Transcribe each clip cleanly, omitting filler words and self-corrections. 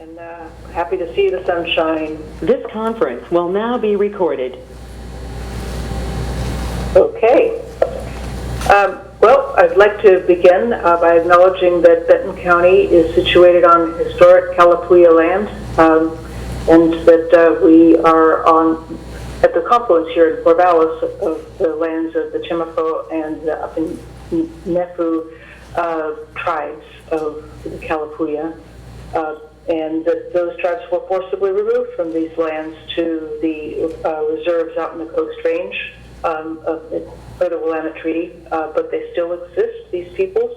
and happy to see the sunshine. This conference will now be recorded. Okay. Well, I'd like to begin by acknowledging that Benton County is situated on historic Kalapuya land, and that we are at the confluence here in Corvallis of the lands of the Chimafo and the up in Nefu tribes of the Kalapuya. And that those tribes were forcibly removed from these lands to the reserves out in the Coast Range for the Willamette Treaty, but they still exist, these peoples,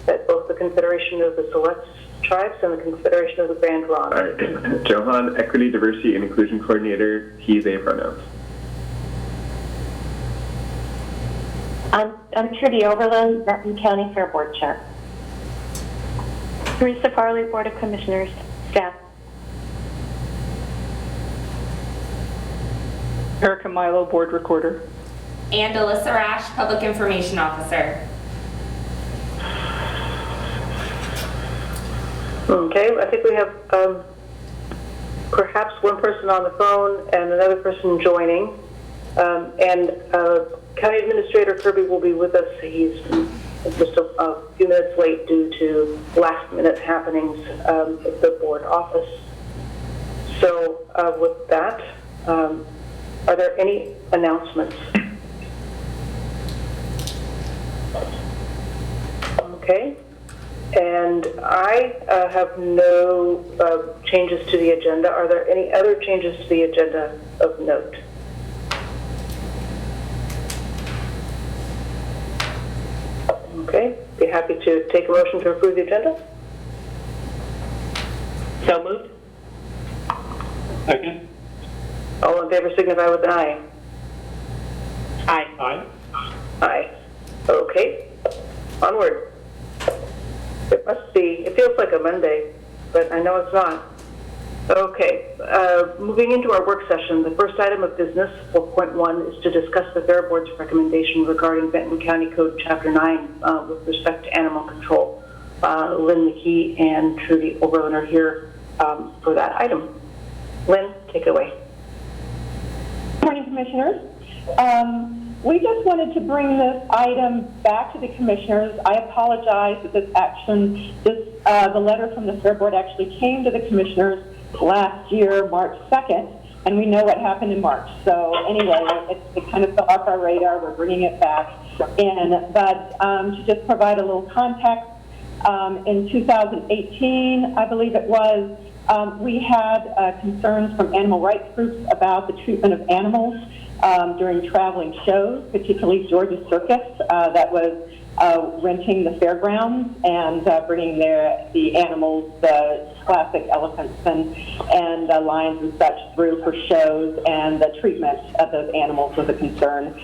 at both the Confederation of the Select Tribes and the Confederation of the Grand Ronde. All right. Johan, Equity, Diversity, and Inclusion Coordinator, he, they pronouns. I'm Trudy Overland, Benton County Fair Board Chair. Teresa Farley, Board of Commissioners, staff. Erica Milo, Board Recorder. And Alyssa Rash, Public Information Officer. Okay, I think we have perhaps one person on the phone and another person joining. County Administrator Kirby will be with us. He's just a few minutes late due to last-minute happenings at the board office. So with that, are there any announcements? Okay. And I have no changes to the agenda. Are there any other changes to the agenda of note? Okay, be happy to take a motion to approve the agenda. So moved. Second. All in favor signify with an aye. Aye. Aye. Aye. Okay, onward. It must be, it feels like a Monday, but I know it's not. Okay, moving into our work session, the first item of business, 4.1, is to discuss the Fair Board's recommendation regarding Benton County Code Chapter 9 with respect to animal control. Lynn McKee and Trudy Oberlin are here for that item. Lynn, take it away. Good morning, Commissioners. We just wanted to bring this item back to the Commissioners. I apologize that this action, the letter from the Fair Board actually came to the Commissioners last year, March 2nd, and we know what happened in March. So anyway, it kind of fell off our radar. We're bringing it back in. But to just provide a little context, in 2018, I believe it was, we had concerns from animal rights groups about the treatment of animals during traveling shows, particularly Georgia Circus, that was renting the fairgrounds and bringing the animals, the classic elephants and lions and such through for shows, and the treatment of those animals was a concern.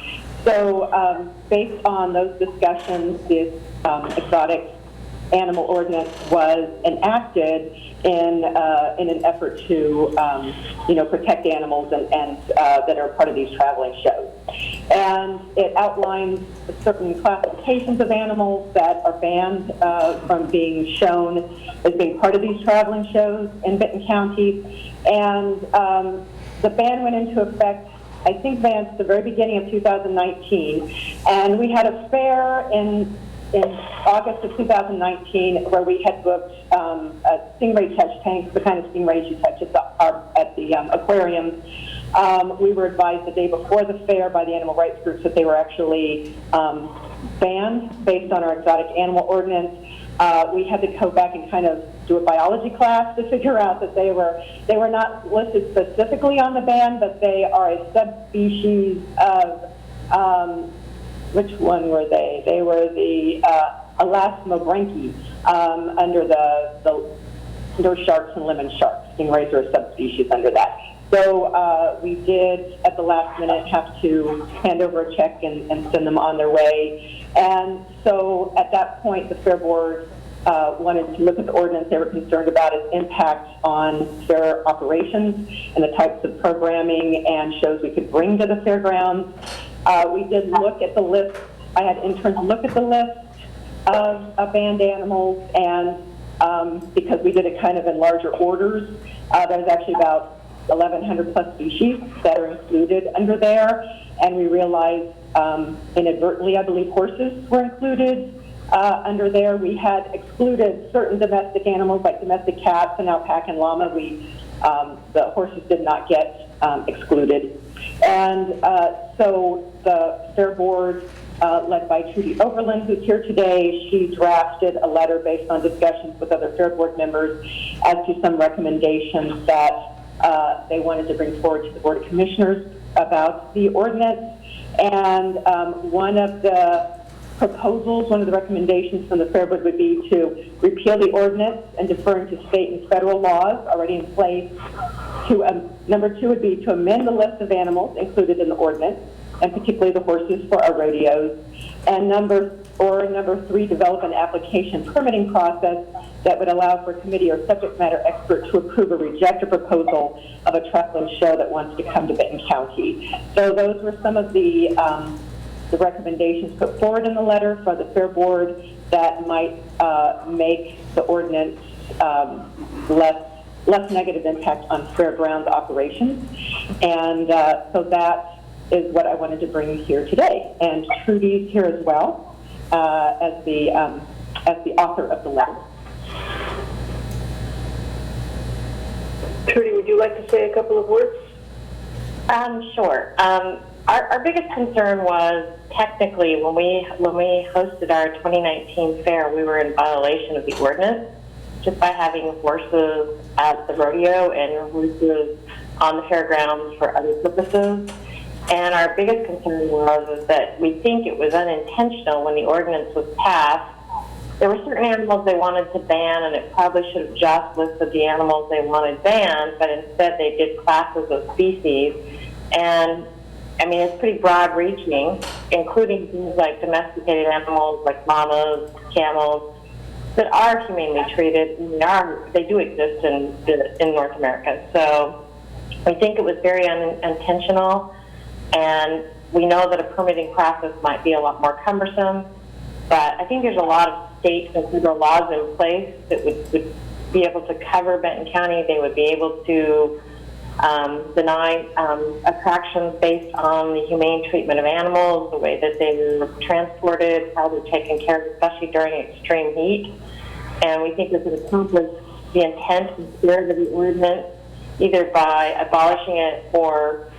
So based on those discussions, this exotic animal ordinance was enacted in an effort to protect animals and that are part of these traveling shows. And it outlines certain classifications of animals that are banned from being shown as being part of these traveling shows in Benton County. And the ban went into effect, I think, Vance, the very beginning of 2019. And we had a fair in August of 2019 where we had booked a stingray touch tank, the kind of stingrays you touch at the aquariums. We were advised the day before the fair by the animal rights groups that they were actually banned based on our exotic animal ordinance. We had to go back and kind of do a biology class to figure out that they were not listed specifically on the ban, but they are a subspecies of which one were they? They were the elasmobranchi under the nurse sharks and lemon sharks. Stingrays are a subspecies under that. So we did, at the last minute, have to hand over a check and send them on their way. And so at that point, the Fair Board wanted to look at the ordinance. They were concerned about its impact on fair operations and the types of programming and shows we could bring to the fairgrounds. We did look at the list. I had interns look at the list of banned animals, and because we did it kind of in larger orders. There's actually about 1,100 plus species that are included under there, and we realized inadvertently, I believe, horses were included under there. We had excluded certain domestic animals like domestic cats and alpaca and llama. The horses did not get excluded. And so the Fair Board, led by Trudy Overland, who's here today, she drafted a letter based on discussions with other Fair Board members as to some recommendations that they wanted to bring forward to the Board of Commissioners about the ordinance. And one of the proposals, one of the recommendations from the Fair Board would be to repeal the ordinance and deferring to state and federal laws already in place. Number two would be to amend the list of animals included in the ordinance, and particularly the horses for our rodeos. And number three, develop an application permitting process that would allow for a committee or subject matter expert to approve or reject a proposal of a truckland show that wants to come to Benton County. So those were some of the recommendations put forward in the letter for the Fair Board that might make the ordinance less negative impact on fairgrounds operations. And so that is what I wanted to bring here today. And Trudy's here as well as the author of the letter. Trudy, would you like to say a couple of words? Sure. Our biggest concern was technically when we hosted our 2019 fair, we were in violation of the ordinance just by having horses at the rodeo and horses on the fairgrounds for other purposes. And our biggest concern was that we think it was unintentional when the ordinance was passed. There were certain animals they wanted to ban, and it probably should have just listed the animals they wanted banned, but instead they did classes of species. And I mean, it's pretty broad reaching, including things like domesticated animals like llamas, camels, that are humanely treated. And they do exist in North America. So we think it was very unintentional, and we know that a permitting process might be a lot more cumbersome, but I think there's a lot of state and federal laws in place that would be able to cover Benton County. They would be able to deny attractions based on the humane treatment of animals, the way that they were transported, how they're taken care of, especially during extreme heat. And we think we could accomplish the intent and spirit of the ordinance either by abolishing it or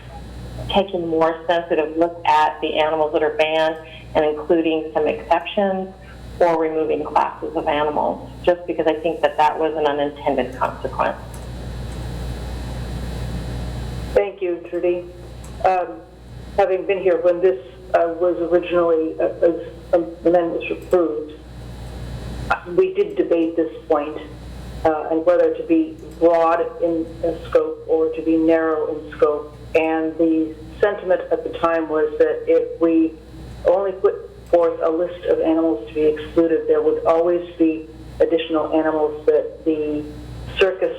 taking a more sensitive look at the animals that are banned and including some exceptions, or removing classes of animals, just because I think that was an unintended consequence. Thank you, Trudy. Having been here when this was originally, the amendment was approved, we did debate this point and whether to be broad in scope or to be narrow in scope. And the sentiment at the time was that if we only put forth a list of animals to be excluded, there would always be additional animals that the circus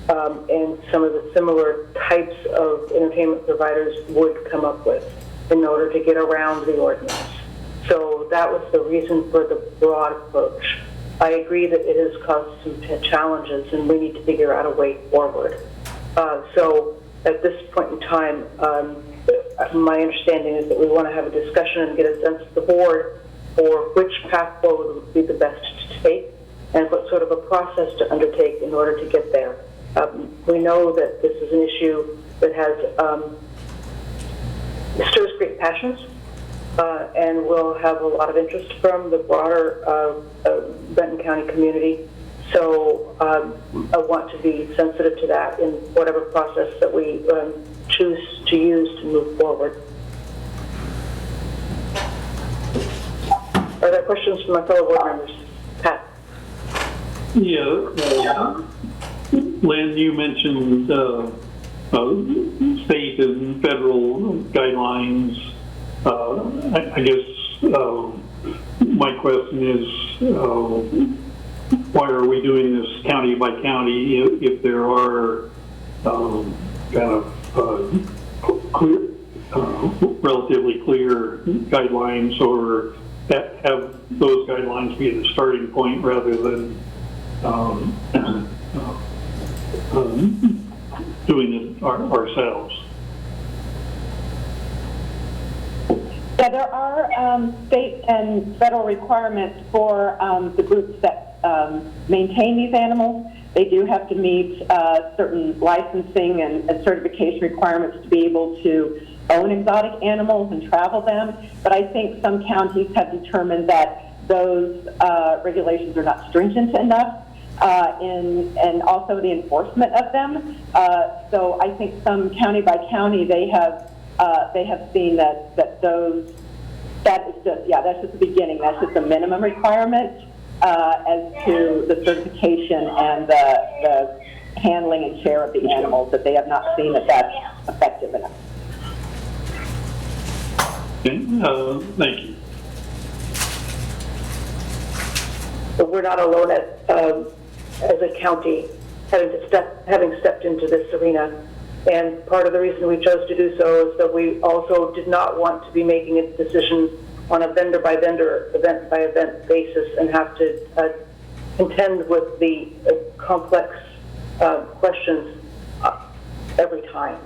and some of the similar types of entertainment providers would come up with in order to get around the ordinance. So that was the reason for the broad approach. I agree that it has caused some challenges, and we need to figure out a way forward. So at this point in time, my understanding is that we want to have a discussion and get a sense of the board for which path forward would be the best to take and what sort of a process to undertake in order to get there. We know that this is an issue that has stirs great passions and will have a lot of interest from the broader Benton County community. So I want to be sensitive to that in whatever process that we choose to use to move forward. Are there questions from my fellow board members? Pat? Yeah, Lynn, you mentioned state and federal guidelines. I guess my question is, why are we doing this county by county if there are clear, relatively clear guidelines, or have those guidelines be the starting point rather than um, doing it ourselves. Yeah, there are state and federal requirements for the groups that maintain these animals. They do have to meet certain licensing and certification requirements to be able to own exotic animals and travel them. But I think some counties have determined that those regulations are not stringent enough and also the enforcement of them. So I think some county by county they have seen that that is just, yeah, that's just the beginning. That's just a minimum requirement as to the certification and the handling and care of the animals, that they have not seen that that's effective enough. Okay, thank you. So we're not alone as a county having stepped into this arena. And part of the reason we chose to do so is that we also did not want to be making a decision on a vendor-by-vendor, event-by-event basis and have to contend with the complex questions every time.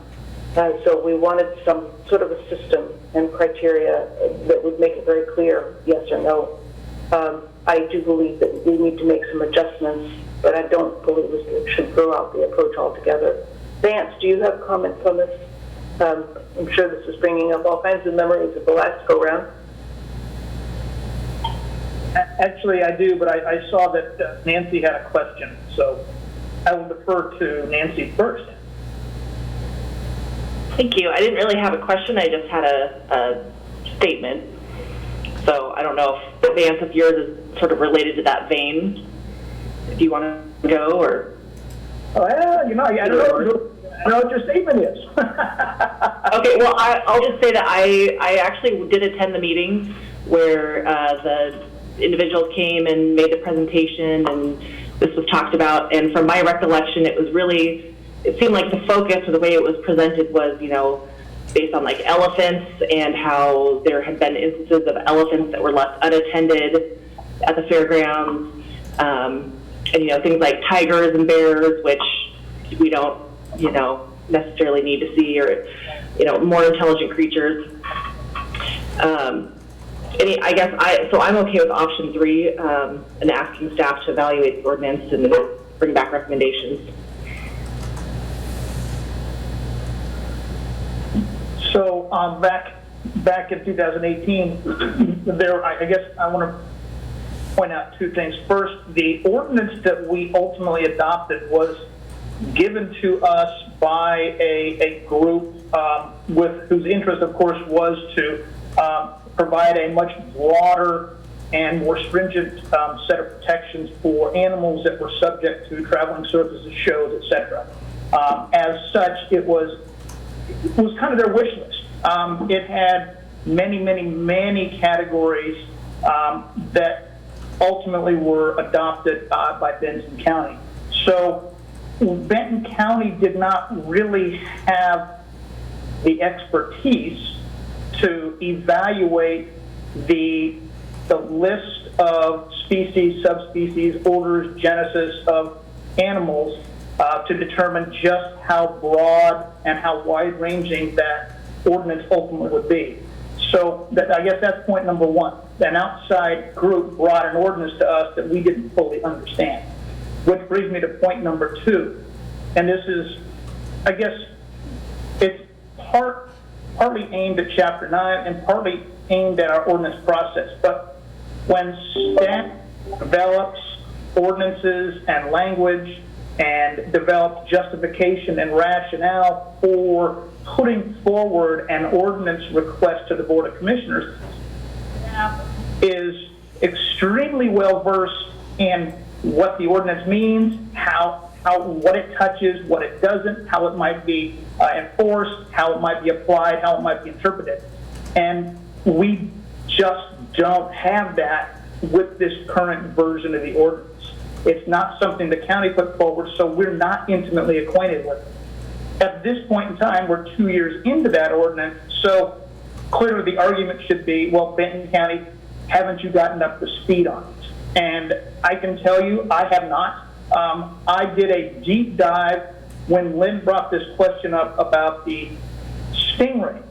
So we wanted some sort of a system and criteria that would make it very clear, yes or no. I do believe that we need to make some adjustments, but I don't believe we should throw out the approach altogether. Vance, do you have comments on this? I'm sure this is bringing up all kinds of memories of the last go-round. Actually, I do, but I saw that Nancy had a question, so I will defer to Nancy first. Thank you. I didn't really have a question. I just had a statement. So I don't know if, Vance, if yours is sort of related to that vein, if you want to go or... Well, I don't know what your statement is. Okay, well, I'll just say that I actually did attend the meeting where the individuals came and made the presentation and this was talked about. And from my recollection, it seemed like the focus or the way it was presented was, based on like elephants and how there had been instances of elephants that were left unattended at the fairgrounds. And, things like tigers and bears, which we don't, necessarily need to see, or, more intelligent creatures. I guess I'm okay with option 3 and asking staff to evaluate the ordinance and then bring back recommendations. So back in 2018, I guess I want to point out 2 things. First, the ordinance that we ultimately adopted was given to us by a group whose interest, of course, was to provide a much broader and more stringent set of protections for animals that were subject to traveling circuses, shows, etc. As such, it was kind of their wish list. It had many categories that ultimately were adopted by Benton County. So Benton County did not really have the expertise to evaluate the list of species, subspecies, orders, genesis of animals to determine just how broad and how wide-ranging that ordinance ultimately would be. So I guess that's point number 1. An outside group brought an ordinance to us that we didn't fully understand. Which brings me to point number 2. And this is, I guess, it's partly aimed at Chapter 9 and partly aimed at our ordinance process. But when staff develops ordinances and language and develops justification and rationale for putting forward an ordinance request to the Board of Commissioners, staff is extremely well versed in what the ordinance means, what it touches, what it doesn't, how it might be enforced, how it might be applied, how it might be interpreted. And we just don't have that with this current version of the ordinance. It's not something the county put forward, so we're not intimately acquainted with it. At this point in time, we're 2 years into that ordinance, so clearly the argument should be, well, Benton County, haven't you gotten up to speed on it? And I can tell you, I have not. I did a deep dive when Lynn brought this question up about the stingrays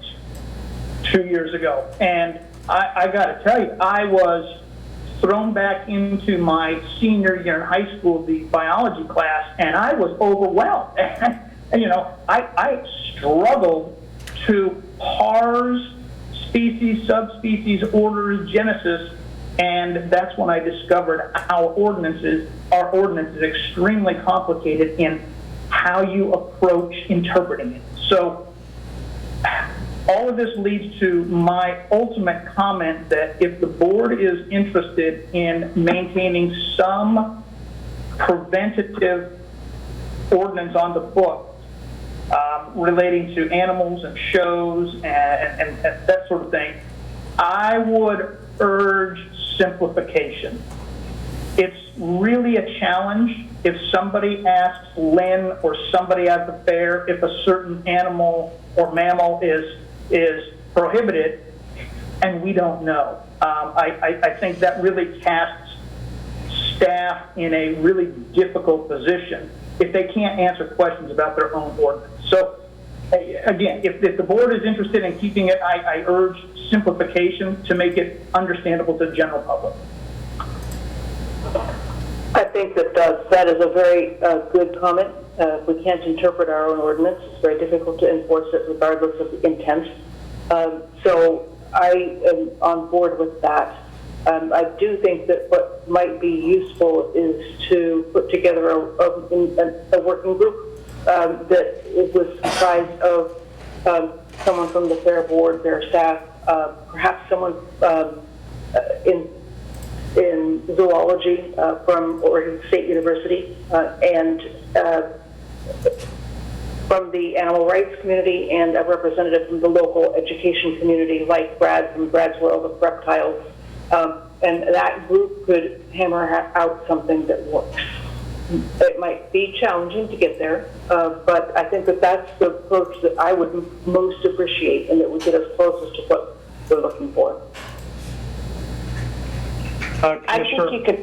2 years ago. And I got to tell you, I was thrown back into my senior year in high school, the biology class, and I was overwhelmed. And, you know, I struggled to parse species, subspecies, orders, genesis, and that's when I discovered our ordinance is extremely complicated in how you approach interpreting it. So all of this leads to my ultimate comment that if the board is interested in maintaining some preventative ordinance on the book relating to animals and shows and that sort of thing, I would urge simplification. It's really a challenge if somebody asks Lynn or somebody at the fair if a certain animal or mammal is prohibited and we don't know. I think that really casts staff in a really difficult position if they can't answer questions about their own ordinance. So again, if the board is interested in keeping it, I urge simplification to make it understandable to the general public. I think that that is a very good comment. If we can't interpret our own ordinance, it's very difficult to enforce it regardless of the intent. So I am on board with that. I do think that what might be useful is to put together a working group that was comprised of someone from the fair board, their staff, perhaps someone in zoology from Oregon State University, and from the animal rights community, and a representative from the local education community, like Brad from Brad's World of Reptiles. And that group could hammer out something that works. It might be challenging to get there, but I think that that's the approach that I would most appreciate, and that would get us closest to what we're looking for. I think you could.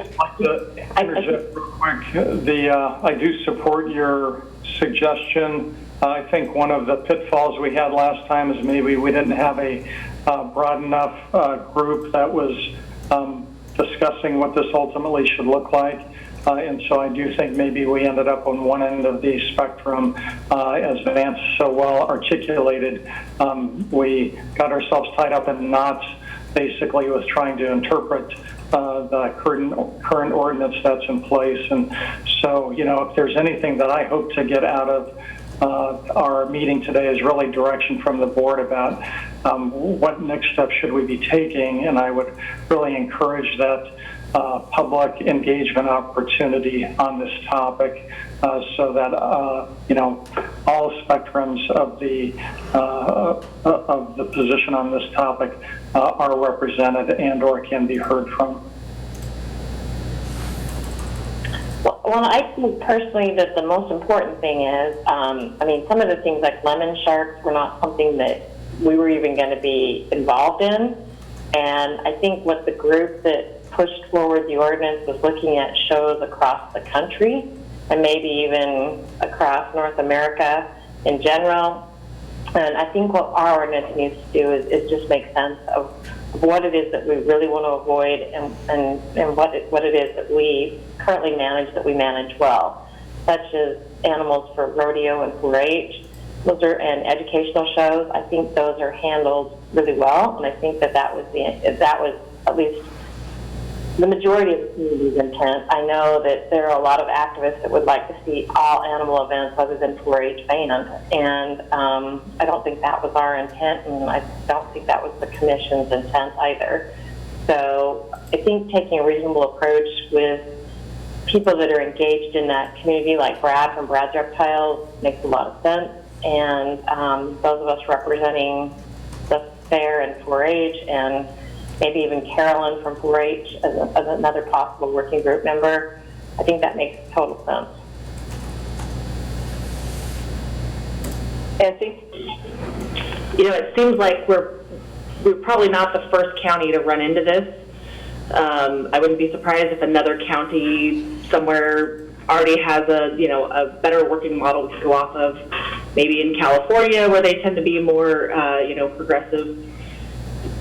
Interject real quick. I do support your suggestion. I think one of the pitfalls we had last time is maybe we didn't have a broad enough group that was discussing what this ultimately should look like. And so I do think maybe we ended up on one end of the spectrum, as Vance so well articulated. We got ourselves tied up in knots, basically, with trying to interpret the current ordinance that's in place. And so, you know, if there's anything that I hope to get out of our meeting today is really direction from the board about what next steps should we be taking, and I would really encourage that public engagement opportunity on this topic, so that you know, all spectrums of the position on this topic are represented and/or can be heard from. Well, I think personally that the most important thing is, I mean, some of the things like lemon sharks were not something that we were even going to be involved in. And I think what the group that pushed forward the ordinance was looking at shows across the country and maybe even across North America in general. And I think what our ordinance needs to do is just make sense of what it is that we really want to avoid and what it is that we currently manage that we manage well, such as animals for rodeo and 4-H, and educational shows. I think those are handled really well, and I think that was at least the majority of the community's intent. I know that there are a lot of activists that would like to see all animal events other than 4-H banned, and I don't think that was our intent, and I don't think that was the commission's intent either. So I think taking a reasonable approach with people that are engaged in that community, like Brad from Brad's Reptiles, makes a lot of sense, and those of us representing the fair and 4-H, and maybe even Carolyn from 4-H as another possible working group member. I think that makes total sense. Nancy? You know, it seems like we're probably not the first county to run into this. I wouldn't be surprised if another county somewhere already has a better working model to go off of. Maybe in California, where they tend to be more, progressive.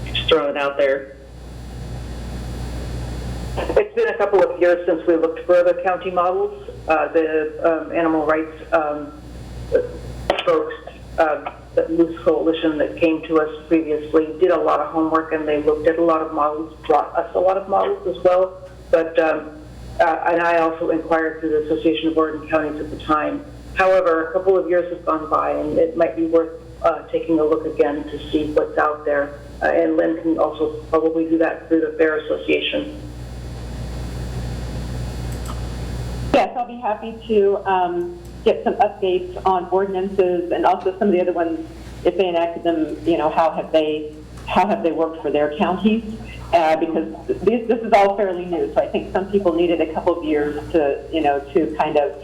Just throwing it out there. It's been a couple of years since we looked for other county models. The animal rights folks, the Moose Coalition that came to us previously, did a lot of homework, and they looked at a lot of models, brought us a lot of models as well. But and I also inquired through the Association of Oregon Counties at the time. However, a couple of years have gone by, and it might be worth taking a look again to see what's out there. And Lynn can also probably do that through the Fair Association. Yes, I'll be happy to get some updates on ordinances and also some of the other ones, if they enacted them, how have they worked for their counties? Because this is all fairly new, so I think some people needed a couple of years to kind of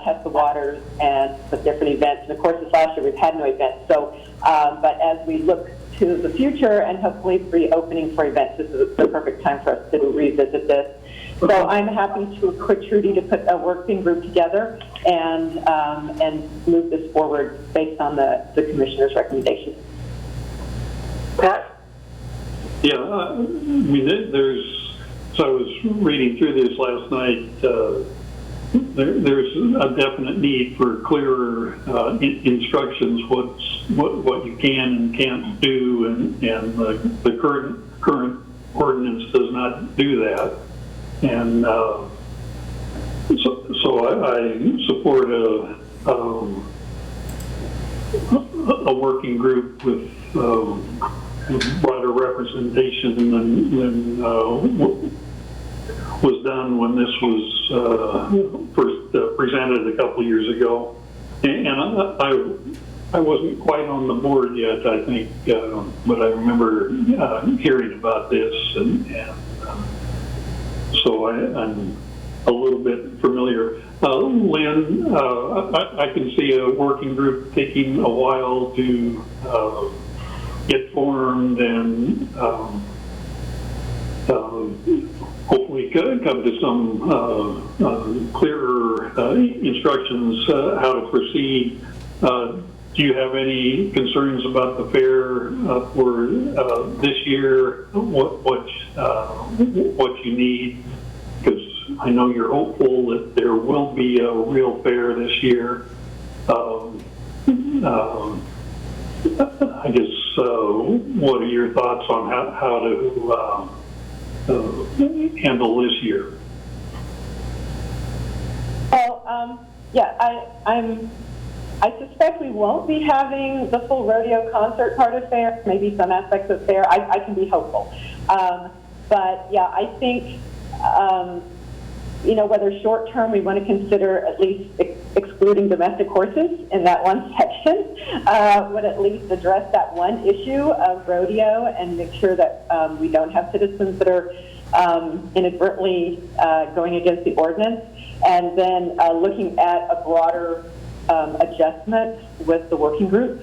test the waters and with different events. And of course, this last year we've had no events. So, but as we look to the future and hopefully reopening for events, this is the perfect time for us to revisit this. So I'm happy to equip Trudy to put a working group together and move this forward based on the commissioner's recommendations. Pat? Yeah, I mean, so I was reading through this last night. There's a definite need for clearer instructions what you can and can't do, and the current ordinance does not do that. And so I support a working group with broader representation than was done when this was first presented a couple years ago. And I wasn't quite on the board yet, I think, but I remember hearing about this, and so I'm a little bit familiar. Lynn, I can see a working group taking a while to get formed and hopefully come to some clearer instructions how to proceed. Do you have any concerns about the fair for this year? What you need? Because I know you're hopeful that there will be a real fair this year. I guess what are your thoughts on how to handle this year? Well, I suspect we won't be having the full rodeo concert part of fair, maybe some aspects of fair. I can be hopeful. But yeah, I think, whether short term we want to consider at least excluding domestic horses in that one section, would at least address that one issue of rodeo and make sure that we don't have citizens that are inadvertently going against the ordinance. And then looking at a broader adjustment with the working group.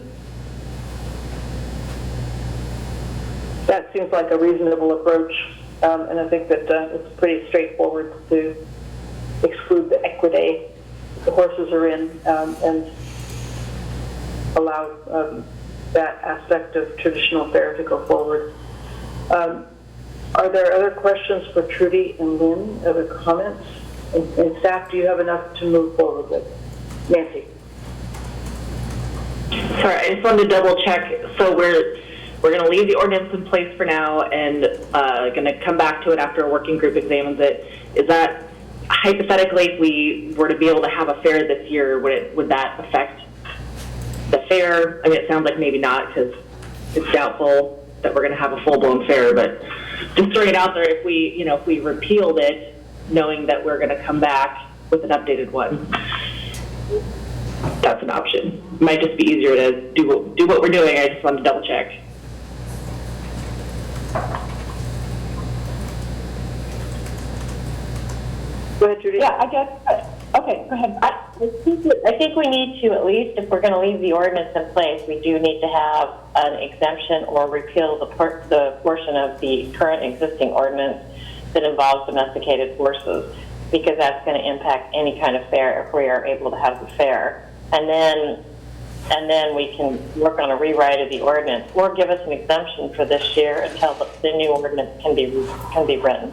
That seems like a reasonable approach, and I think that it's pretty straightforward to exclude the equidae the horses are in and allow that aspect of traditional fair to go forward. Are there other questions for Trudy and Lynn? Other comments? And staff, do you have enough to move forward with? Nancy. Sorry, I just wanted to double check. So we're going to leave the ordinance in place for now and going to come back to it after a working group examines it. Is that hypothetically, if we were to be able to have a fair this year, would that affect the fair? I mean, it sounds like maybe not because it's doubtful that we're going to have a full-blown fair. But just throwing it out there, if we repealed it, knowing that we're going to come back with an updated one. That's an option. It might just be easier to do what we're doing. I just wanted to double check. Go ahead, Judy. Yeah, I guess. Okay, go ahead. I think we need to, at least if we're going to leave the ordinance in place, we do need to have an exemption or repeal the portion of the current existing ordinance that involves domesticated horses. because that's going to impact any kind of fair if we are able to have the fair. And then we can work on a rewrite of the ordinance, or give us an exemption for this year until the new ordinance can be written.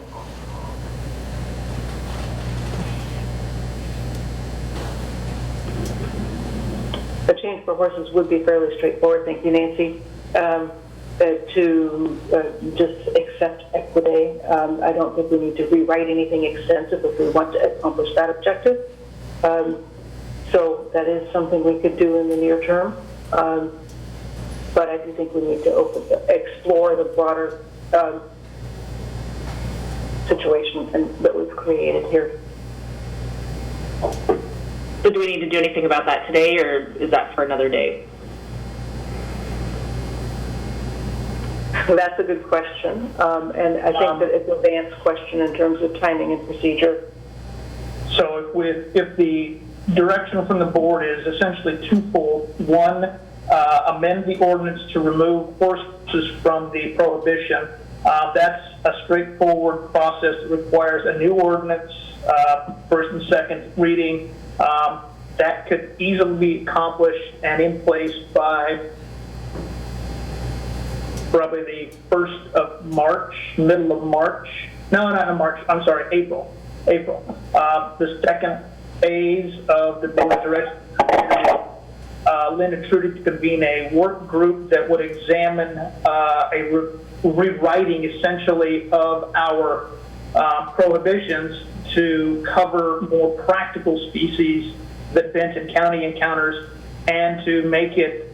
The change for horses would be fairly straightforward, thank you, Nancy. To just accept equity. I don't think we need to rewrite anything extensive if we want to accomplish that objective. So that is something we could do in the near term. But I do think we need to explore the broader situation that was created here. So do we need to do anything about that today, or is that for another day? Well, that's a good question, and I think that it's an advanced question in terms of timing and procedure. So if the direction from the board is essentially twofold: one, amend the ordinance to remove horses from the prohibition. That's a straightforward process that requires a new ordinance, first and second reading. That could easily be accomplished and in place by probably the 1st of March, middle of March. No, not March, I'm sorry, April. The second phase of the board direction, Linda Trudy to convene a work group that would examine a rewriting essentially of our prohibitions to cover more practical species that Benton County encounters, and to make it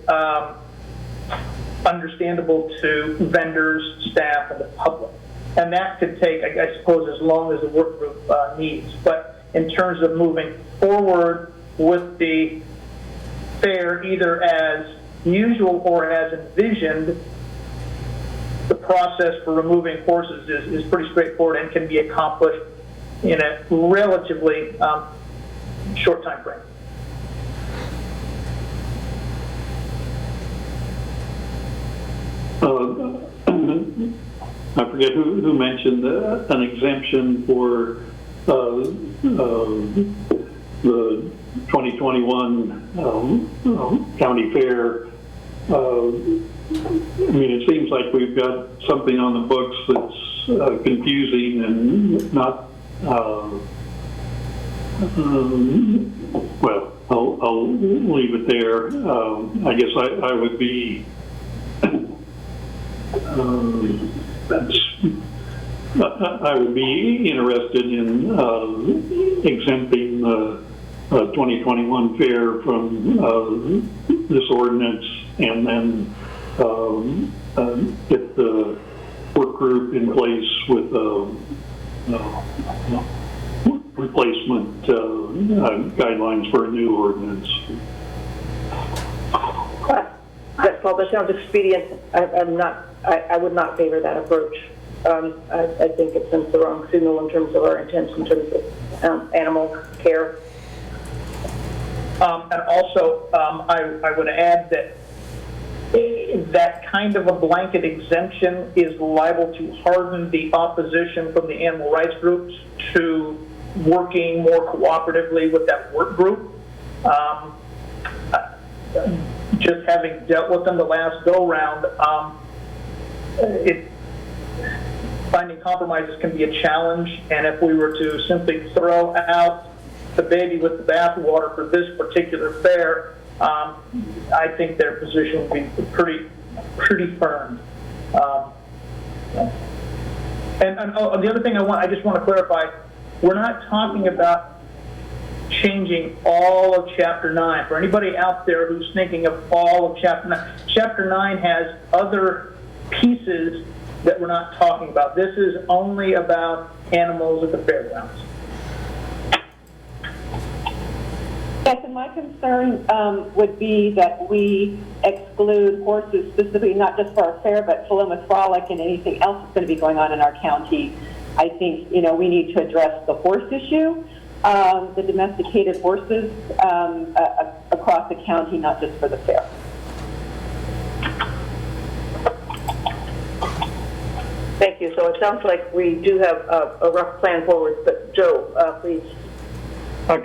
understandable to vendors, staff, and the public. And that could take, I suppose, as long as the work group needs. But in terms of moving forward with the fair, either as usual or as envisioned, the process for removing horses is pretty straightforward and can be accomplished in a relatively short time frame. I forget who mentioned an exemption for the 2021 county fair. I mean, it seems like we've got something on the books that's confusing and not, well, I'll leave it there. I guess I would be, I would be interested in exempting the 2021 fair from this ordinance, and then get the work group in place with replacement guidelines for a new ordinance. Paul, that sounds expedient. I would not favor that approach. I think it sends the wrong signal in terms of our intents in terms of animal care. And also, I would add that that kind of a blanket exemption is liable to harden the opposition from the animal rights groups to working more cooperatively with that work group. Just having dealt with them the last go-round, finding compromises can be a challenge, and if we were to simply throw out the baby with the bathwater for this particular fair, I think their position would be pretty firm. And the other thing I just want to clarify, we're not talking about changing all of Chapter 9. For anybody out there who's thinking of all of Chapter 9, Chapter 9 has other pieces that we're not talking about. This is only about animals at the fairgrounds. Yes, and my concern would be that we exclude horses specifically, not just for our fair, but Philomath Frolic and anything else that's going to be going on in our county. I think, we need to address the horse issue, the domesticated horses across the county, not just for the fair. Thank you. So So it sounds like we do have a rough plan forward, but Joe, please.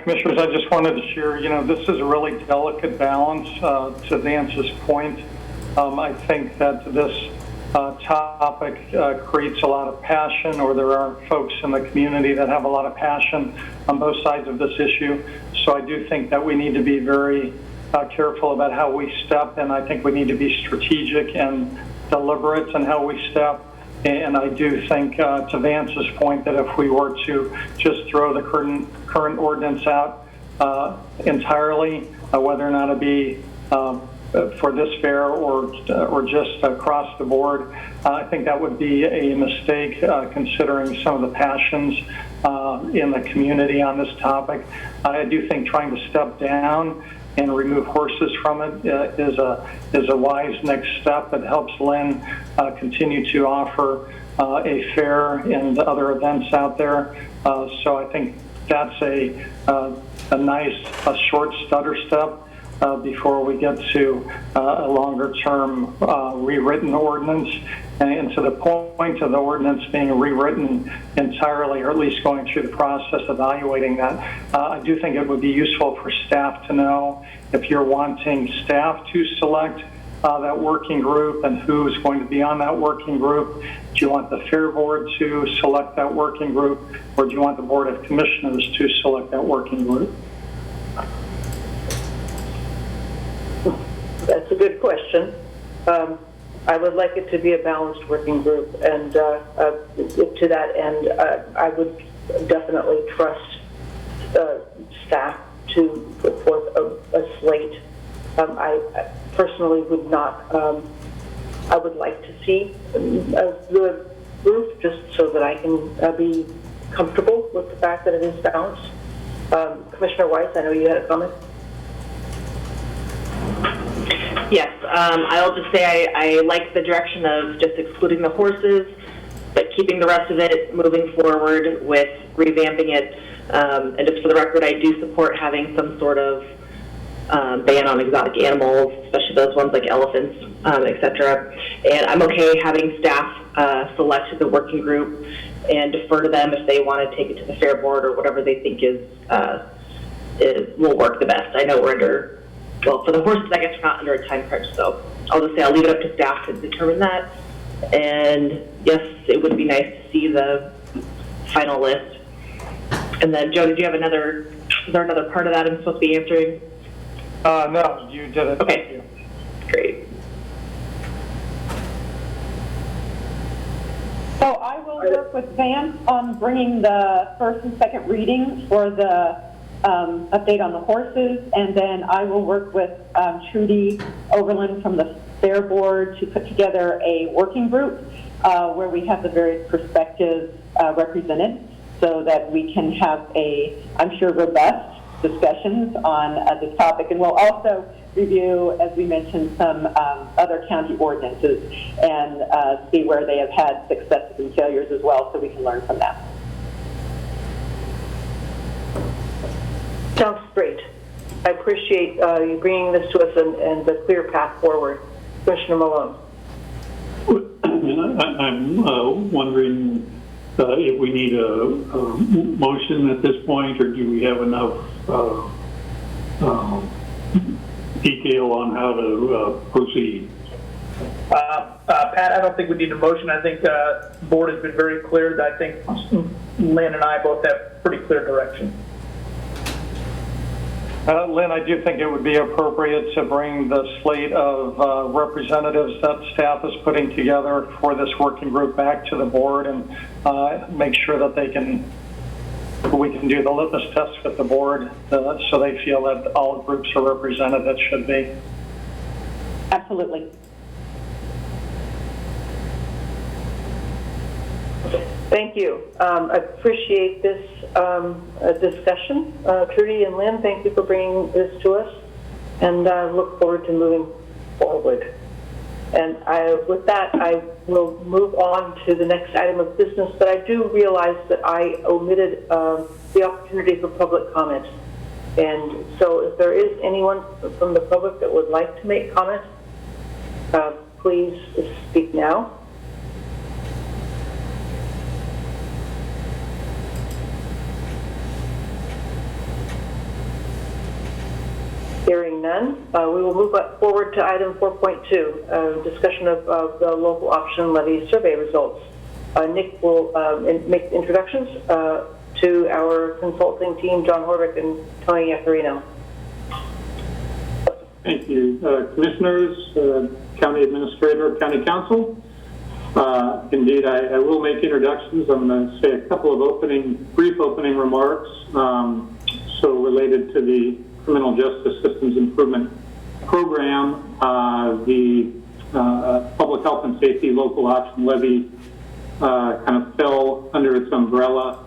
Commissioners, I just wanted to share, this is a really delicate balance to Vance's point. I think that this topic creates a lot of passion, or there are folks in the community that have a lot of passion on both sides of this issue. So I do think that we need to be very careful about how we step, and I think we need to be strategic and deliberate in how we step. And I do think, to Vance's point, that if we were to just throw the current ordinance out entirely, whether or not it be for this fair or just across the board, I think that would be a mistake, considering some of the passions in the community on this topic. I do think trying to step down and remove horses from it is a wise next step that helps Lynn continue to offer a fair and other events out there. So I think that's a nice short stutter step before we get to a longer term rewritten ordinance. And to the point of the ordinance being rewritten entirely, or at least going through the process evaluating that, I do think it would be useful for staff to know if you're wanting staff to select that working group and who's going to be on that working group. Do you want the Fair Board to select that working group, or do you want the Board of Commissioners to select that working group? That's a good question. I would like it to be a balanced working group, and to that end, I would definitely trust staff to put forth a slate. I personally would not. I would like to see the group just so that I can be comfortable with the fact that it is balanced. Commissioner Weiss, I know you had a comment. Yes, I'll just say I like the direction of just excluding the horses, but keeping the rest of it moving forward with revamping it. And just for the record, I do support having some sort of ban on exotic animals, especially those ones like elephants, etc. And I'm okay having staff select the working group and defer to them if they want to take it to the Fair Board or whatever they think will work the best. I know we're under. Well, for the horses, I guess we're not under a time crunch, so I'll just say I'll leave it up to staff to determine that. And yes, it would be nice to see the final list. And then, Joe, did you have is there another part of that I'm supposed to be answering? No, you did it. Okay, great. So I will work with Vance on bringing the first and second reading for the update on the horses, and then I will work with Trudy Overland from the Fair Board to put together a working group where we have the various perspectives represented, so that we can have I'm sure, robust discussions on this topic. And we'll also review, as we mentioned, some other county ordinances and see where they have had successes and failures as well, so we can learn from that. Sounds great. I appreciate you bringing this to us and the clear path forward. Commissioner Malone. I'm wondering if we need a motion at this point, or do we have enough detail on how to proceed? Pat, I don't think we need a motion. I think the board has been very clear. I think Lynn and I both have pretty clear direction. Lynn, I do think it would be appropriate to bring the slate of representatives that staff is putting together for this working group back to the board and make sure that we can do the litmus test with the board so they feel that all groups are represented that should be. Absolutely. Thank you. I appreciate this discussion. Trudy and Lynn, thank you for bringing this to us, and look forward to moving forward. And with that, I will move on to the next item of business, but I do realize that I omitted the opportunity for public comment. And so if there is anyone from the public that would like to make comment, please speak now. Hearing none, we will move forward to item 4.2, discussion of the local option levy survey results. Nick will make introductions to our consulting team, John Horvick and Tony Iaccarino. Thank you, Commissioners, County Administrator, County Council. Indeed, I will make introductions. I'm going to say a couple of brief opening remarks. So related to the Criminal Justice Systems Improvement Program, the Public Health and Safety Local Option Levy kind of fell under its umbrella.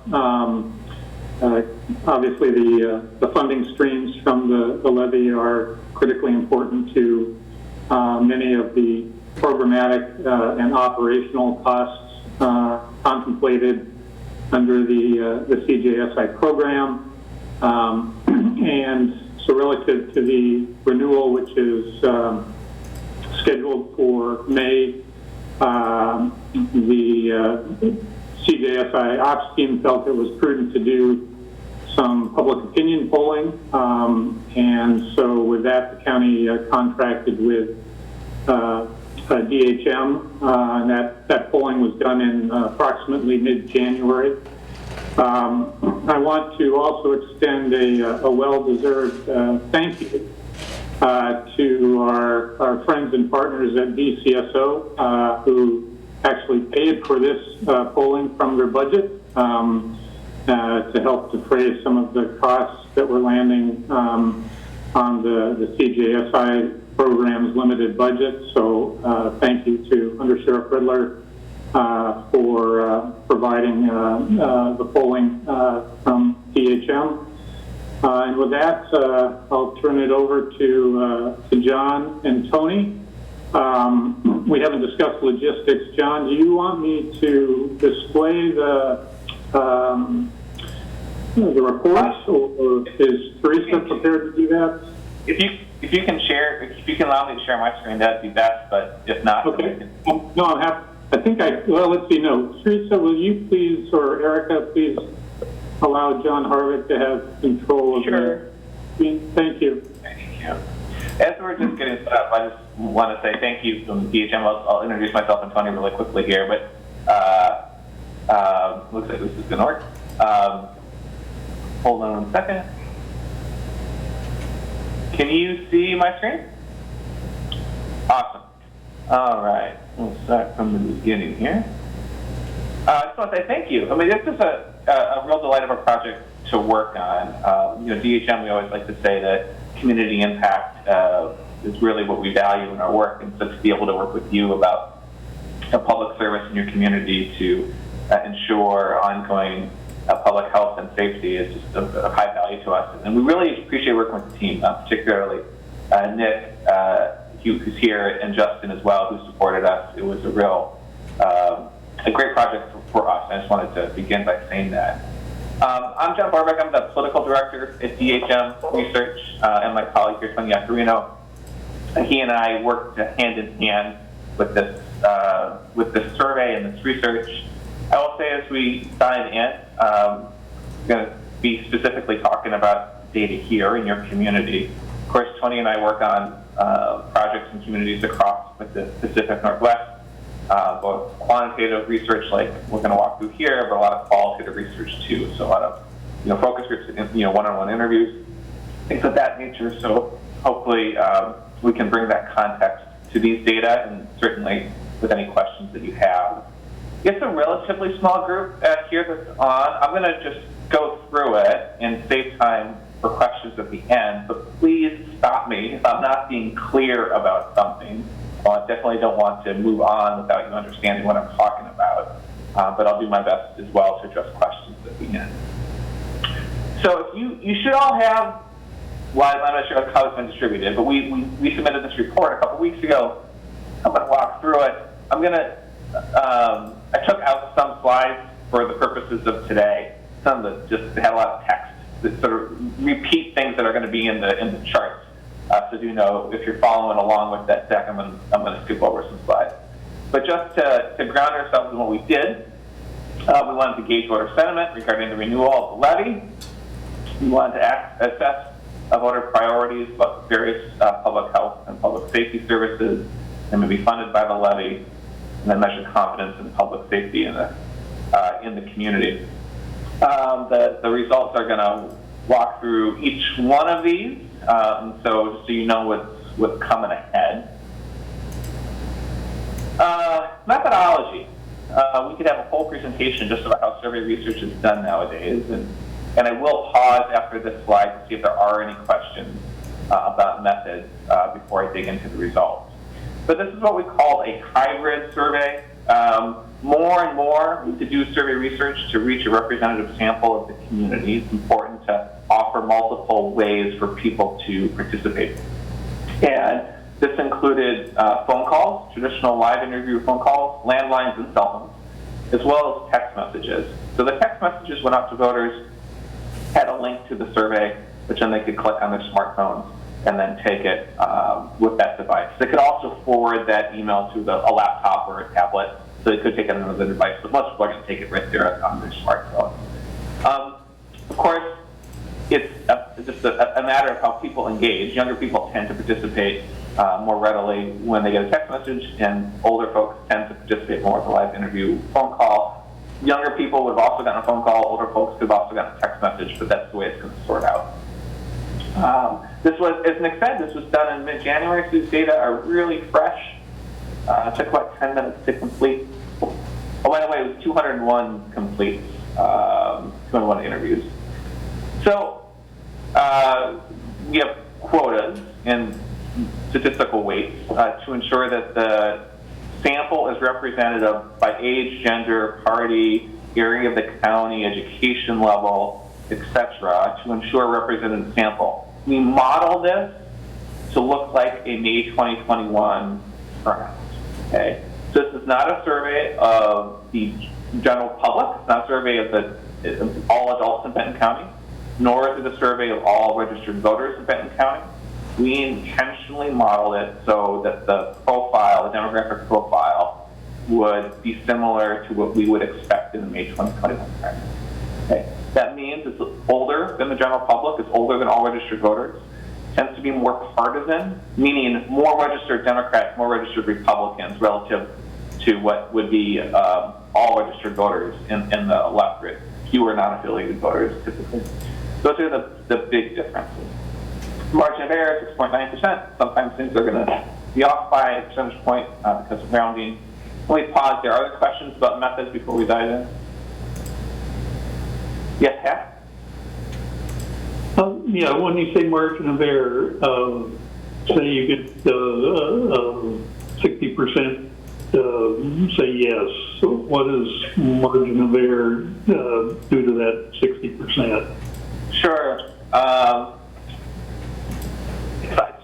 Obviously, the funding streams from the levy are critically important to many of the programmatic and operational costs contemplated under the CJSI program. And so relative to the renewal, which is scheduled for May, the CJSI Ops team felt it was prudent to do some public opinion polling. And so with that, the county contracted with DHM, and that polling was done in approximately mid-January. I want to also extend a well-deserved thank you to our friends and partners at DCSO who actually paid for this polling from their budget to help defray some of the costs that were landing on the CJSI program's limited budget. So thank you to Under Sheriff Riddler for providing the polling from DHM. And with that, I'll turn it over to John and Tony. We haven't discussed logistics. John, do you want me to display the reports, or is Teresa prepared to do that? If you can share, if you can allow me to share my screen, that'd be best. But if not, okay. No, I'm happy. Well, let's see. No, Teresa, will you please, or Erica, please allow John Harvick to have control of the screen? Thank you. Thank you. As we're just getting set up, I just want to say thank you from DHM. I'll introduce myself and Tony really quickly here, but looks like this is going to work. Hold on 1 second. Can you see my screen? Awesome. All right. We'll start from the beginning here. I just want to say thank you. I mean, this is a real delight of a project to work on. DHM, we always like to say that community impact is really what we value in our work, and so to be able to work with you about a public service in your community to ensure ongoing public health and safety is just of high value to us. And we really appreciate working with the team, particularly Nick, who's here, and Justin as well, who supported us. It was a great project for us. I just wanted to begin by saying that. I'm John Barbeck. I'm the political director at DHM Research, and my colleague here, Tony Iaccarino. He and I worked hand in hand with this survey and this research. I will say, as we dive in, I'm going to be specifically talking about data here in your community. Of course, Tony and I work on projects and communities across the Pacific Northwest, both quantitative research, like we're going to walk through here, but a lot of qualitative research too. So a lot of focus groups, one-on-one interviews, things of that nature. So hopefully we can bring that context to these data, and certainly with any questions that you have. It's a relatively small group here that's on. I'm going to just go through it and save time for questions at the end, but please stop me if I'm not being clear about something. Well, I definitely don't want to move on without you understanding what I'm talking about, but I'll do my best as well to address questions at the end. So if you should all have, well, I'm not sure how it's been distributed, but we submitted this report a couple weeks ago. I'm going to walk through it. I took out some slides for the purposes of today, some that just had a lot of text that sort of repeat things that are going to be in the charts. So do know if you're following along with that deck, I'm going to skip over some slides. But just to ground ourselves in what we did, we wanted to gauge voter sentiment regarding the renewal of the levy. We wanted to assess voter priorities, about various public health and public safety services, and may be funded by the levy, and then measure confidence in public safety in the community. The results are going to walk through each one of these, so just so you know what's coming ahead. Methodology. We could have a whole presentation just about how survey research is done nowadays, and I will pause after this slide to see if there are any questions about methods before I dig into the results. But this is what we call a hybrid survey. More and more, to do survey research to reach a representative sample of the community, it's important to offer multiple ways for people to participate. And this included phone calls, traditional live interview phone calls, landlines, and cell phones, as well as text messages. So the text messages went out to voters, had a link to the survey, which then they could click on their smartphones and then take it with that device. They could also forward that email to a laptop or a tablet, so they could take it on another device, but most people are going to take it right there on their smartphone. Of course, it's just a matter of how people engage. Younger people tend to participate more readily when they get a text message, and older folks tend to participate more with a live interview phone call. Younger people would have also gotten a phone call, older folks could have also gotten a text message, but that's the way it's going to sort out. This was, as Nick said, this was done in mid-January, so these data are really fresh. It took about 10 minutes to complete. Oh, by the way, it was 201 completes, 201 interviews. So we have quotas and statistical weights to ensure that the sample is representative by age, gender, party, area of the county, education level, etc., to ensure a representative sample. We model this to look like a May 2021 turnout. Okay, so this is not a survey of the general public. It's not a survey of all adults in Benton County, nor is it a survey of all registered voters in Benton County. We intentionally modeled it so that the profile, the demographic profile, would be similar to what we would expect in the May 2021 primary. Okay. That means it's older than the general public, it's older than all registered voters, tends to be more partisan, meaning more registered Democrats, more registered Republicans relative to what would be all registered voters in the electorate, fewer non-affiliated voters typically. Those are the big differences. Margin of error, 6.9%. Sometimes things are going to be off by a percentage point because of rounding. Let me pause there. Are there questions about methods before we dive in? Yes, Pat? Yeah, when you say margin of error, say you get 60% say yes. So what is margin of error due to that 60%? Sure.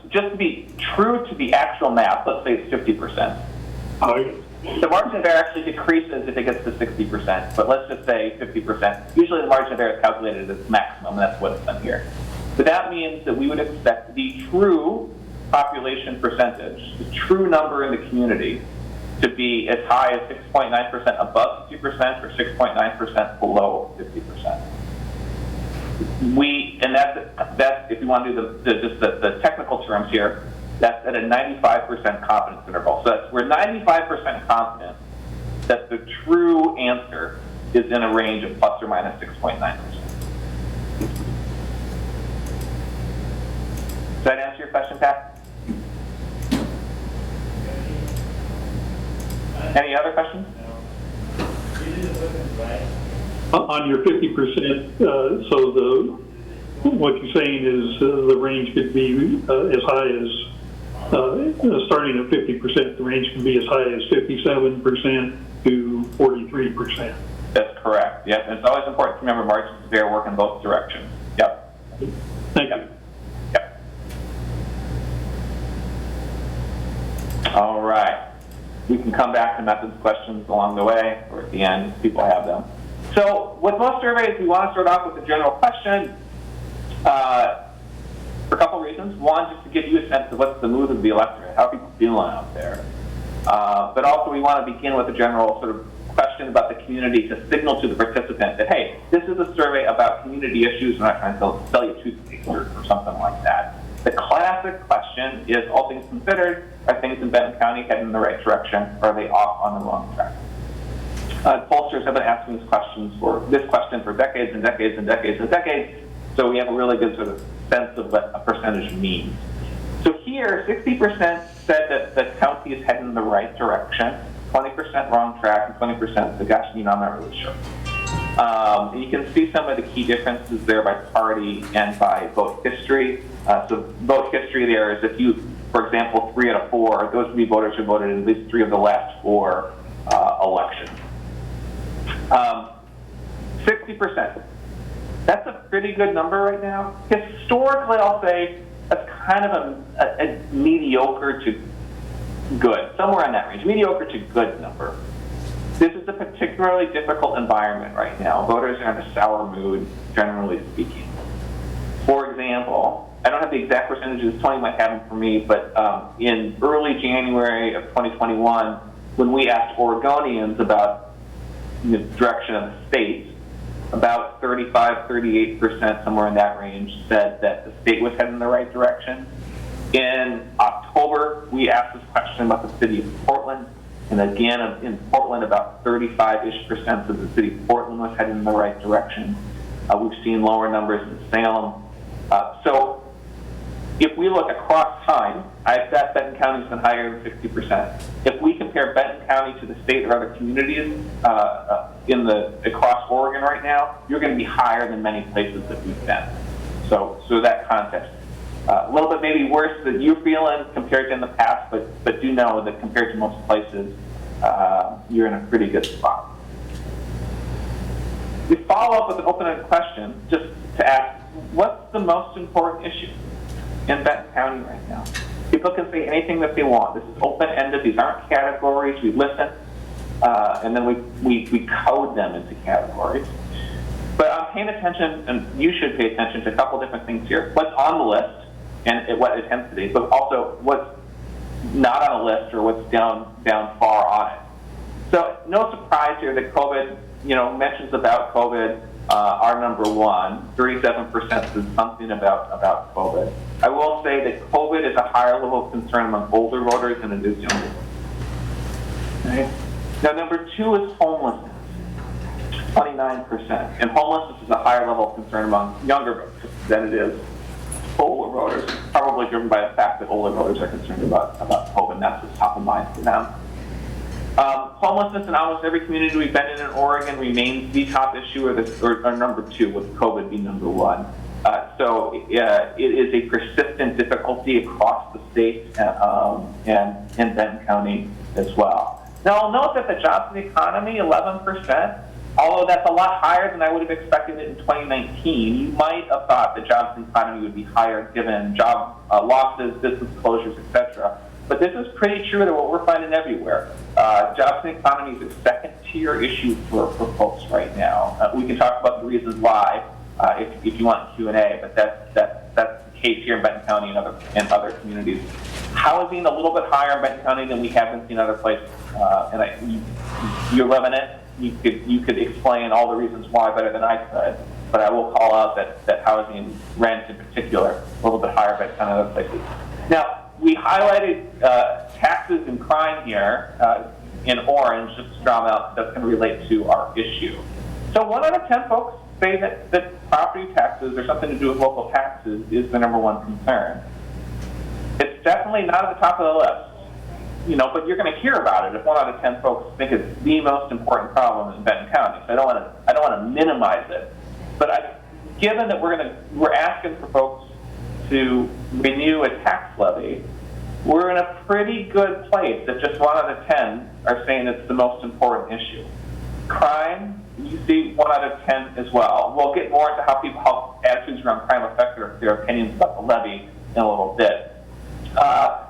Just to be true to the actual math, let's say it's 50%. The margin of error actually decreases if it gets to 60%, but let's just say 50%. Usually the margin of error is calculated as maximum, and that's what's done here. But that means that we would expect the true population percentage, the true number in the community, to be as high as 6.9% above 50% or 6.9% below 50%. And that's if you want to do the technical terms here, that's at a 95% confidence interval. So we're 95% confident that the true answer is in a range of plus or minus 6.9%. Does that answer your question, Pat? Any other questions? On your 50%, so what you're saying is the range could be as high as, starting at 50%, the range can be as high as 57% to 43%. That's correct. Yep. And it's always important to remember margins of error work in both directions. Yep. Thank you. Yep. All right. We can come back to methods questions along the way or at the end if people have them. So with most surveys, we want to start off with a general question for a couple reasons. One, just to give you a sense of what's the mood of the electorate, how are people feeling out there. But also we want to begin with a general sort of question about the community to signal to the participant that, hey, this is a survey about community issues. We're not trying to sell you toothpaste or something like that. The classic question is, all things considered, are things in Benton County heading in the right direction, or are they off on the wrong track? Pollsters have been asking this question for decades and decades and decades and decades, so we have a really good sort of sense of what a percentage means. So here, 60% said that the county is heading in the right direction, 20% wrong track, and 20% gosh, I'm not really sure. You can see some of the key differences there by party and by vote history. So vote history there is if you, for example, 3 out of 4, those would be voters who voted in at least 3 of the last 4 elections. 60%. That's a pretty good number right now. Historically, I'll say that's kind of a mediocre to good, somewhere in that range, mediocre to good number. This is a particularly difficult environment right now. Voters are in a sour mood, generally speaking. For example, I don't have the exact percentages, Tony might have them for me, but in early January of 2021, when we asked Oregonians about the direction of the state, about 35, 38%, somewhere in that range, said that the state was heading in the right direction. In October, we asked this question about the city of Portland, and again, in Portland, about 35-ish% of the city of Portland was heading in the right direction. We've seen lower numbers in Salem. So if we look across time, I bet Benton County's been higher than 60%. If we compare Benton County to the state or other communities across Oregon right now, you're going to be higher than many places that we've been. So that context. A little bit maybe worse than you're feeling compared to in the past, but do know that compared to most places, you're in a pretty good spot. We follow up with an open-ended question just to ask, what's the most important issue in Benton County right now? People can say anything that they want. This is open-ended. These aren't categories. We listen, and then we code them into categories. But I'm paying attention, and you should pay attention to a couple different things here. What's on the list and what it tends to be, but also what's not on a list or what's down far on it. So no surprise here that COVID, mentions about COVID are number one. 37% says something about COVID. I will say that COVID is a higher level of concern among older voters than it is younger. Okay. Now, number 2 is homelessness, 29%. And homelessness is a higher level of concern among younger voters than it is older voters, probably driven by the fact that older voters are concerned about COVID, and that's what's top of mind for them. Homelessness in almost every community we've been in Oregon remains the top issue, or number 2, with COVID being number 1. So it is a persistent difficulty across the state and in Benton County as well. Now, I'll note that the jobs in the economy, 11%, although that's a lot higher than I would have expected it in 2019. You might have thought the jobs in the economy would be higher given job losses, business closures, etc. But this is pretty true to what we're finding everywhere. Jobs in the economy is a second-tier issue for folks right now. We can talk about the reasons why if you want Q&A, but that's the case here in Benton County and other communities. Housing a little bit higher in Benton County than we haven't seen other places, and you're living it. You could explain all the reasons why better than I could, but I will call out that housing rent in particular a little bit higher than other places. Now, we highlighted taxes and crime here in orange, just to draw out that's going to relate to our issue. So 1 out of 10 folks say that property taxes or something to do with local taxes is the number 1 concern. It's definitely not at the top of the list, but you're going to hear about it if 1 out of 10 folks think it's the most important problem in Benton County. So I don't want to minimize it, but given that we're asking for folks to renew a tax levy, we're in a pretty good place that just 1 out of 10 are saying it's the most important issue. Crime, you see 1 out of 10 as well. We'll get more into how attitudes around crime affect their opinions about the levy in a little bit.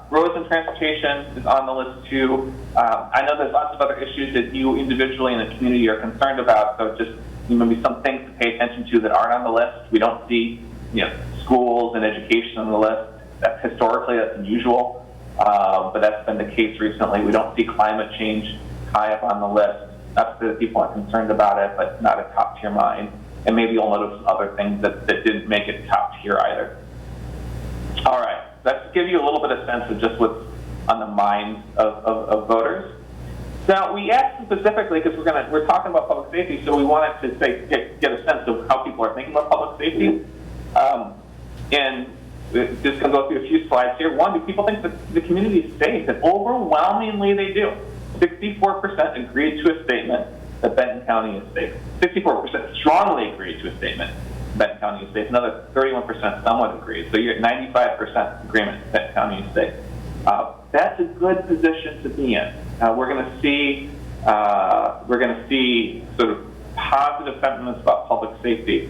Roads and transportation is on the list too. I know there's lots of other issues that you individually in the community are concerned about, so just maybe some things to pay attention to that aren't on the list. We don't see schools and education on the list. Historically, that's unusual, but that's been the case recently. We don't see climate change high up on the list. not that people aren't concerned about it, but not a top tier mine. And maybe you'll notice other things that didn't make it top tier either. All right, let's give you a little bit of sense of just what's on the minds of voters. Now, we asked specifically because we're talking about public safety, so we wanted to get a sense of how people are thinking about public safety. And just going to go through a few slides here. One, do people think that the community is safe? And overwhelmingly they do. 64% agreed to a statement that Benton County is safe. 64% strongly agreed to a statement that Benton County is safe. Another 31% somewhat agreed. So you're at 95% agreement that Benton County is safe. That's a good position to be in. We're going to see sort of positive sentiments about public safety,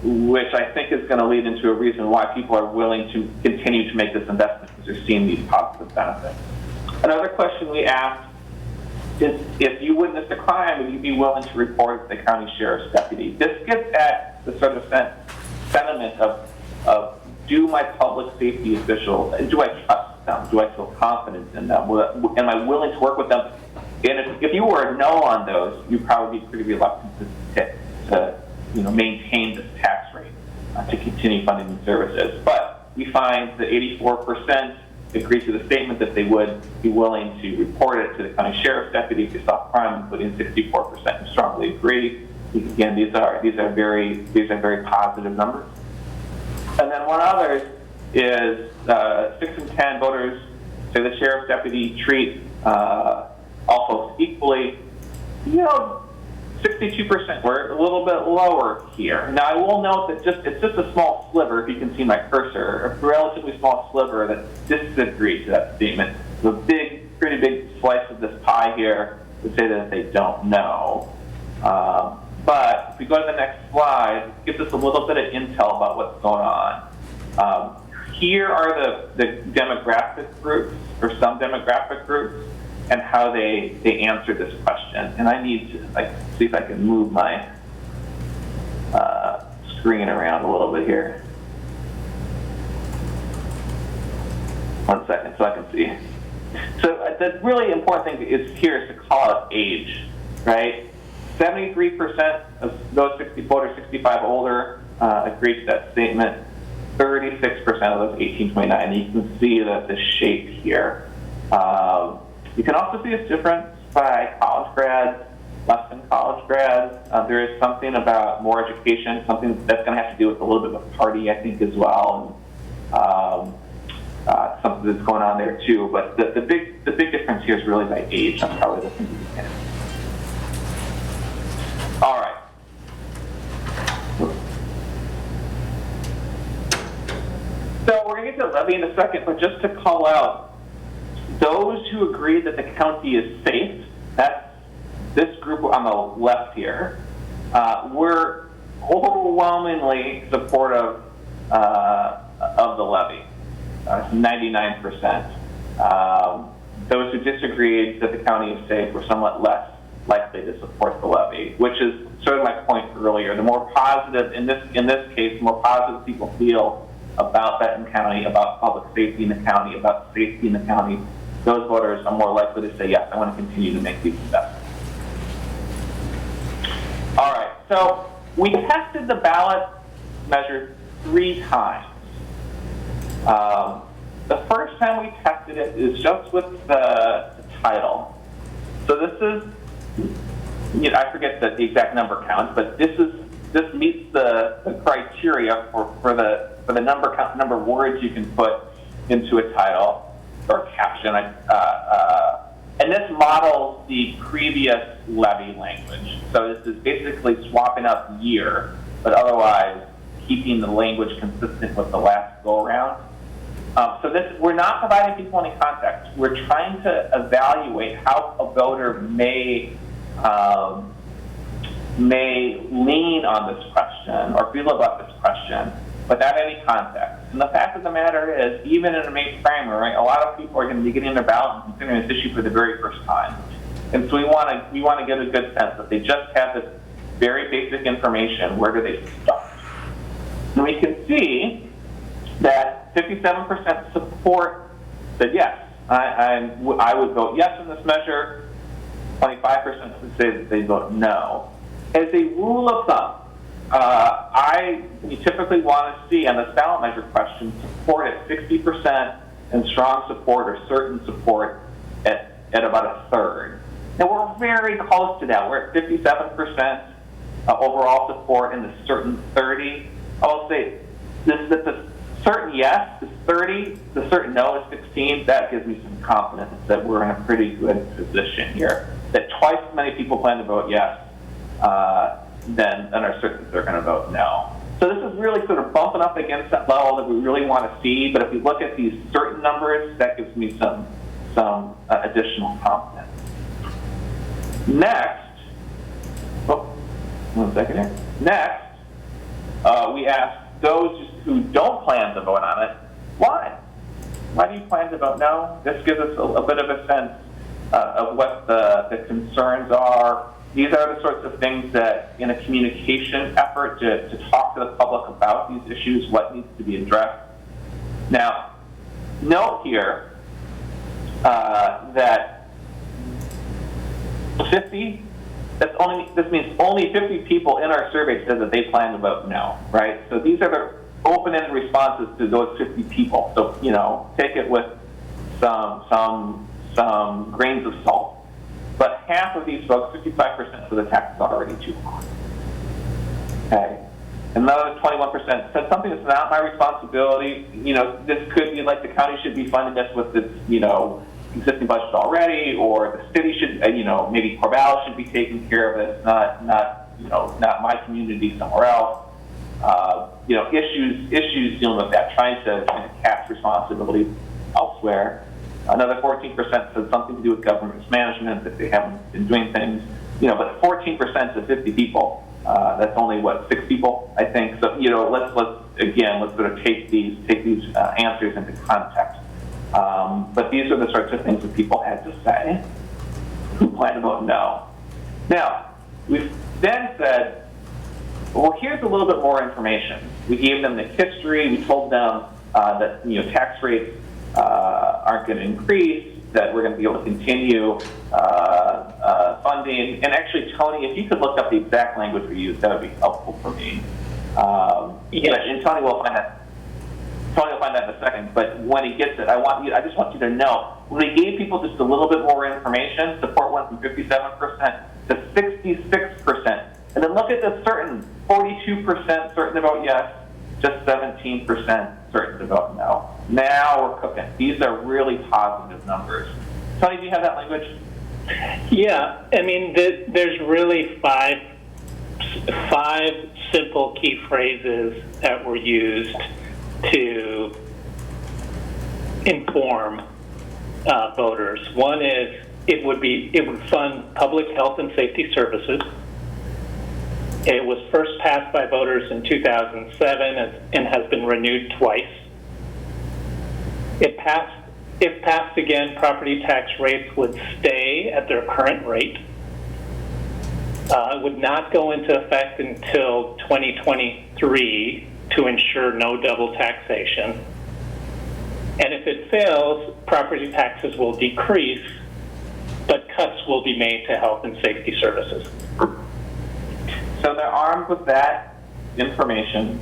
which I think is going to lead into a reason why people are willing to continue to make this investment because they're seeing these positive benefits. Another question we asked is, if you witnessed a crime, would you be willing to report it to the county sheriff's deputy? This gets at the sort of sentiment of do my public safety officials, do I trust them? Do I feel confident in them? Am I willing to work with them? And if you were a no on those, you'd probably be pretty reluctant to maintain this tax rate to continue funding these services. But we find that 84% agree to the statement that they would be willing to report it to the county sheriff's deputy if they saw crime, including 64% who strongly agree. Again, these are very positive numbers. And then one other is 6 in 10 voters say the sheriff's deputy treat all folks equally. 62%. We're a little bit lower here. Now, I will note that it's just a small sliver, if you can see my cursor, a relatively small sliver that disagrees to that statement. The pretty big slice of this pie here would say that they don't know. But if we go to the next slide, it gives us a little bit of intel about what's going on. Here are the demographic groups, or some demographic groups, and how they answer this question. And I need to see if I can move my screen around a little bit here. 1 second, so I can see. So the really important thing is to call out age, right? 73% of those 64 to 65 older agreed to that statement. 36% of those 18-29. You can see the shape here. You can also see a difference by college grads, less than college grads. There is something about more education, something that's going to have to do with a little bit of a party, I think, as well. And, something that's going on there too. But the big difference here is really by age. That's probably the thing to look at. All right. So we're going to get to the levy in a second, but just to call out, those who agree that the county is safe, that's this group on the left here, were overwhelmingly supportive of the levy, 99%. Those who disagreed that the county is safe were somewhat less likely to support the levy, which is sort of my point earlier. The more positive, in this case, the more positive people feel about Benton County, about public safety in the county, about safety in the county, those voters are more likely to say, yes, I want to continue to make these investments. All right, so we tested the ballot measure 3 times. The first time we tested it is just with the title. So this is, I forget the exact number count, but this meets the criteria for the number of words you can put into a title or caption. And this models the previous levy language. So this is basically swapping out the year, but otherwise keeping the language consistent with the last go around. We're not providing people any context. We're trying to evaluate how a voter may lean on this question or feel about this question without any context. And the fact of the matter is, even in a May primary, a lot of people are going to be getting their ballot and considering this issue for the very first time. And so we want to get a good sense that they just have this very basic information. Where do they start? And we can see that 57% support that yes, I would vote yes on this measure. 25% would say that they vote no. As a rule of thumb, you typically want to see on the ballot measure question support at 60% and strong support or certain support at about a third. Now we're very close to that. We're at 57% overall support and the certain 30. I'll say the certain yes is 30, the certain no is 16. That gives me some confidence that we're in a pretty good position here. That twice as many people plan to vote yes than are certain they're going to vote no. So this is really sort of bumping up against that level that we really want to see. But if you look at these certain numbers, that gives me some additional confidence. Next, one second here. Next, we ask those who don't plan to vote on it, why? Why do you plan to vote no? This gives us a bit of a sense of what the concerns are. These are the sorts of things that, in a communication effort to talk to the public about these issues, what needs to be addressed. Now, note here that 50, this means only 50 people in our survey said that they plan to vote no, right? So these are the open-ended responses to those 50 people. So, take it with some grains of salt. But half of these folks, 55%, for the tax is already too high. Okay. Another 21% said something that's not my responsibility. This could be like the county should be funding this with its, existing budget already, or the city should, maybe Corvallis should be taking care of it, not my community somewhere else. Issues dealing with that, trying to kind of cast responsibility elsewhere. Another 14% said something to do with government mismanagement, that they haven't been doing things. But 14% of 50 people, that's only 6 people, I think. So let's sort of take these answers into context. But these are the sorts of things that people had to say who plan to vote no. Now, we've then said, well, here's a little bit more information. We gave them the history. We told them that tax rates aren't going to increase, that we're going to be able to continue funding. And actually, Tony, if you could look up the exact language we used, that would be helpful for me. And Tony will find that. Tony will find that in a second. But when he gets it, I just want you to know, when we gave people just a little bit more information, support went from 57% to 66%. And then look at the certain, 42% certain to vote yes, just 17% certain to vote no. Now we're cooking. These are really positive numbers. Tony, do you have that language? Yeah, I mean, there's really five simple key phrases that were used to inform voters. One is it would fund public health and safety services. It was first passed by voters in 2007 and has been renewed twice. If passed again, property tax rates would stay at their current rate. It would not go into effect until 2023 to ensure no double taxation. And if it fails, property taxes will decrease, but cuts will be made to health and safety services. So they're armed with that information.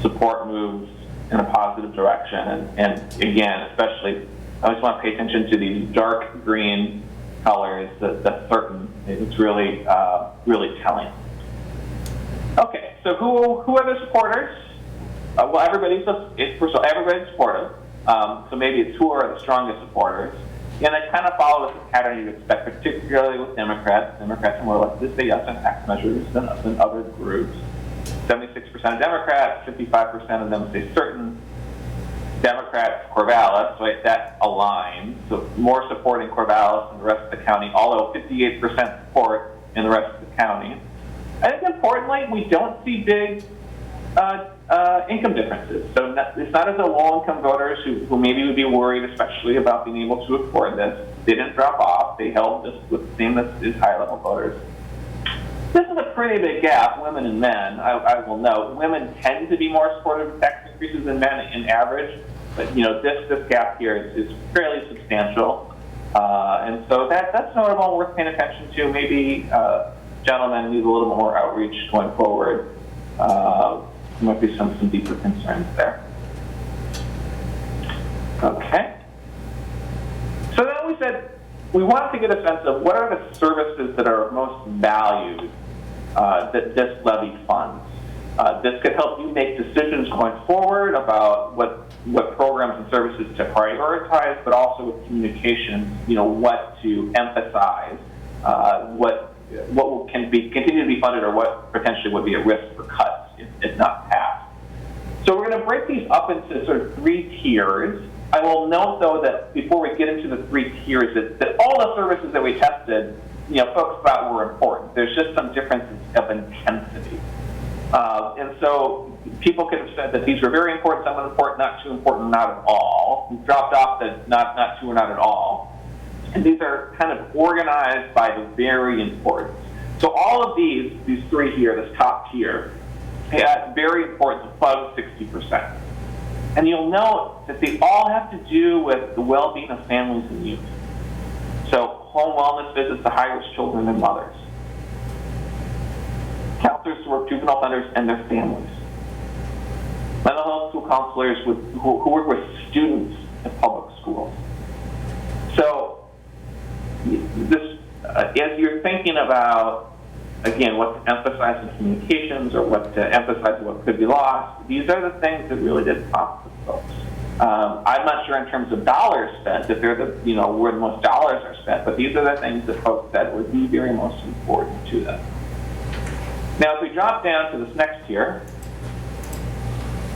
Support moves in a positive direction. And again, especially, I just want to pay attention to these dark green colors, that's certain. It's really, really telling. Okay, so who are the supporters? Well, everybody's supportive. So maybe it's who are the strongest supporters. And they kind of follow the pattern you'd expect, particularly with Democrats. Democrats are more likely to say yes on tax measures than other groups. 76% of Democrats, 55% of them say certain. Democrats, Corvallis, right, that aligns. So more support in Corvallis than the rest of the county, although 58% support in the rest of the county. I think importantly, we don't see big income differences. So it's not as though low-income voters who maybe would be worried, especially about being able to afford this, they didn't drop off. They held this with the same as high-level voters. This is a pretty big gap, women and men. I will note, women tend to be more supportive of tax increases than men in average, but this gap here is fairly substantial. And so that's another one worth paying attention to. Maybe gentlemen need a little more outreach going forward. There might be some deeper concerns there. Okay. So then we said we wanted to get a sense of what are the services that are most valued that this levy funds. This could help you make decisions going forward about what programs and services to prioritize, but also with communications, what to emphasize, what can continue to be funded, or what potentially would be a risk for cuts if not passed. So we're going to break these up into sort of 3 tiers. I will note, though, that before we get into the 3 tiers, that all the services that we tested, folks thought were important. There's just some differences of intensity. And so people could have said that these were very important, some important, not too important, not at all. We dropped off the not too or not at all. And these are kind of organized by the very important. So all of these 3 here, this top tier, very important, above 60%. And you'll note that they all have to do with the well-being of families and youth. So home wellness visits to high-risk children and mothers. Counselors who work juvenile offenders and their families. Mental health school counselors who work with students in public schools. So this, as you're thinking about, again, what to emphasize in communications or what to emphasize what could be lost, these are the things that really did pop with folks. I'm not sure in terms of dollars spent, if they're where the most dollars are spent, but these are the things that folks said would be very most important to them. Now, if we drop down to this next tier,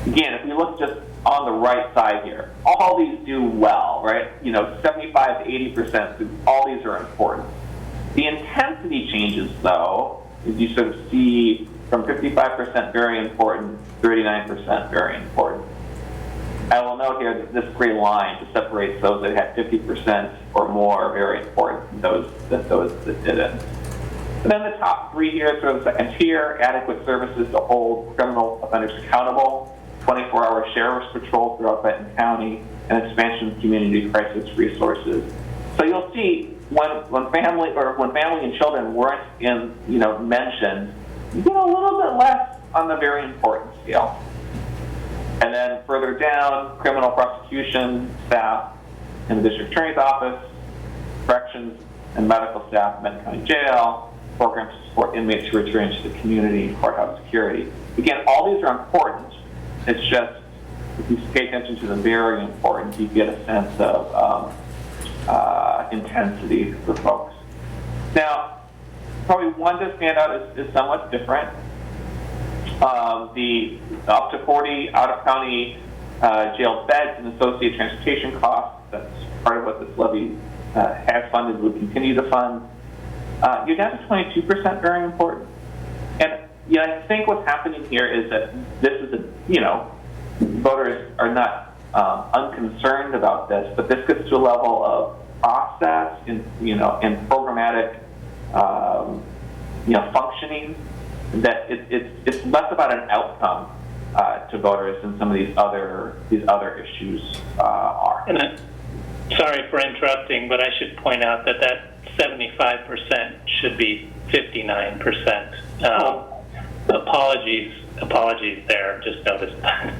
again, if we look just on the right side here, all these do well, right? 75 to 80%, all these are important. The intensity changes, though, as you sort of see from 55% very important, 39% very important. I will note here that this gray line just separates those that had 50% or more very important from those that didn't. And then the top 3 here, sort of the second tier, adequate services to hold criminal offenders accountable, 24-hour sheriff's patrol throughout Benton County, and expansion of community crisis resources. So you'll see when family and children weren't mentioned, you get a little bit less on the very important scale. And then further down, criminal prosecution staff in the district attorney's office, corrections and medical staff, Benton County Jail, programs to support inmates who return to the community, courthouse security. Again, all these are important. It's just, if you pay attention to the very important, you get a sense of intensity for folks. Now, probably one to stand out is somewhat different. The up to 40 out-of-county jail beds and associated transportation costs, that's part of what this levy has funded, would continue to fund. You're down to 22%, very important. And I think what's happening here is that this is voters are not unconcerned about this, but this gets to a level of process in programmatic functioning that it's less about an outcome to voters than some of these other issues are. And sorry for interrupting, but I should point out that 75% should be 59%. Apologies there. Just noticed that.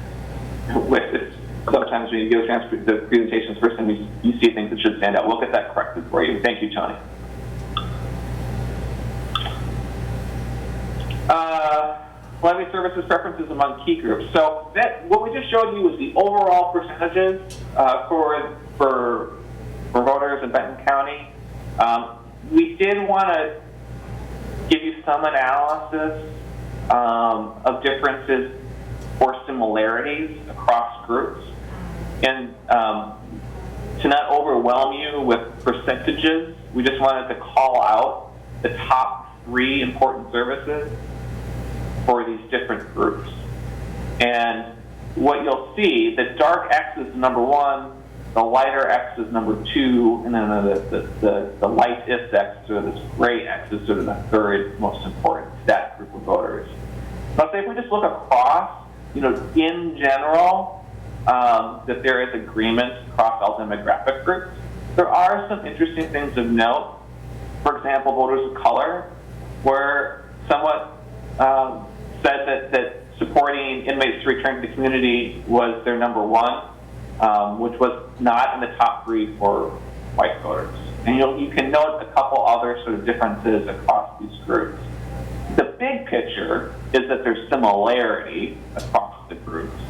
Sometimes when you go through the presentations first time, you see things that should stand out. We'll get that corrected for you. Thank you, Tony. Levy services preferences among key groups. So what we just showed you was the overall percentages for voters in Benton County. We did want to give you some analysis of differences or similarities across groups, and to not overwhelm you with percentages, we just wanted to call out the top 3 important services for these different groups. And what you'll see, the dark X is number 1, the lighter X is number 2, and then the lightest X, or this gray X, is sort of the third most important to that group of voters. But if we just look across, in general, that there is agreement across all demographic groups. There are some interesting things of note. For example, voters of color were somewhat said that supporting inmates to return to the community was their number one, which was not in the top 3 for white voters. And you can note a couple other sort of differences across these groups. The big picture is that there's similarity across the groups,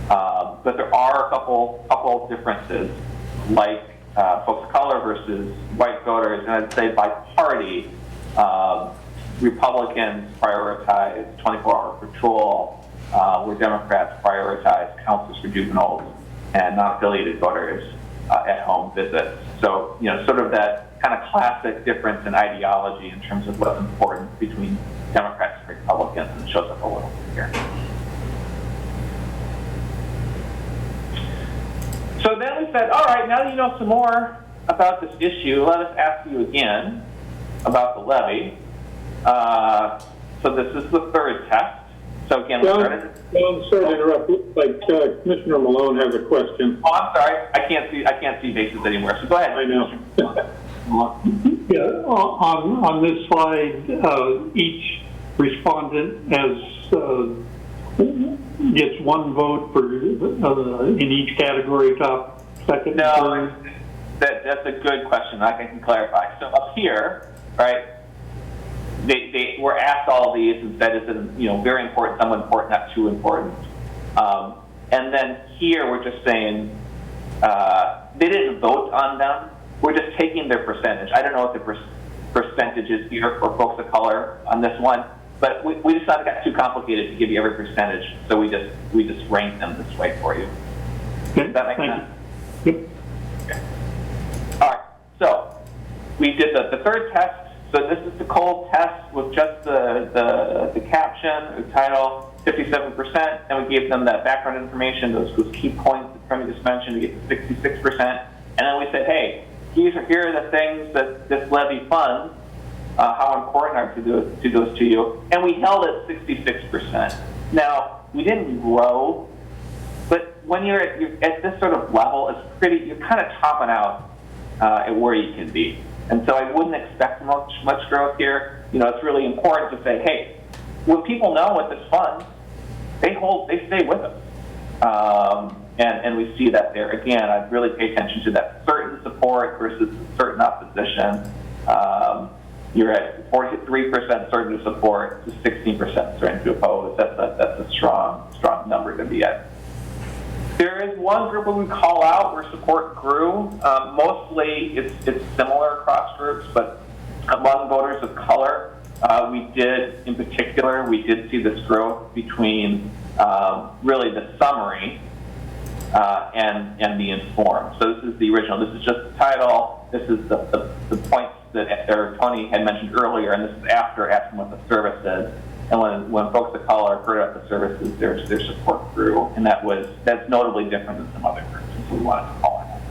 but there are a couple of differences, like folks of color versus white voters, and I'd say by party, Republicans prioritize 24-hour patrol, where Democrats prioritize counsels for juveniles and non-affiliated voters at-home visits. So, sort of that kind of classic difference in ideology in terms of what's important between Democrats and Republicans, and it shows up a little bit here. So then we said, all right, now that you know some more about this issue, let us ask you again about the levy. So this is the third test. So again, we started. John, sorry to interrupt. Like Commissioner Malone has a question. Oh, I'm sorry. I can't see faces anymore. So go ahead. I know. Yeah. On this slide, each respondent gets 1 vote for in each category, top, second, no, third. That's a good question. I can clarify. So up here, right? They were asked all these and said, is it very important, somewhat important, not too important. And then here we're just saying they didn't vote on them. We're just taking their percentage. I don't know what the percentage is here for folks of color on this one, but we just thought it got too complicated to give you every percentage, so we just ranked them this way for you. Does that make sense? Yep. Okay. All right. So we did the third test. So this is the cold test with just the caption, the title, 57%, and we gave them that background information, those key points that Premi just mentioned, to get to 66%. And then we said, hey, here are the things that this levy funds, how important are those to you, and we held it 66%. Now, we didn't grow, but when you're at this sort of level, you're kind of topping out at where you can be. And so I wouldn't expect much growth here. It's really important to say, hey, when people know what this funds, they stay with us. And we see that there. Again, I'd really pay attention to that certain support versus certain opposition. You're at 43% certain to support to 16% certain to oppose. That's a strong number to be at. There is one group that we call out where support grew. Mostly it's similar across groups, but among voters of color, we did see this growth between really the summary and the informed. So this is the original. This is just the title. This is the points that Tony had mentioned earlier, and this is after asking what the service is. And when folks of color heard about the services, their support grew, and that's notably different than some other groups, so we wanted to call it out.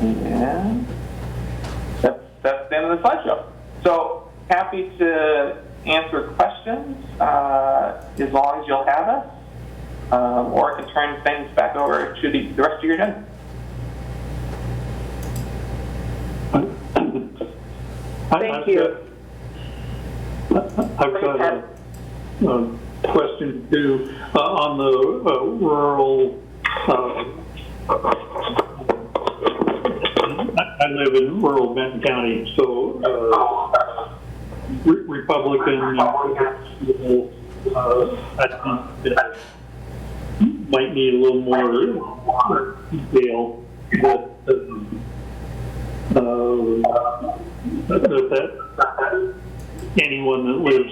And that's the end of the slideshow. So happy to answer questions as long as you'll have us, or I can turn things back over to the rest of your day. Thank you. I've got a question too on the rural. I live in rural Benton County, so Republican. I think that might need a little more detail. That anyone that lives in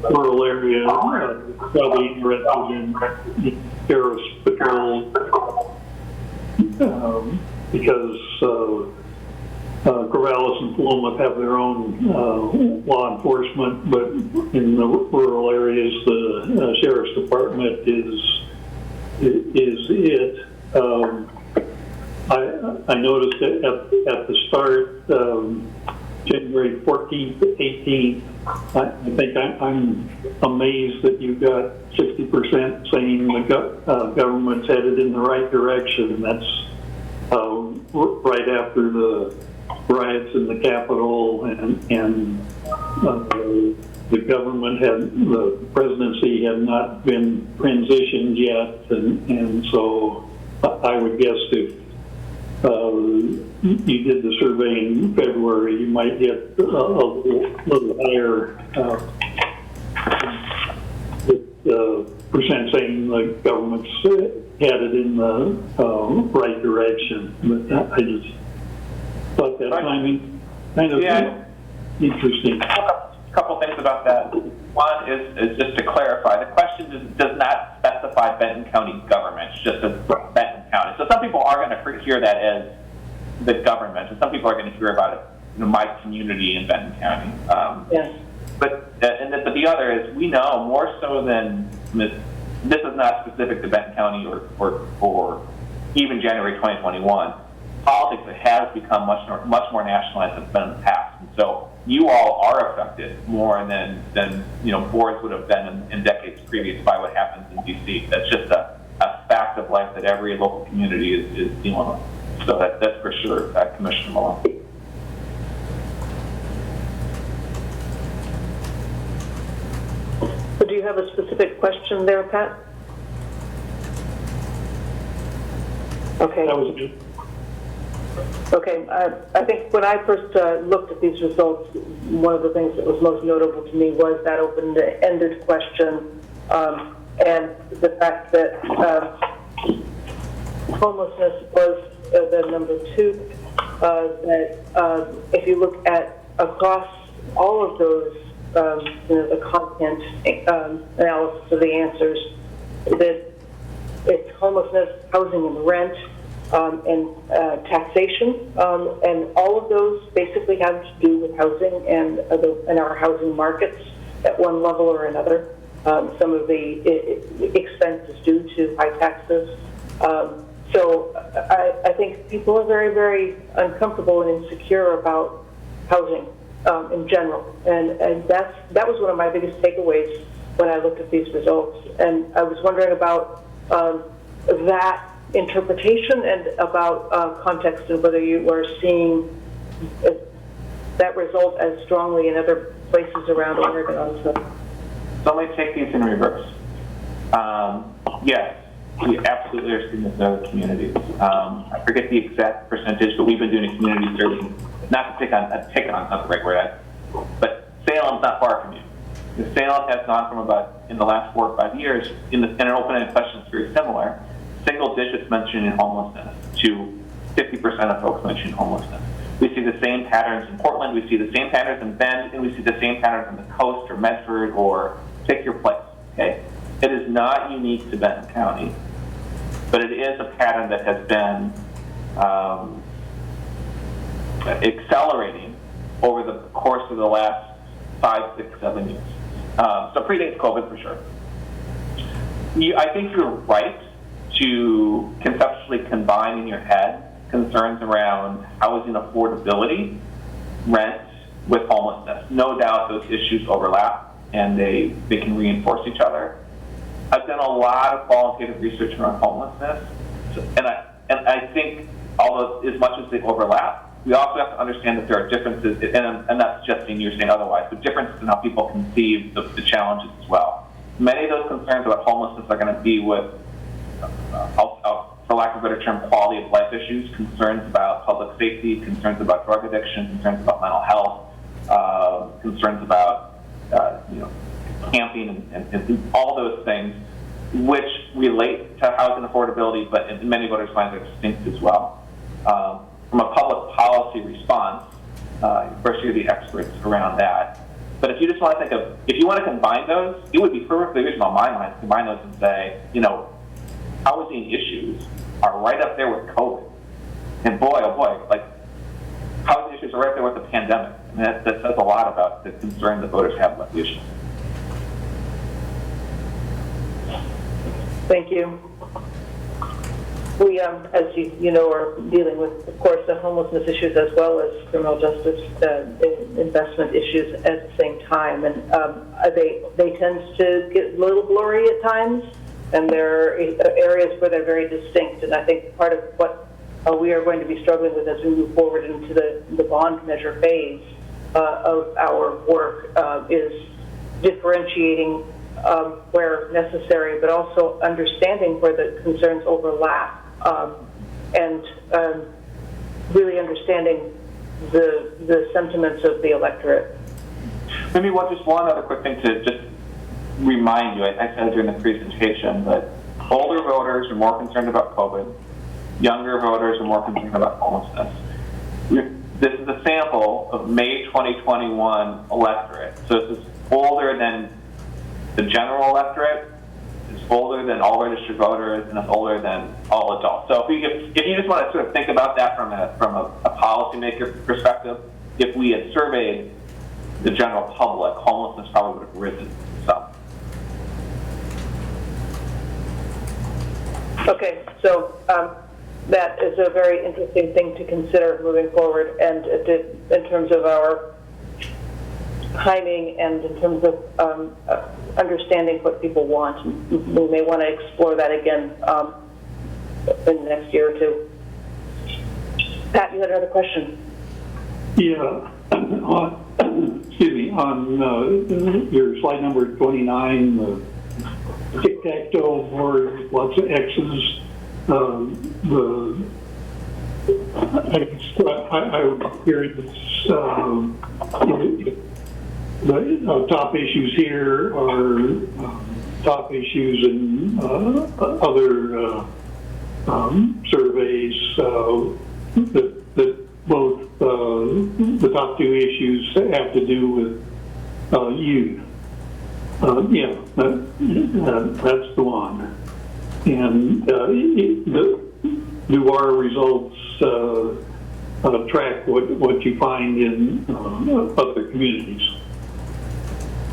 the rural area probably interested in sheriff's patrol because Corvallis and Philomath have their own law enforcement, but in the rural areas, the sheriff's department is it. I noticed that at the start, January 14th, 18th. I think I'm amazed that you've got 60% saying the government's headed in the right direction. That's right after the riots in the Capitol and the government the presidency had not been transitioned yet, and so I would guess if you did the survey in February, you might get a little higher percent saying the government's headed in the right direction. But I just thought that timing kind of interesting. A couple things about that. One is just to clarify, the question does not specify Benton County government, it's just Benton County. So some people are going to hear that as the government, and some people are going to hear about it, my community in Benton County. Yes. But the other is, we know more so than this is not specific to Benton County or even January 2021. Politics has become much more nationalized than it's been in the past, and so you all are affected more than boards would have been in decades previous by what happens in DC. That's just a fact of life that every local community is dealing with. So that's for sure, Commissioner Malone. So do you have a specific question there, Pat? Okay. That was good. Okay, I think when I first looked at these results, one of the things that was most notable to me was that open-ended question and the fact that homelessness was the number two. That if you look at across all of those, the content analysis of the answers, that it's homelessness, housing and rent, and taxation, and all of those basically have to do with housing and our housing markets at one level or another. Some of the expenses due to high taxes. So I think people are very, very uncomfortable and insecure about housing in general, and that was one of my biggest takeaways when I looked at these results. And I was wondering about that interpretation and about context and whether you were seeing that result as strongly in other places around Oregon also. So let me take these in reverse. Yes, we absolutely are seeing this in other communities. I forget the exact percentage, but we've been doing a community survey, not to not the right word, but Salem's not far from you. Salem has gone from about, in the last 4 or 5 years, in an open-ended question that's very similar, single digits mentioning homelessness to 50% of folks mentioning homelessness. We see the same patterns in Portland, we see the same patterns in Bend, and we see the same patterns on the coast or Medford or pick your place, okay? It is not unique to Benton County, but it is a pattern that has been accelerating over the course of the last 5, 6, 7 years. So predates COVID for sure. I think you're right to conceptually combine in your head concerns around housing affordability, rent, with homelessness. No doubt those issues overlap and they can reinforce each other. I've done a lot of qualitative research around homelessness, and I think although as much as they overlap, we also have to understand that there are differences, and I'm not suggesting you're saying otherwise, but differences in how people conceive the challenges as well. Many of those concerns about homelessness are going to be with, for lack of a better term, quality of life issues, concerns about public safety, concerns about drug addiction, concerns about mental health, concerns about camping and all those things, which relate to housing affordability, but in many voters' minds are distinct as well. From a public policy response, first you're the experts around that. But if you just want to think of, if you want to combine those, it would be perfectly reasonable in my mind to combine those and say, housing issues are right up there with COVID. And boy, oh boy, like housing issues are right there with the pandemic. And that says a lot about the concern that voters have about the issue. Thank you. We, as you know, are dealing with, of course, the homelessness issues as well as criminal justice investment issues at the same time, and they tend to get a little blurry at times, and there are areas where they're very distinct. And I think part of what we are going to be struggling with as we move forward into the bond measure phase of our work is differentiating where necessary, but also understanding where the concerns overlap. And really understanding the sentiments of the electorate. Maybe just one other quick thing to just remind you. I said it during the presentation, but older voters are more concerned about COVID. Younger voters are more concerned about homelessness. This is a sample of May 2021 electorate. So this is older than the general electorate. It's older than all registered voters, and it's older than all adults. So if you just want to sort of think about that from a policymaker perspective, if we had surveyed the general public, homelessness probably would have risen some. Okay, so that is a very interesting thing to consider moving forward, and in terms of our timing and in terms of understanding what people want. We may want to explore that again in the next year or two. Pat, you had another question? Yeah. Excuse me. On your slide number 29, the tic-tac-toe board, lots of X's. I would hear the top issues here are top issues in other surveys that both the top two issues have to do with youth. Yeah, that's the one. And do our results track what you find in other communities?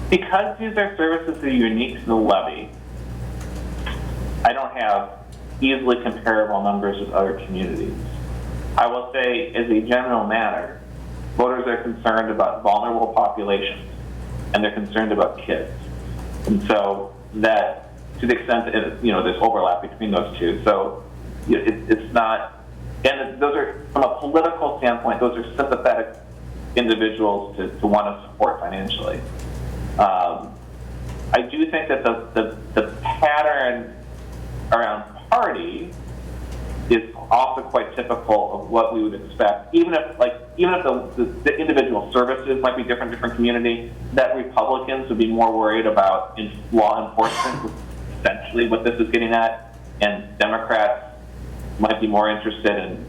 Because these are services that are unique to the levy, I don't have easily comparable numbers with other communities. I will say, as a general matter, voters are concerned about vulnerable populations, and they're concerned about kids. And so that, to the extent that there's overlap between those two. So it's not, and those are, from a political standpoint, those are sympathetic individuals to want to support financially. I do think that the pattern around party is also quite typical of what we would expect. Even if the individual services might be different community, that Republicans would be more worried about law enforcement, essentially what this is getting at, and Democrats might be more interested in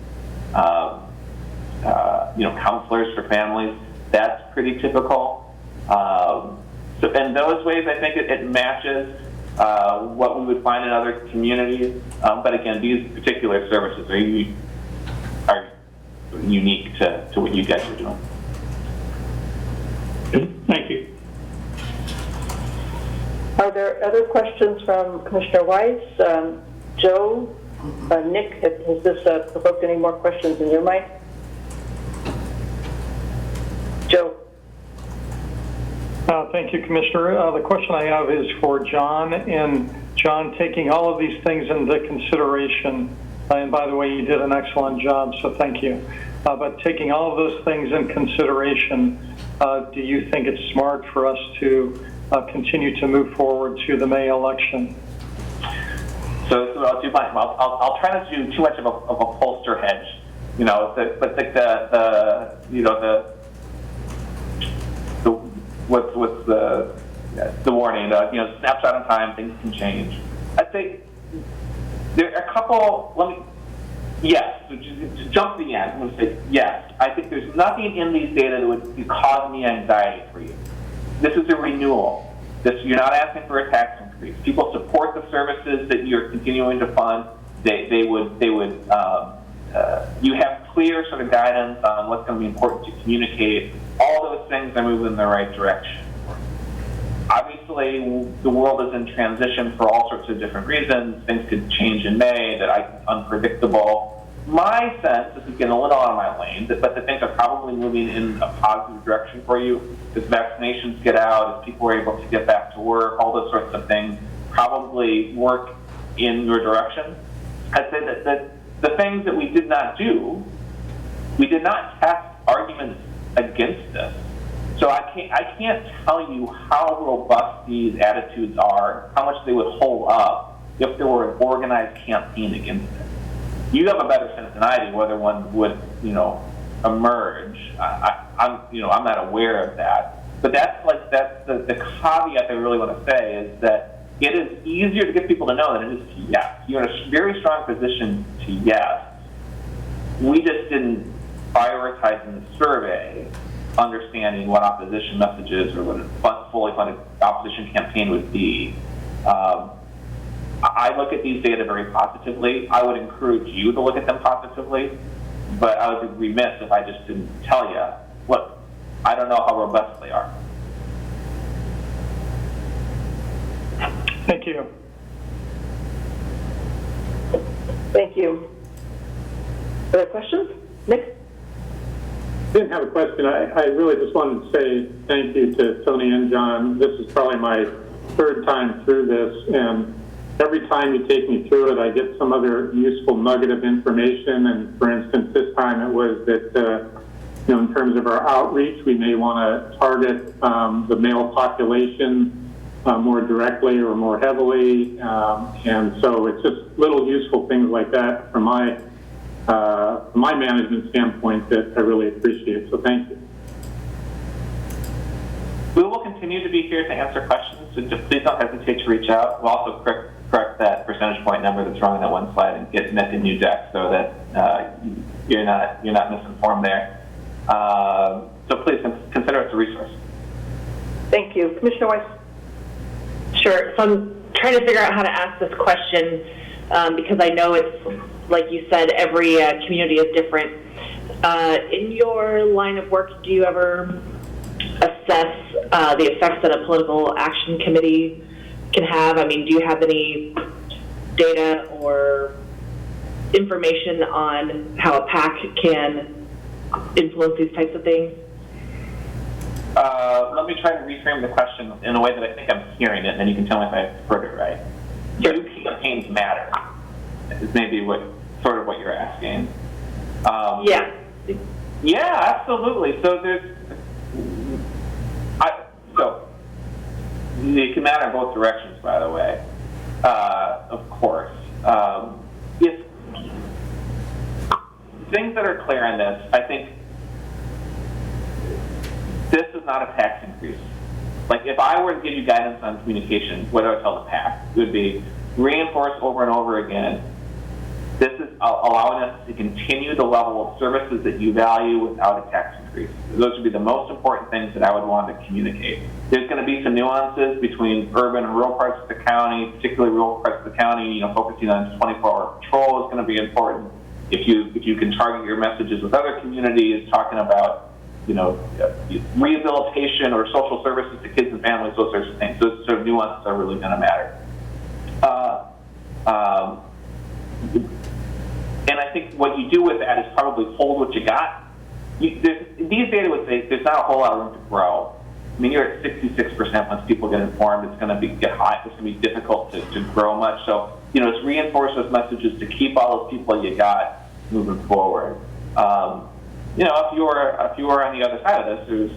counselors for families. That's pretty typical. So in those ways, I think it matches what we would find in other communities. But again, these particular services are unique to what you guys are doing. Thank you. Are there other questions from Commissioner Weiss? Joe, Nick, has this provoked any more questions in your mind? Joe. Thank you, Commissioner. The question I have is for John. And John, taking all of these things into consideration, and by the way, you did an excellent job, so thank you. But taking all of those things in consideration, do you think it's smart for us to continue to move forward to the May election? So I'll do I'll try not to do too much of a pollster hedge, but what's the warning? Snapshot in time, things can change. I think there are a couple. Yes, so to jump to the end, I'm going to say yes. I think there's nothing in these data that would cause me anxiety for you. This is a renewal. You're not asking for a tax increase. People support the services that you're continuing to fund. You have clear sort of guidance on what's going to be important to communicate. All those things are moving in the right direction. Obviously, obviously, the world is in transition for all sorts of different reasons. Things could change in May that are unpredictable. My sense, this is getting a little out of my lane, but that things are probably moving in a positive direction for you. As vaccinations get out, as people are able to get back to work, all those sorts of things probably work in your direction. I'd say that the things that we did not do, we did not test arguments against this. So I can't tell you how robust these attitudes are, how much they would hold up if there were an organized campaign against it. You have a better sense than I do whether one would, emerge. I'm not aware of that. But that's the caveat I really want to say is that it is easier to get people to know than it is to yes. You're in a very strong position to yes. We just didn't prioritize in the survey understanding what opposition messages or what a fully funded opposition campaign would be. I look at these data very positively. I would encourage you to look at them positively, but I would be remiss if I just didn't tell you, look, I don't know how robust they are. Thank you. Thank you. Other questions? Nick? I didn't have a question. I really just wanted to say thank you to Tony and John. This is probably my third time through this, and every time you take me through it, I get some other useful nugget of information. And for instance, this time it was that, in terms of our outreach, we may want to target the male population more directly or more heavily. And so it's just little useful things like that from my management standpoint that I really appreciate. So thank you. We will continue to be here to answer questions, so just please don't hesitate to reach out. We'll also correct that percentage point number that's wrong on that one slide and get the new deck so that you're not misinformed there. So please consider us a resource. Thank you. Commissioner Weiss? Sure. So I'm trying to figure out how to ask this question because I know it's, like you said, every community is different. In your line of work, do you ever assess the effects that a political action committee can have? I mean, do you have any data or information on how a PAC can influence these types of things? Let me try to reframe the question in a way that I think I'm hearing it, and then you can tell me if I heard it right. Sure. Do campaigns matter? Is maybe what you're asking. Yeah. Yeah, absolutely. So it can matter in both directions, by the way. Of course. If things that are clear on this, I think this is not a tax increase. Like if I were to give you guidance on communication, what I would tell the PAC, it would be reinforce over and over again. This is allowing us to continue the level of services that you value without a tax increase. Those would be the most important things that I would want to communicate. There's going to be some nuances between urban and rural parts of the county, particularly rural parts of the county. Focusing on 24-hour patrol is going to be important. If you can target your messages with other communities, talking about rehabilitation or social services to kids and families, those sorts of things. Those sort of nuances are really going to matter. And I think what you do with that is probably hold what you got. These data would say there's not a whole lot of room to grow. I mean, you're at 66% once people get informed. It's going to get high. It's going to be difficult to grow much. So, it's reinforce those messages to keep all those people you got moving forward. If you were on the other side of this,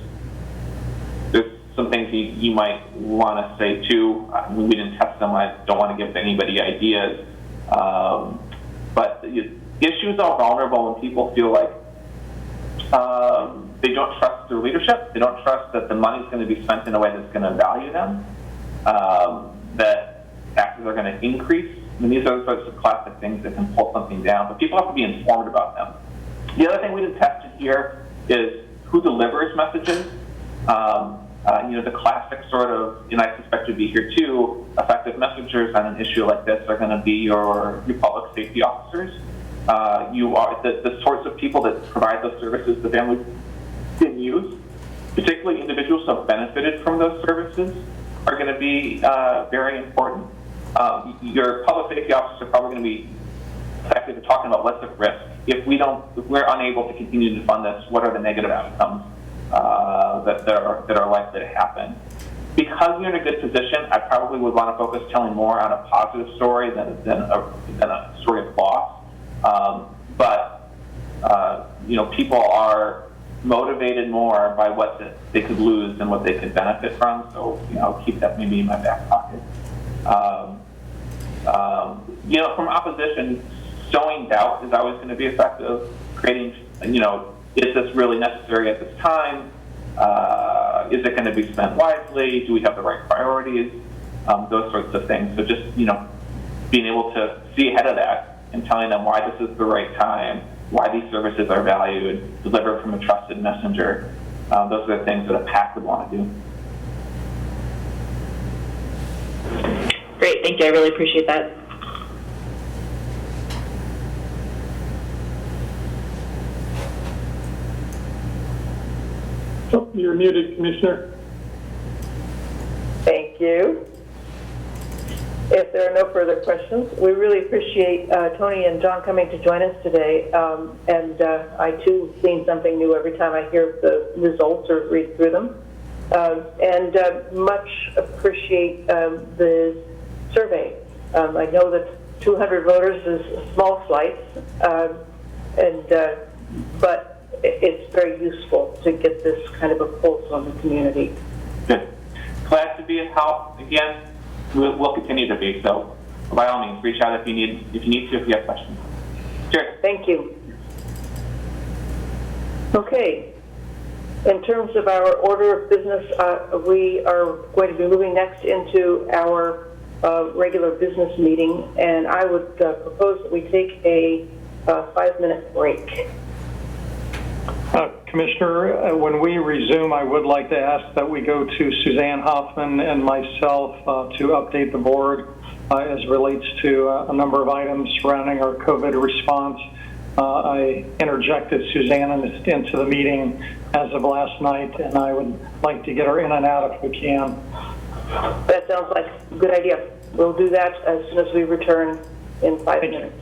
there's some things you might want to say too. We didn't test them. I don't want to give anybody ideas. But issues are vulnerable when people feel like they don't trust their leadership. They don't trust that the money is going to be spent in a way that's going to value them. That taxes are going to increase. I mean, these are the sorts of classic things that can pull something down. But people have to be informed about them. The other thing we did test here is who delivers messages. The classic sort of, and I suspect would be here too, effective messengers on an issue like this are going to be your public safety officers. You are the sorts of people that provide those services the families can use, particularly individuals who have benefited from those services. are going to be very important. Your public safety officers are probably going to be effective at talking about what's at risk. If we're unable to continue to fund this, what are the negative outcomes that are likely to happen? Because you're in a good position, I probably would want to focus telling more on a positive story than a story of loss. People are motivated more by what they could lose than what they could benefit from. So, I'll keep that maybe in my back pocket. From opposition, sowing doubt is always going to be effective. Creating, is this really necessary at this time? Is it going to be spent wisely? Do we have the right priorities? Those sorts of things. So just, being able to see ahead of that and telling them why this is the right time, why these services are valued, delivered from a trusted messenger. Those are the things that a PAC would want to do. Great, thank you. I really appreciate that. Oh, you're muted, Commissioner. Thank you. If there are no further questions, we really appreciate Tony and John coming to join us today. I too glean something new every time I hear the results or read through them. Much appreciate the survey. I know that 200 voters is a small slice, but it's very useful to get this kind of a pulse on the community. Good. Glad to be of help. Again, we'll continue to be. So, by all means, reach out if you need to, if you have questions. Sure. Thank you. Okay. In terms of our order of business, we are going to be moving next into our regular business meeting, and I would propose that we take a 5-minute break. Commissioner, when we resume, I would like to ask that we go to Suzanne Hoffman and myself to update the board as relates to a number of items surrounding our COVID response. I interjected Suzanne into the meeting as of last night, and I would like to get her in and out if we can. That sounds like a good idea. We'll do that as soon as we return in 5 minutes.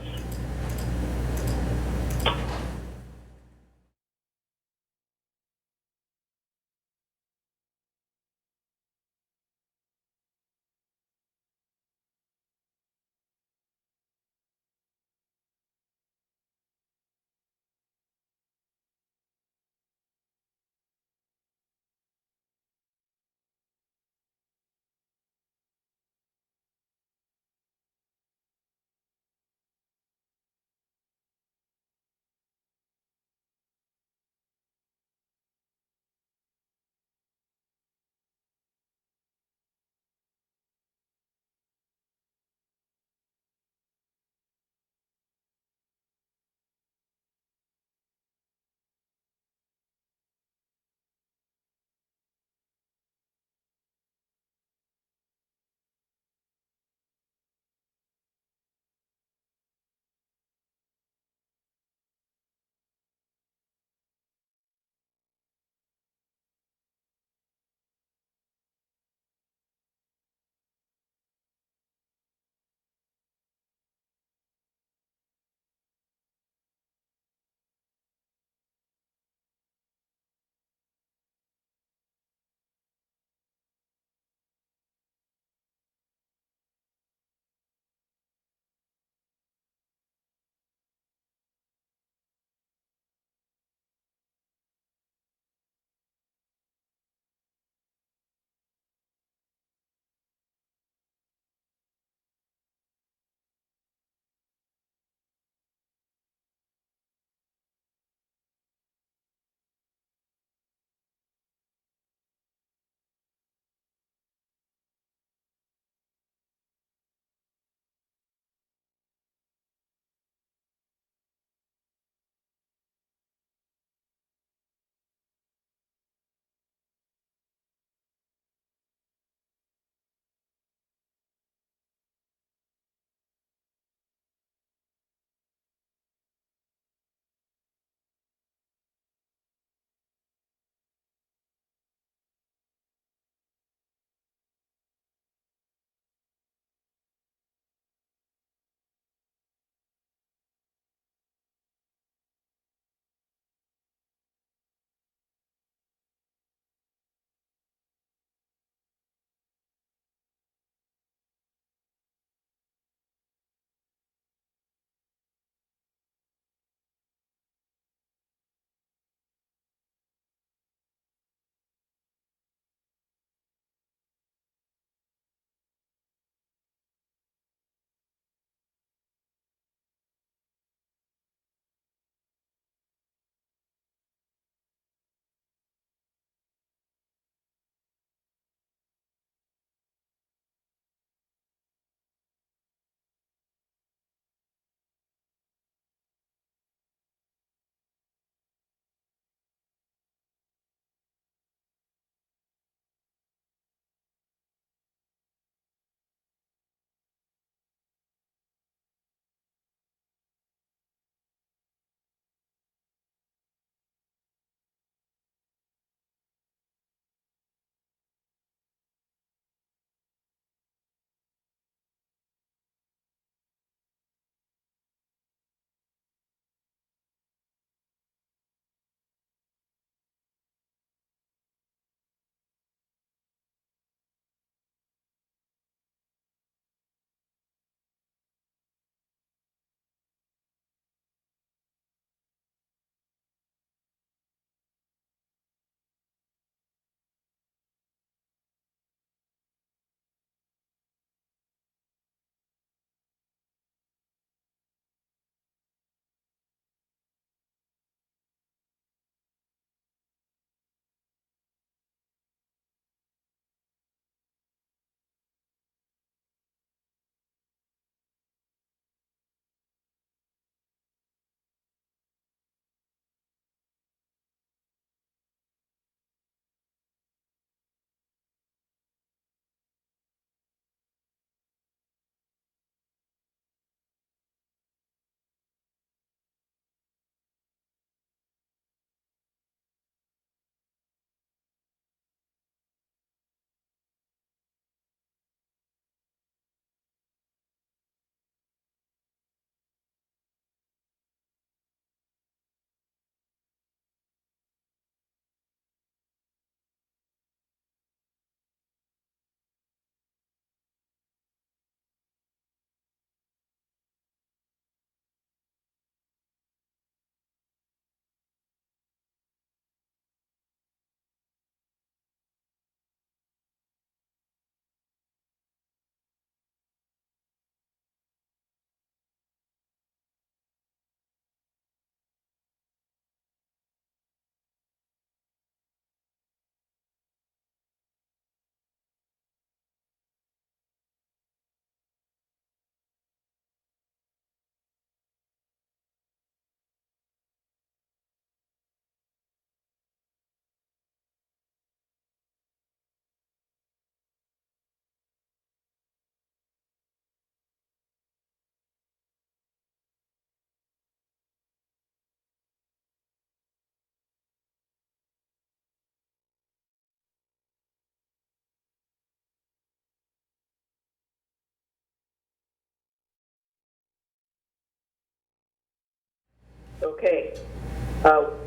Okay.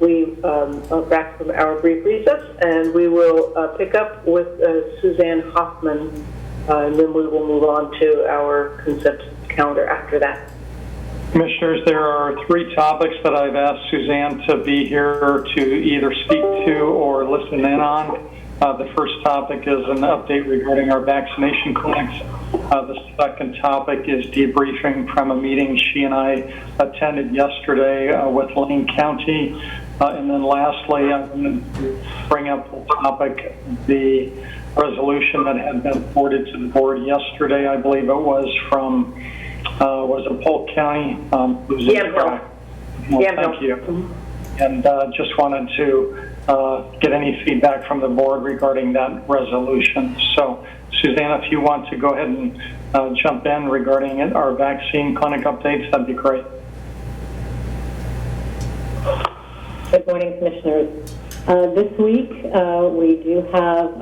We are back from our brief recess, and we will pick up with Suzanne Hoffman, and then we will move on to our consent calendar after that. Commissioners, there are 3 topics that I've asked Suzanne to be here to either speak to or listen in on. The first topic is an update regarding our vaccination clinics. The second topic is debriefing from a meeting she and I attended yesterday with Lane County. And then lastly, I'm going to bring up the topic, the resolution that had been forwarded to the board yesterday. I believe it was from, was it Polk County? Yeah, thank you. And just wanted to get any feedback from the board regarding that resolution. So, Suzanne, if you want to go ahead and jump in regarding our vaccine clinic updates, that'd be great. Good morning, Commissioners. This week, we do have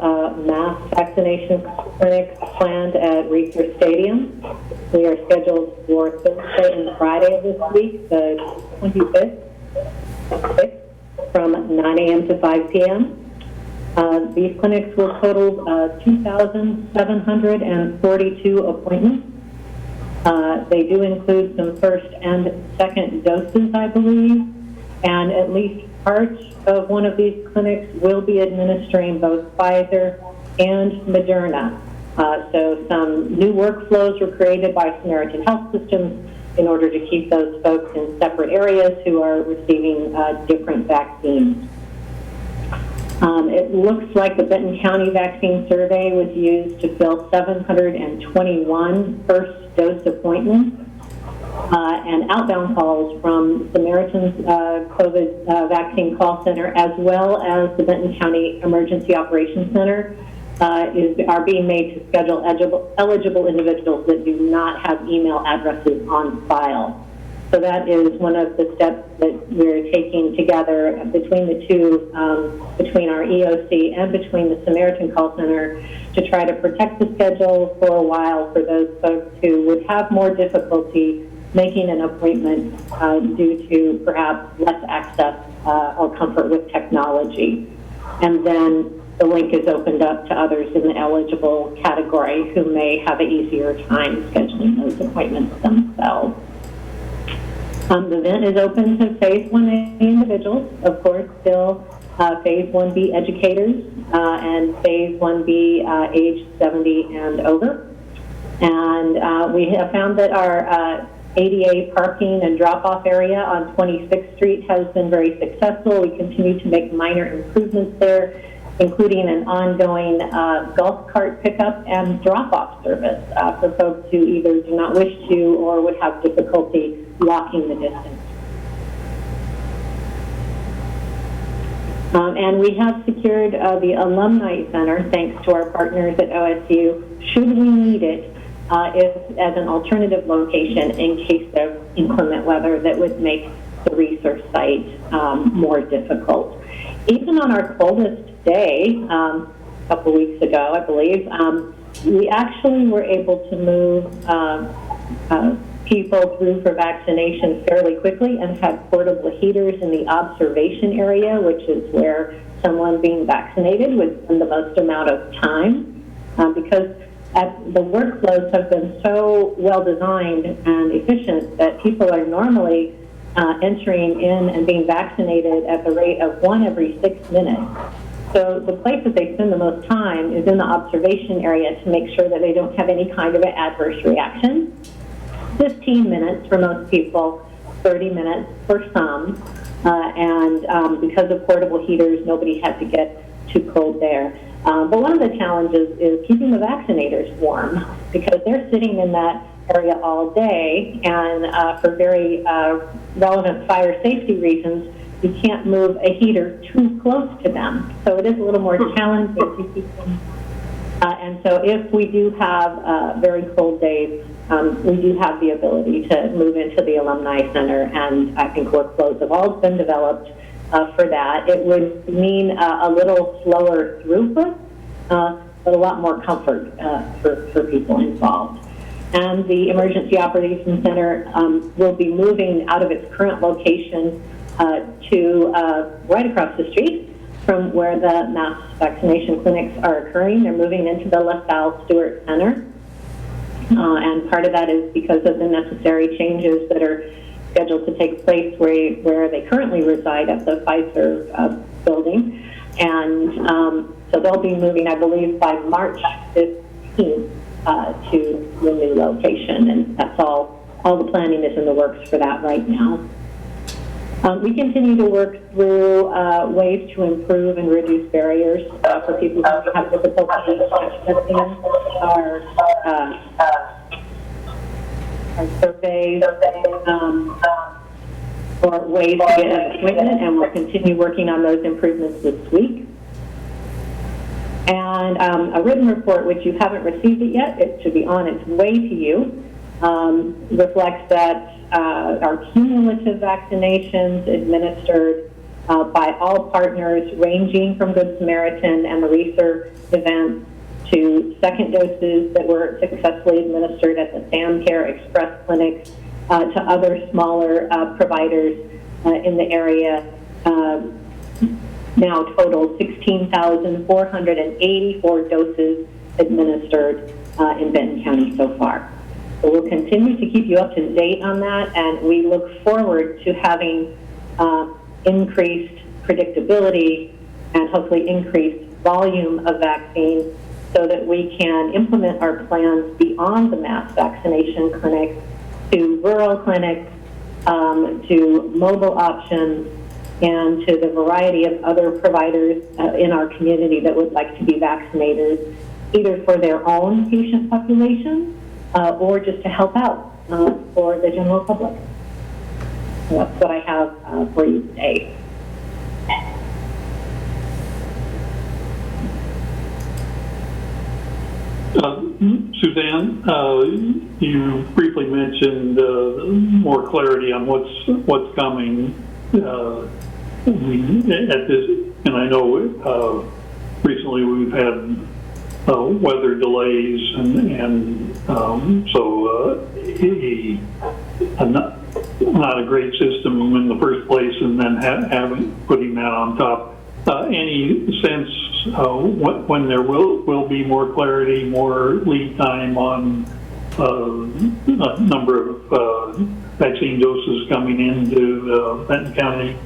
mass vaccination clinics planned at Reeser Stadium. We are scheduled for Thursday and Friday of this week, the 25th, from 9 a.m. to 5 p.m. These clinics will total 2,742 appointments. They do include some first and second doses, I believe, and at least parts of one of these clinics will be administering both Pfizer and Moderna. So some new workflows were created by Samaritan Health Systems in order to keep those folks in separate areas who are receiving different vaccines. It looks like the Benton County vaccine survey was used to fill 721 first dose appointments and outbound calls from Samaritan's COVID vaccine call center, as well as the Benton County Emergency Operations Center, are being made to schedule eligible individuals that do not have email addresses on file. So that is one of the steps that we're taking together between the two, between our EOC and between the Samaritan Call Center, to try to protect the schedule for a while for those folks who would have more difficulty making an appointment due to perhaps less access or comfort with technology. And then the link is opened up to others in the eligible category who may have an easier time scheduling those appointments themselves. The event is open to Phase 1A individuals, of course, still Phase 1B educators, and Phase 1B age 70 and over. And we have found that our ADA parking and drop-off area on 26th Street has been very successful. We continue to make minor improvements there, including an ongoing golf cart pickup and drop-off service for folks who either do not wish to or would have difficulty walking the distance. And we have secured the Alumni Center, thanks to our partners at OSU, should we need it, as an alternative location in case of inclement weather that would make the research site more difficult. Even on our coldest day, a couple weeks ago, I believe, we actually were able to move people through for vaccination fairly quickly and had portable heaters in the observation area, which is where someone being vaccinated would spend the most amount of time, because the workflows have been so well designed and efficient that people are normally entering in and being vaccinated at the rate of 1 every 6 minutes. So the place that they spend the most time is in the observation area to make sure that they don't have any kind of an adverse reaction. 15 minutes for most people, 30 minutes for some, and because of portable heaters, nobody had to get too cold there. But one of the challenges is keeping the vaccinators warm, because they're sitting in that area all day, and for very relevant fire safety reasons, you can't move a heater too close to them. So it is a little more challenging to keep them. And so if we do have very cold days, we do have the ability to move into the Alumni Center, and I think workflows have all been developed for that. It would mean a little slower throughput, but a lot more comfort for people involved. And the Emergency Operations Center will be moving out of its current location to right across the street from where the mass vaccination clinics are occurring. They're moving into the LaSalle Stewart Center. And part of that is because of the necessary changes that are scheduled to take place where they currently reside at the Pfizer building. And so they'll be moving, I believe, by March 15th to the new location. And that's all the planning is in the works for that right now. We continue to work through ways to improve and reduce barriers for people who have difficulty accessing our surveys or ways to get an appointment, and we'll continue working on those improvements this week. And a written report, which you haven't received it yet, it should be on its way to you, reflects that our cumulative vaccinations administered by all partners, ranging from Good Samaritan and the research event to second doses that were successfully administered at the SamCare Express clinics to other smaller providers in the area, now total 16,484 doses administered in Benton County so far. So we'll continue to keep you up to date on that, and we look forward to having increased predictability and hopefully increased volume of vaccine so that we can implement our plans beyond the mass vaccination clinics to rural clinics, to mobile options, and to the variety of other providers in our community that would like to be vaccinated, either for their own patient population or just to help out for the general public. So that's what I have for you today. Suzanne, you briefly mentioned more clarity on what's coming at this, and I know recently we've had weather delays, and so not a great system in the first place, and then putting that on top. Any sense when there will be more clarity, more lead time on a number of vaccine doses coming into Benton County?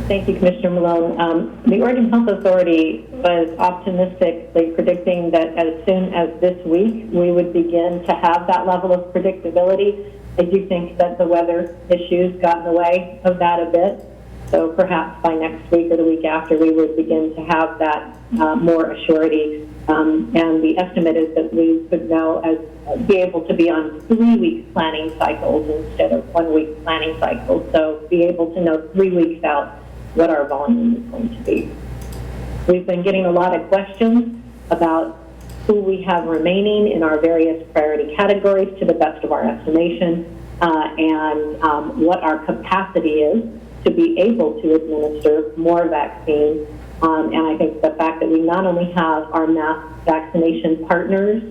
Thank you, Commissioner Malone. The Oregon Health Authority was optimistically predicting that as soon as this week we would begin to have that level of predictability. I do think that the weather issues got in the way of that a bit. So perhaps by next week or the week after, we would begin to have that more assurity. And the estimate is that we could now be able to be on 3-week planning cycles instead of 1-week planning cycles. So be able to know 3 weeks out what our volume is going to be. We've been getting a lot of questions about who we have remaining in our various priority categories to the best of our estimation, and what our capacity is to be able to administer more vaccine. And I think the fact that we not only have our mass vaccination partners,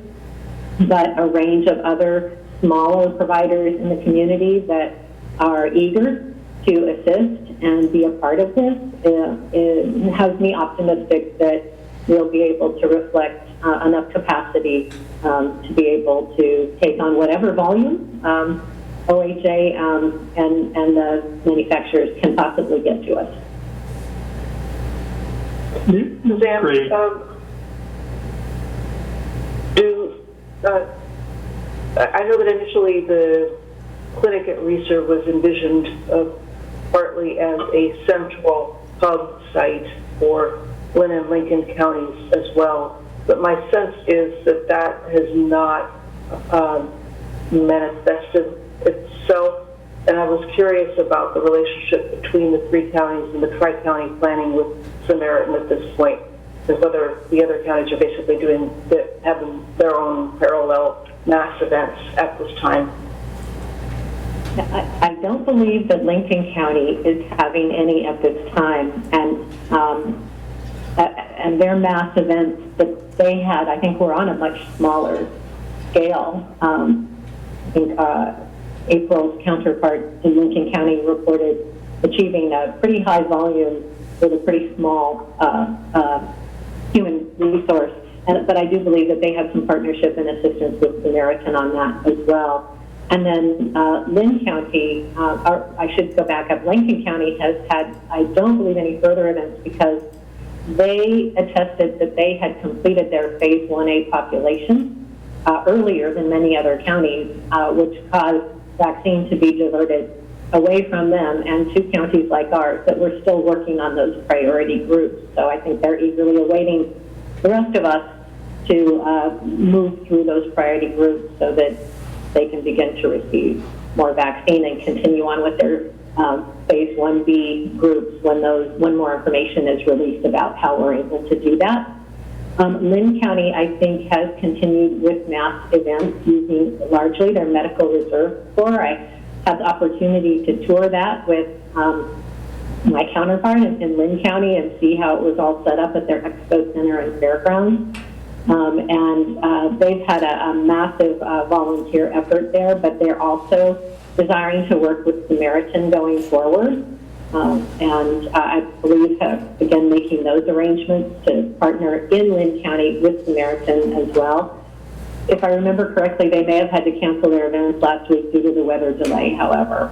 but a range of other smaller providers in the community that are eager to assist and be a part of this, it has me optimistic that we'll be able to reflect enough capacity to be able to take on whatever volume OHA and the manufacturers can possibly get to us. Suzanne, I know that initially the clinic at Reser was envisioned partly as a central hub site for Lynn and Lincoln counties as well. But my sense is that that has not manifested itself. And I was curious about the relationship between the 3 counties and the tri-county planning with Samaritan at this point, and whether the other counties are basically having their own parallel mass events at this time. I don't believe that Lincoln County is having any at this time, and and their mass events that they had, I think, were on a much smaller scale. I think April's counterpart in Lincoln County reported achieving a pretty high volume with a pretty small human resource. But I do believe that they have some partnership and assistance with Samaritan on that as well. And then Lynn County, or I should go back up, Lincoln County has had, I don't believe, any further events because they attested that they had completed their phase 1A population earlier than many other counties, which caused vaccine to be diverted away from them and to counties like ours that we're still working on those priority groups. So I think they're eagerly awaiting the rest of us to move through those priority groups so that they can begin to receive more vaccine and continue on with their phase 1B groups when more information is released about how we're able to do that. Lynn County, I think, has continued with mass events using largely their medical reserve corps. I had the opportunity to tour that with my counterpart in Lynn County and see how it was all set up at their expo center and fairgrounds. And they've had a massive volunteer effort there, but they're also desiring to work with Samaritan going forward. And I believe have begun making those arrangements to partner in Lynn County with Samaritan as well. If I remember correctly, they may have had to cancel their events last week due to the weather delay, however.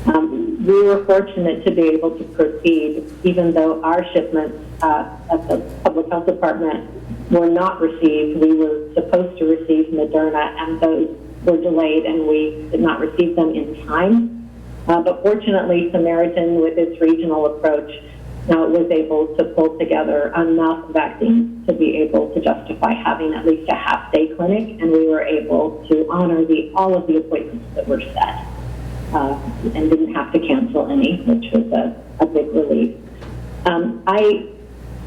We were fortunate to be able to proceed, even though our shipments at the Public Health Department were not received. We were supposed to receive Moderna, and those were delayed, and we did not receive them in time. But fortunately, Samaritan, with its regional approach, was able to pull together enough vaccines to be able to justify having at least a half-day clinic, and we were able to honor all of the appointments that were set and didn't have to cancel any, which was a big relief.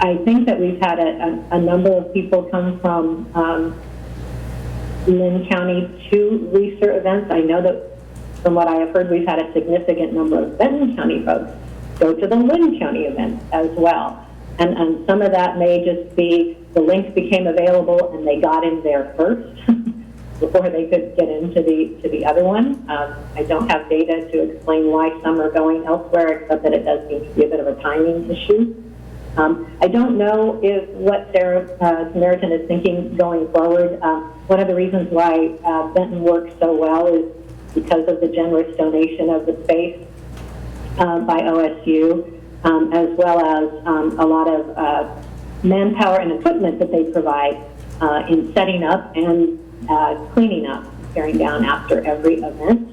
I think that we've had a number of people come from Lynn County to Reeser events. I know that from what I have heard, we've had a significant number of Benton County folks go to the Lynn County event as well. And some of that may just be the link became available and they got in there first before they could get into the other one. I don't have data to explain why some are going elsewhere, except that it does seem to be a bit of a timing issue. I don't know if what Samaritan is thinking going forward. One of the reasons why Benton works so well is because of the generous donation of the space by OSU, as well as a lot of manpower and equipment that they provide in setting up and cleaning up, tearing down after every event.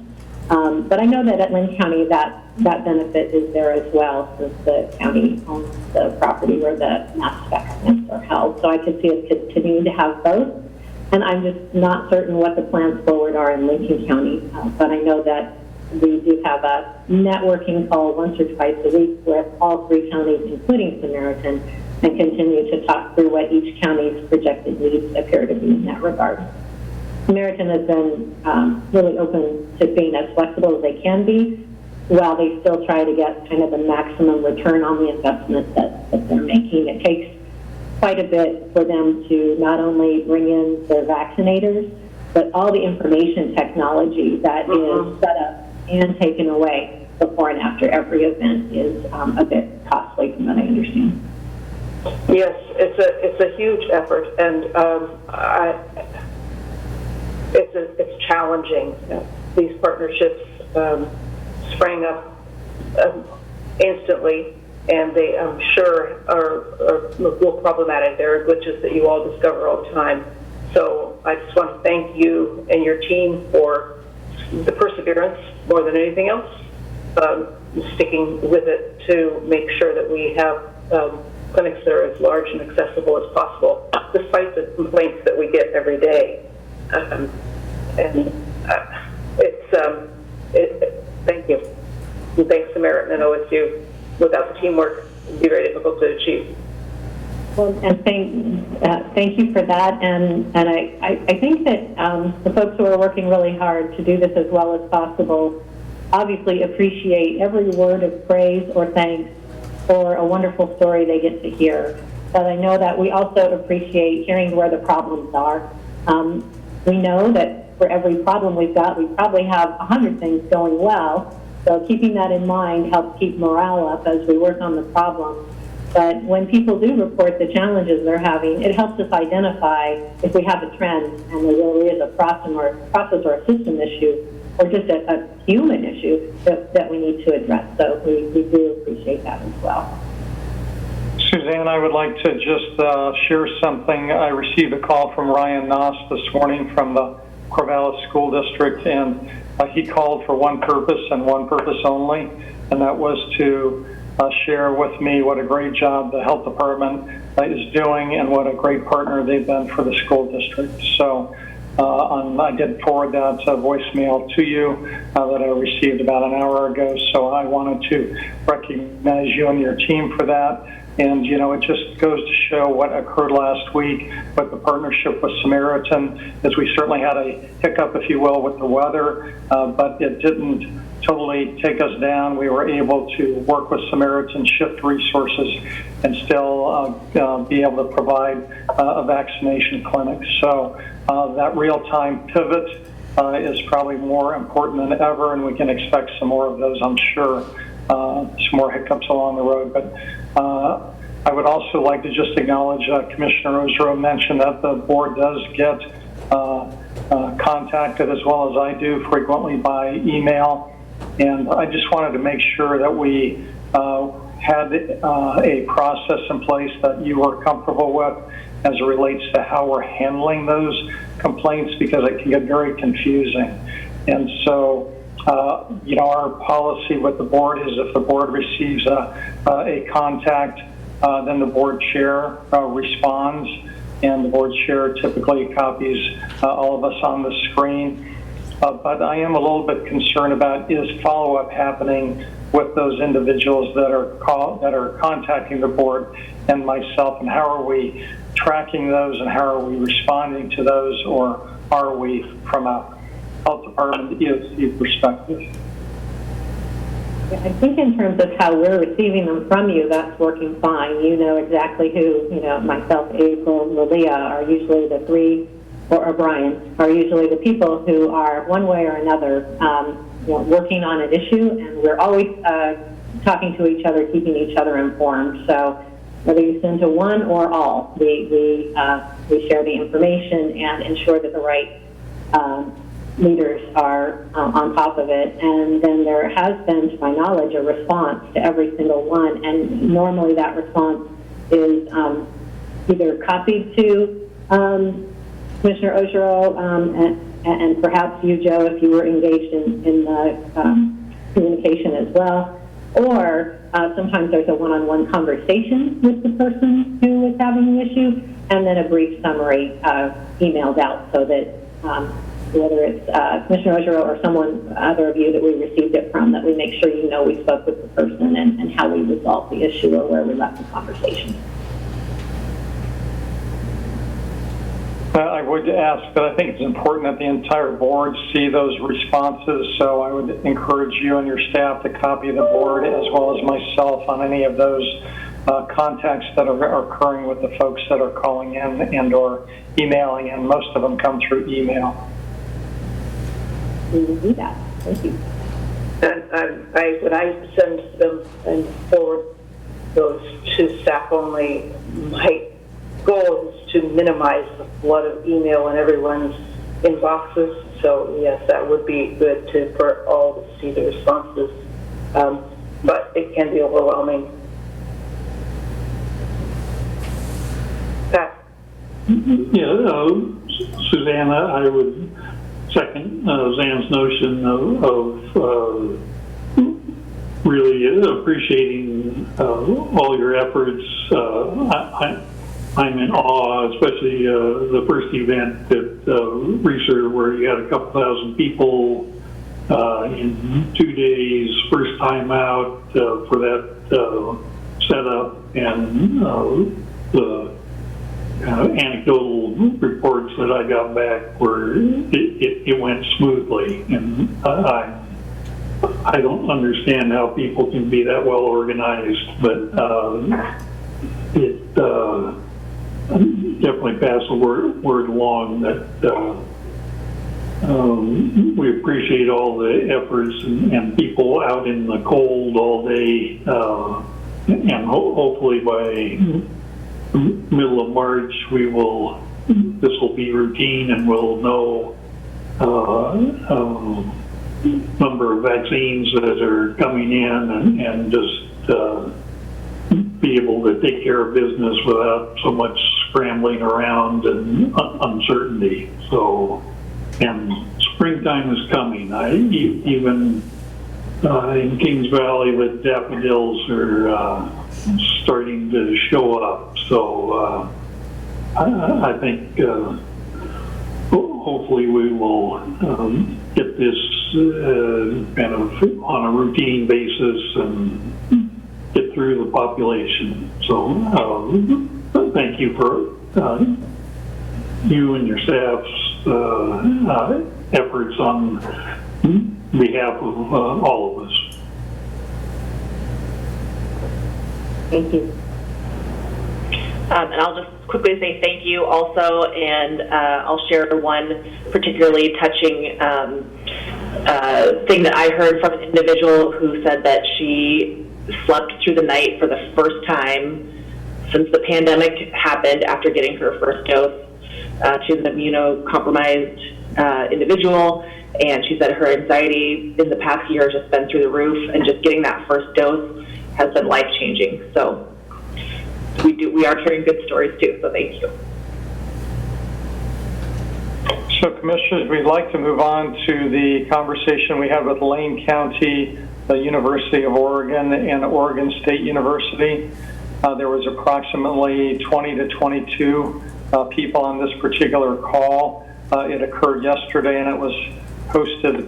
But I know that at Lynn County that benefit is there as well, since the county owns the property where the mass spec events are held. So I could see us continuing to have both. And I'm just not certain what the plans forward are in Lincoln County. But I know that we do have a networking call once or twice a week with all three counties, including Samaritan, and continue to talk through what each county's projected needs appear to be in that regard. Samaritan has been really open to being as flexible as they can be, while they still try to get kind of the maximum return on the investment that they're making. It takes quite a bit for them to not only bring in their vaccinators, but all the information technology that is set up and taken away before and after every event is a bit costly from what I understand. Yes, it's a huge effort, and it's challenging. These partnerships sprang up instantly, and they, I'm sure, are real problematic. There are glitches that you all discover all the time. So I just want to thank you and your team for the perseverance more than anything else, sticking with it to make sure that we have clinics that are as large and accessible as possible, despite the complaints that we get every day. Thank you. And thanks Samaritan and OSU. Without the teamwork, it would be very difficult to achieve. Well, and thank you for that. And I think that the folks who are working really hard to do this as well as possible obviously appreciate every word of praise or thanks for a wonderful story they get to hear. but I know that we also appreciate hearing where the problems are. We know that for every problem we've got, we probably have 100 things going well. So keeping that in mind helps keep morale up as we work on the problem. But when people do report the challenges they're having, it helps us identify if we have a trend and there really is a process or a system issue or just a human issue that we need to address. So we do appreciate that as well. Suzanne, I would like to just share something. I received a call from Ryan Noss this morning from the Corvallis School District, and he called for one purpose and one purpose only, and that was to share with me what a great job the health department is doing and what a great partner they've been for the school district. So I did forward that voicemail to you that I received about an hour ago, so I wanted to recognize you and your team for that. And, you know, it just goes to show what occurred last week with the partnership with Samaritan, as we certainly had a hiccup, if you will, with the weather, but it didn't totally take us down. We were able to work with Samaritan, shift resources, and still be able to provide a vaccination clinic. So that real-time pivot is probably more important than ever, and we can expect some more of those, I'm sure. Some more hiccups along the road, but I would also like to just acknowledge Commissioner Osro mentioned that the board does get contacted, as well as I do, frequently by email, and I just wanted to make sure that we had a process in place that you are comfortable with as it relates to how we're handling those complaints, because it can get very confusing. And so you know, our policy with the board is if the board receives a contact, then the board chair responds, and the board chair typically copies all of us on the screen. But I am a little bit concerned about, is follow-up happening with those individuals that are contacting the board and myself, and how are we tracking those, and how are we responding to those, or are we, from a health department EOC perspective? Yeah, I think in terms of how we're receiving them from you, that's working fine. You know exactly who, you know, myself, April, Lilia are usually the three, or Brian, are usually the people who are one way or another you know, working on an issue, and we're always talking to each other, keeping each other informed. So whether you send to one or all, we share the information and ensure that the right leaders are on top of it. And then there has been, to my knowledge, a response to every single one. And normally that response is either copied to Commissioner Ojiro and perhaps you, Joe, if you were engaged in the communication as well. Or sometimes there's a one-on-one conversation with the person who is having the issue, and then a brief summary emailed out so that whether it's Commissioner Ojiro or someone, other of you that we received it from, that we make sure you know we spoke with the person and how we resolved the issue or where we left the conversation. I would ask, but I think it's important that the entire board see those responses, so I would encourage you and your staff to copy the board as well as myself on any of those contacts that are occurring with the folks that are calling in and or emailing, and most of them come through email. We will do that. Thank you. And when I send them and forward those to staff only, my goal is to minimize the flood of email in everyone's inboxes. So yes, that would be good for all to see the responses. But it can be overwhelming. Pat? Yeah, Susanna, I would second Zan's notion of really appreciating all your efforts. I'm in awe, especially the first event at Research, where you had a couple thousand people in 2 days, first time out for that setup, and the anecdotal reports that I got back were it went smoothly, and I don't understand how people can be that well organized, but it definitely pass the word along that we appreciate all the efforts and people out in the cold all day, and hopefully by middle of March this will be routine and we'll know number of vaccines that are coming in and just be able to take care of business without so much scrambling around and uncertainty. So, and springtime is coming. Even in Kings Valley, the daffodils are starting to show up. So I think hopefully we will get this kind of on a routine basis and get through the population. So thank you for you and your staff's efforts on behalf of all of us. Thank you. And I'll just quickly say thank you also, and I'll share one particularly touching thing that I heard from an individual who said that she slept through the night for the first time since the pandemic happened after getting her first dose. She's an immunocompromised individual, and she said her anxiety in the past year has just been through the roof, and just getting that first dose has been life-changing. So we are hearing good stories too, so thank you. So Commissioners, we'd like to move on to the conversation we had with Lane County, the University of Oregon, and Oregon State University. There was approximately 20 to 22 people on this particular call. It occurred yesterday, and it was hosted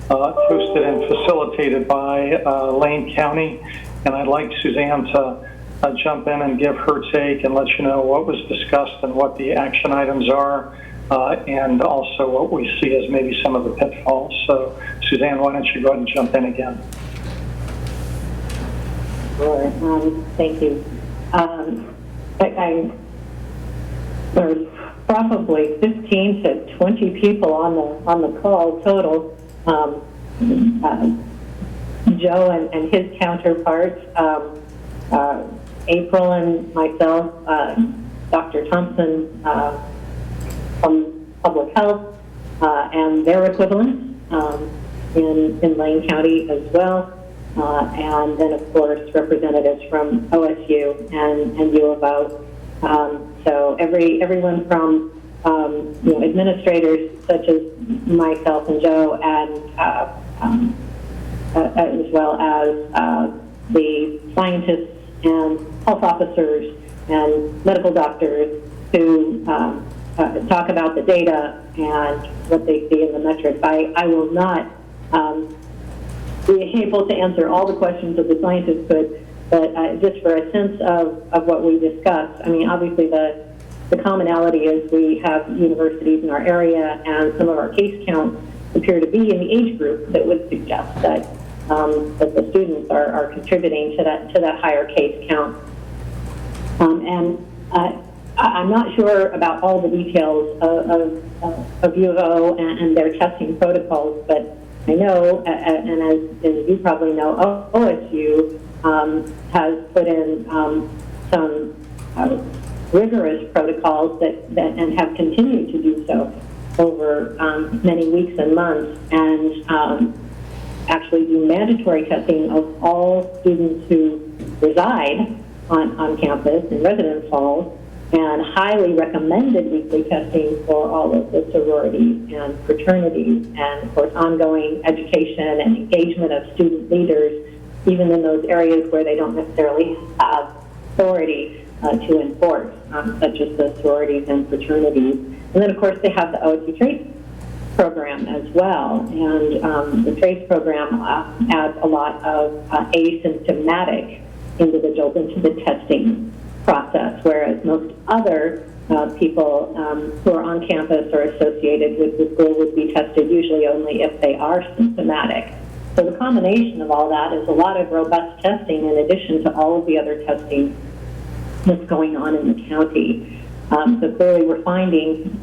and facilitated by Lane County. And I'd like Suzanne to jump in and give her take and let you know what was discussed and what the action items are, and also what we see as maybe some of the pitfalls. So, Suzanne, why don't you go ahead and jump in again? Sure. Thank you. There's probably 15 to 20 people on the call total. Joe and his counterparts, April and myself, Dr. Thompson from Public Health, and their equivalents in Lane County as well. And then, of course, representatives from OSU and U of O. So everyone from administrators such as myself and Joe, and as well as the scientists and health officers and medical doctors who talk about the data and what they see in the metrics. I will not be able to answer all the questions that the scientists could, but just for a sense of what we discussed. I mean, obviously the commonality is we have universities in our area, and some of our case counts appear to be in the age group that would suggest that that the students are contributing to that higher case count. And I'm not sure about all the details of U of O and their testing protocols, but I know, and as you probably know, OSU has put in some rigorous protocols that and have continued to do so over many weeks and months, and actually do mandatory testing of all students who reside on campus in residence halls, and highly recommended weekly testing for all of the sororities and fraternities, and of course ongoing education and engagement of student leaders, even in those areas where they don't necessarily have authority to enforce, such as the sororities and fraternities. And then of course they have the OSU Trace program as well, and the Trace program adds a lot of asymptomatic individuals into the testing process, whereas most other people who are on campus or associated with the school would be tested usually only if they are symptomatic. So the combination of all that is a lot of robust testing in addition to all of the other testing what's going on in the county. So clearly we're finding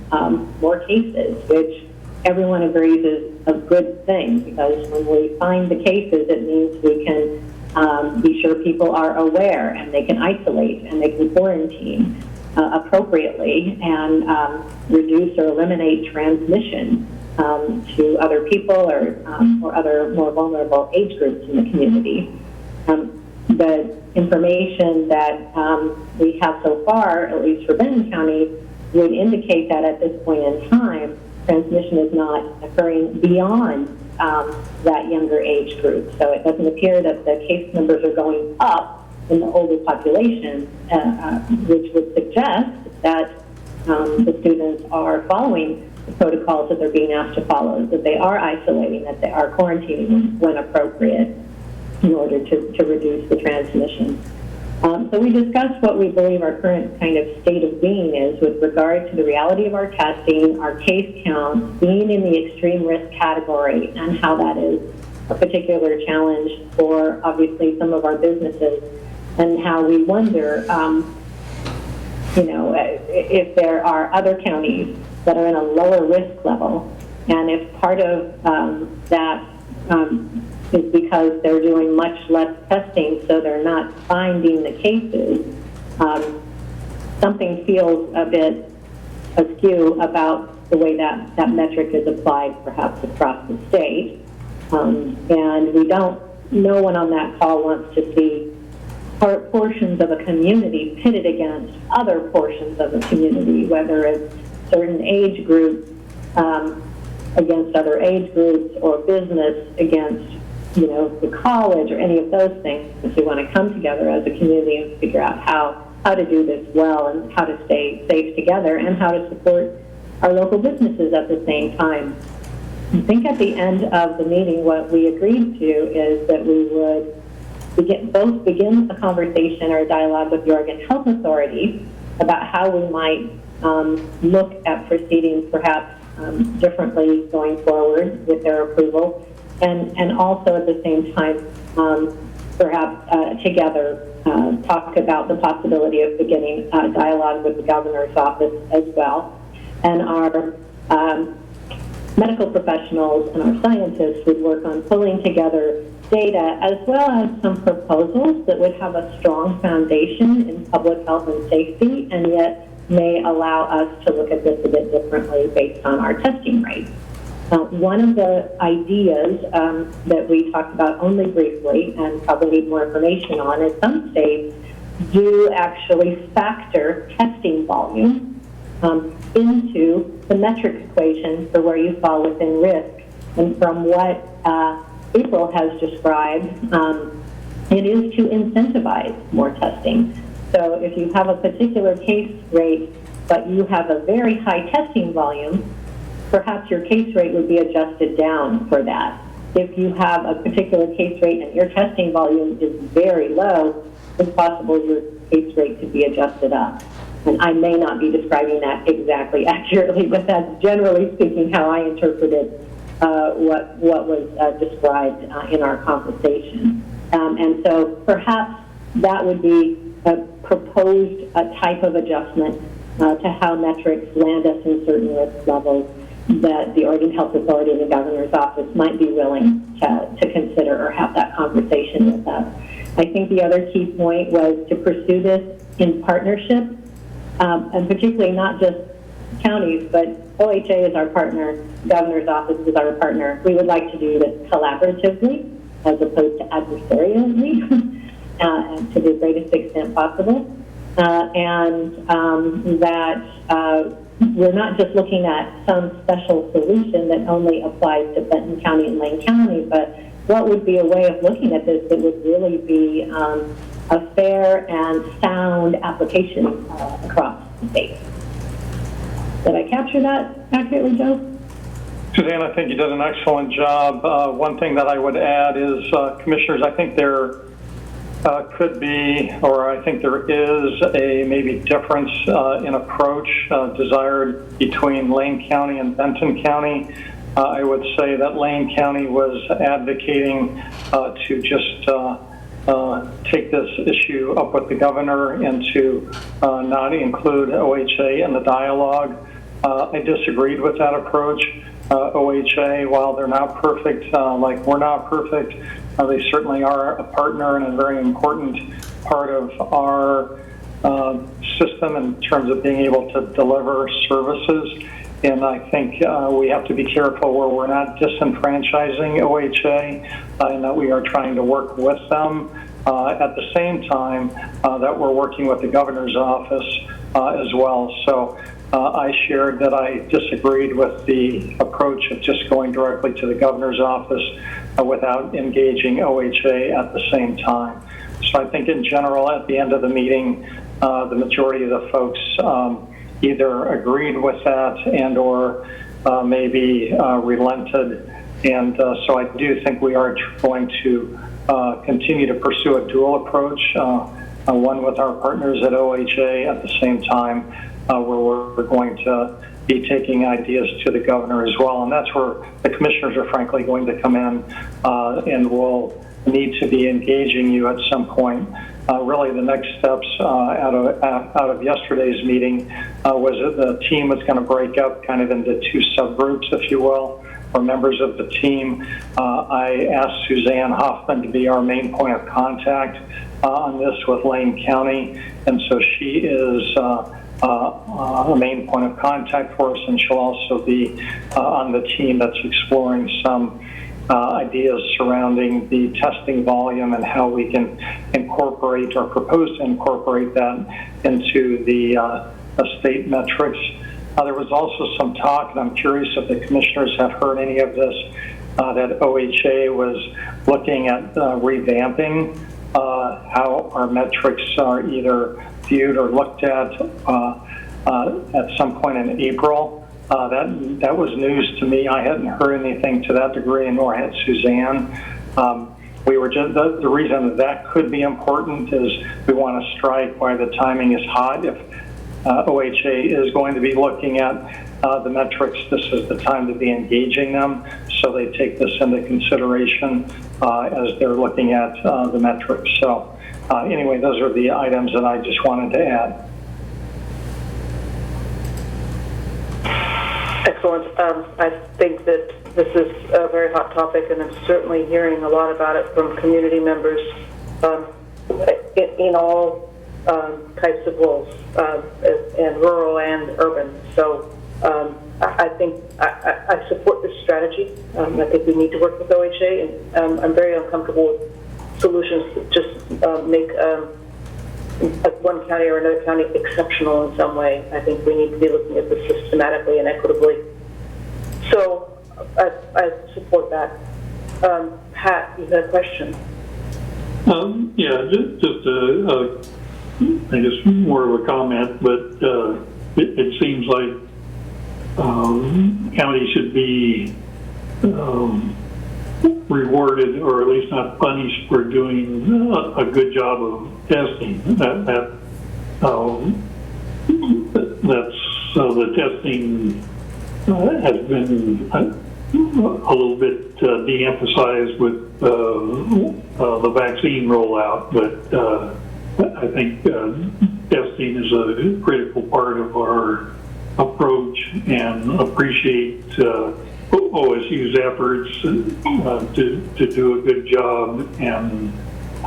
more cases, which everyone agrees is a good thing, because when we find the cases, it means we can be sure people are aware and they can isolate and they can quarantine appropriately and reduce or eliminate transmission to other people or other more vulnerable age groups in the community. The information that we have so far, at least for Benton County, would indicate that at this point in time, transmission is not occurring beyond that younger age group. So it doesn't appear that the case numbers are going up in the older population, which would suggest that the students are following the protocols that they're being asked to follow, that they are isolating, that they are quarantining when appropriate in order to reduce the transmission. So we discussed what we believe our current kind of state of being is with regard to the reality of our testing, our case counts, being in the extreme risk category, and how that is a particular challenge for obviously some of our businesses, and how we wonder, if there are other counties that are in a lower risk level, and if part of that is because they're doing much less testing, so they're not finding the cases. Something feels a bit askew about the way that metric is applied perhaps across the state. And we don't, no one on that call wants to see portions of a community pitted against other portions of a community, whether it's certain age groups against other age groups, or business against the college, or any of those things. Because we want to come together as a community and figure out how to do this well, and how to stay safe together, and how to support our local businesses at the same time. I think at the end of the meeting, what we agreed to is that we would begin a conversation or a dialogue with the Oregon Health Authority about how we might look at proceedings perhaps differently going forward with their approval, and also at the same time perhaps together talk about the possibility of beginning a dialogue with the governor's office as well. And our medical professionals and our scientists would work on pulling together data, as well as some proposals that would have a strong foundation in public health and safety, and yet may allow us to look at this a bit differently based on our testing rates. One of the ideas that we talked about only briefly, and probably need more information on, is some states do actually factor testing volume into the metric equation for where you fall within risk. And from what April has described, it is to incentivize more testing. So if you have a particular case rate, but you have a very high testing volume, perhaps your case rate would be adjusted down for that. If you have a particular case rate and your testing volume is very low, it's possible your case rate could be adjusted up. And I may not be describing that exactly accurately, but that's generally speaking how I interpreted what was described in our conversation. And so perhaps that would be a proposed type of adjustment to how metrics land us in certain risk levels that the Oregon Health Authority and the governor's office might be willing to consider or have that conversation with us. I think the other key point was to pursue this in partnership, and particularly not just counties, but OHA is our partner, governor's office is our partner. We would like to do this collaboratively as opposed to adversarially to the greatest extent possible. And that we're not just looking at some special solution that only applies to Benton County and Lane County, but what would be a way of looking at this that would really be a fair and sound application across the state. Did I capture that accurately, Joe? Suzanne, I think you did an excellent job. One thing that I would add is, Commissioners, I think there could be, or I think there is a maybe difference in approach desired between Lane County and Benton County. I would say that Lane County was advocating to just take this issue up with the governor and to not include OHA in the dialogue. I disagreed with that approach. OHA, while they're not perfect, like we're not perfect, they certainly are a partner and a very important part of our system in terms of being able to deliver services. And I think we have to be careful where we're not disenfranchising OHA and that we are trying to work with them. At the same time that we're working with the governor's office as well. So I shared that I disagreed with the approach of just going directly to the governor's office without engaging OHA at the same time. So I think in general, at the end of the meeting, the majority of the folks either agreed with that and or maybe relented. And so I do think we are going to continue to pursue a dual approach, one with our partners at OHA at the same time, where we're going to be taking ideas to the governor as well. And that's where the commissioners are frankly going to come in and will need to be engaging you at some point. Really the next steps out of yesterday's meeting was that the team was going to break up kind of into two subgroups, if you will, or members of the team. I asked Suzanne Hoffman to be our main point of contact on this with Lane County, and so she is a main point of contact for us, and she'll also be on the team that's exploring some ideas surrounding the testing volume and how we can incorporate or propose to incorporate that into the state metrics. There was also some talk, and I'm curious if the commissioners have heard any of this, that OHA was looking at revamping how our metrics are either viewed or looked at some point in April. That was news to me. I hadn't heard anything to that degree, and nor had Suzanne. We were just the reason that could be important is we want to strike while the timing is hot. If OHA is going to be looking at the metrics, this is the time to be engaging them, so they take this into consideration as they're looking at the metrics. So anyway, those are the items that I just wanted to add. Excellent. I think that this is a very hot topic, and I'm certainly hearing a lot about it from community members in all types of roles, and rural and urban. So I think I support this strategy. I think we need to work with OHA, and I'm very uncomfortable with solutions that just make one county or another county exceptional in some way. I think we need to be looking at this systematically and equitably. So I support that. Pat, you had a question? Yeah, just I guess more of a comment, but it seems like counties should be rewarded, or at least not punished, for doing a good job of testing. That's the testing has been a little bit de-emphasized with the vaccine rollout, but I think testing is a critical part of our approach, and appreciate OSU's efforts to do a good job. And I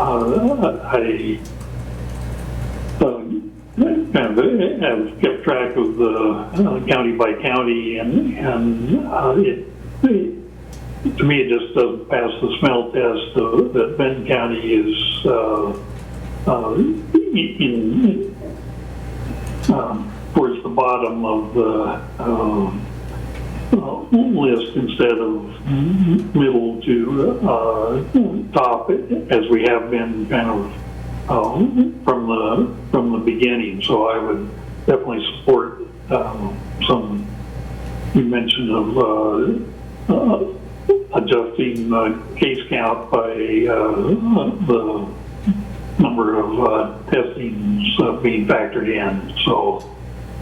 kind of have kept track of the county by county, and to me it just doesn't pass the smell test that Benton County is towards the bottom of the list instead of middle to top, as we have been kind of from the beginning. So I would definitely support some you mentioned of adjusting case count by the number of testings being factored in. So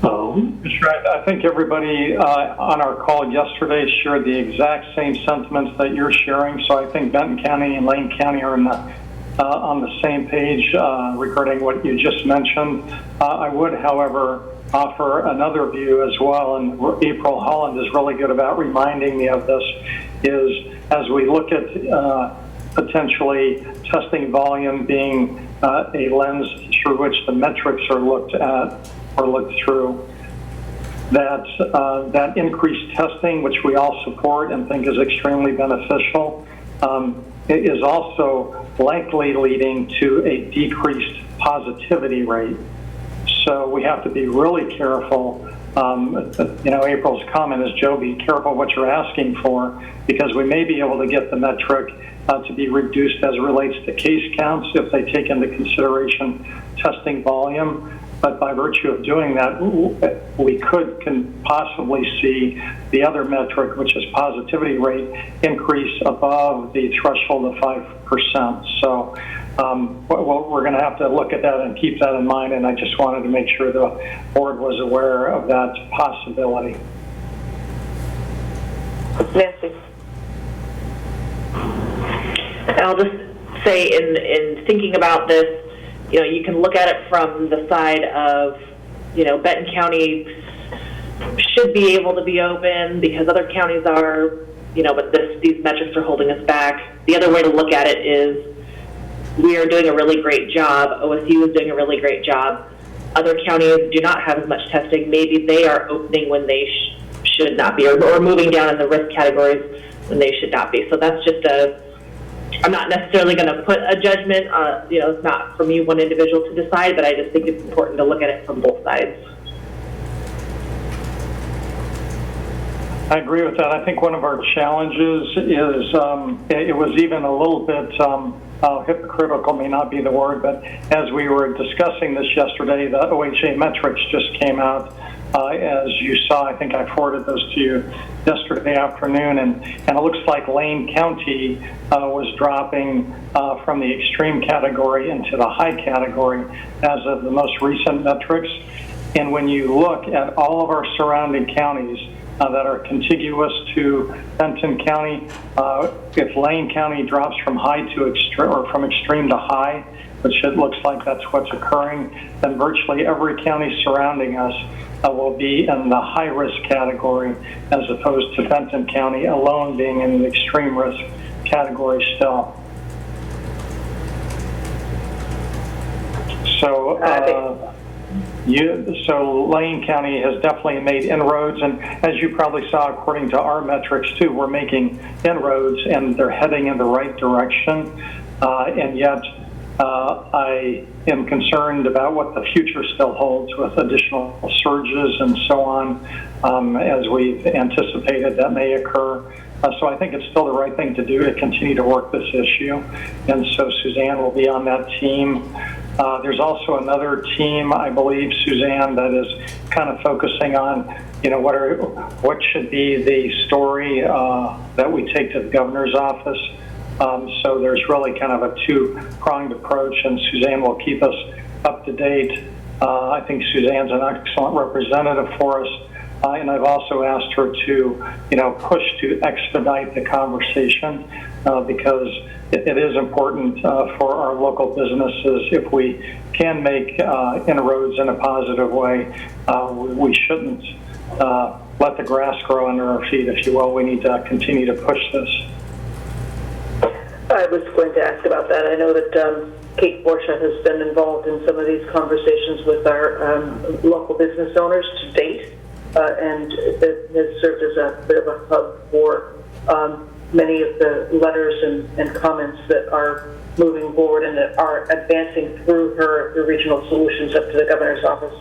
I think everybody on our call yesterday shared the exact same sentiments that you're sharing. So I think Benton County and Lane County are in the on the same page regarding what you just mentioned. I would, however, offer another view as well, and April Holland is really good about reminding me of this, is as we look at potentially testing volume being a lens through which the metrics are looked at or looked through, that increased testing, which we all support and think is extremely beneficial, is also likely leading to a decreased positivity rate. So we have to be really careful. April's comment is, Joe, be careful what you're asking for, because we may be able to get the metric to be reduced as it relates to case counts if they take into consideration testing volume. But by virtue of doing that, we can possibly see the other metric, which is positivity rate, increase above the threshold of 5%. So we're going to have to look at that and keep that in mind, and I just wanted to make sure the board was aware of that possibility. Nancy. And I'll just say, in thinking about this, you can look at it from the side of, Benton County should be able to be open because other counties are, but these metrics are holding us back. The other way to look at it is we are doing a really great job. OSU is doing a really great job. Other counties do not have as much testing. Maybe they are opening when they should not be, or moving down in the risk categories when they should not be. So that's just I'm not necessarily going to put a judgment, it's not for me, one individual to decide, but I just think it's important to look at it from both sides. I agree with that. I think one of our challenges is it was even a little bit hypocritical, may not be the word, but as we were discussing this yesterday, the OHA metrics just came out. As you saw, I think I forwarded those to you yesterday afternoon, and it looks like Lane County was dropping from the extreme category into the high category as of the most recent metrics. And when you look at all of our surrounding counties that are contiguous to Benton County, if Lane County drops from high to extreme, or from extreme to high, which it looks like that's what's occurring, then virtually every county surrounding us will be in the high-risk category, as opposed to Benton County alone being in the extreme risk category still. So, so Lane County has definitely made inroads, and as you probably saw, according to our metrics too, we're making inroads, and they're heading in the right direction, and yet I am concerned about what the future still holds with additional surges and so on, as we've anticipated that may occur. So I think it's still the right thing to do to continue to work this issue. And so Suzanne will be on that team. There's also another team, I believe, Suzanne, that is kind of focusing on, what should be the story that we take to the governor's office. So there's really kind of a two-pronged approach, and Suzanne will keep us up to date. I think Suzanne's an excellent representative for us, and I've also asked her to, push to expedite the conversation because it is important for our local businesses. If we can make inroads in a positive way, we shouldn't let the grass grow under our feet, if you will. We need to continue to push this. I was going to ask about that. I know that Kate Borsha has been involved in some of these conversations with our local business owners to date, and it has served as a bit of a hub for many of the letters and comments that are moving forward and that are advancing through the regional solutions up to the governor's office.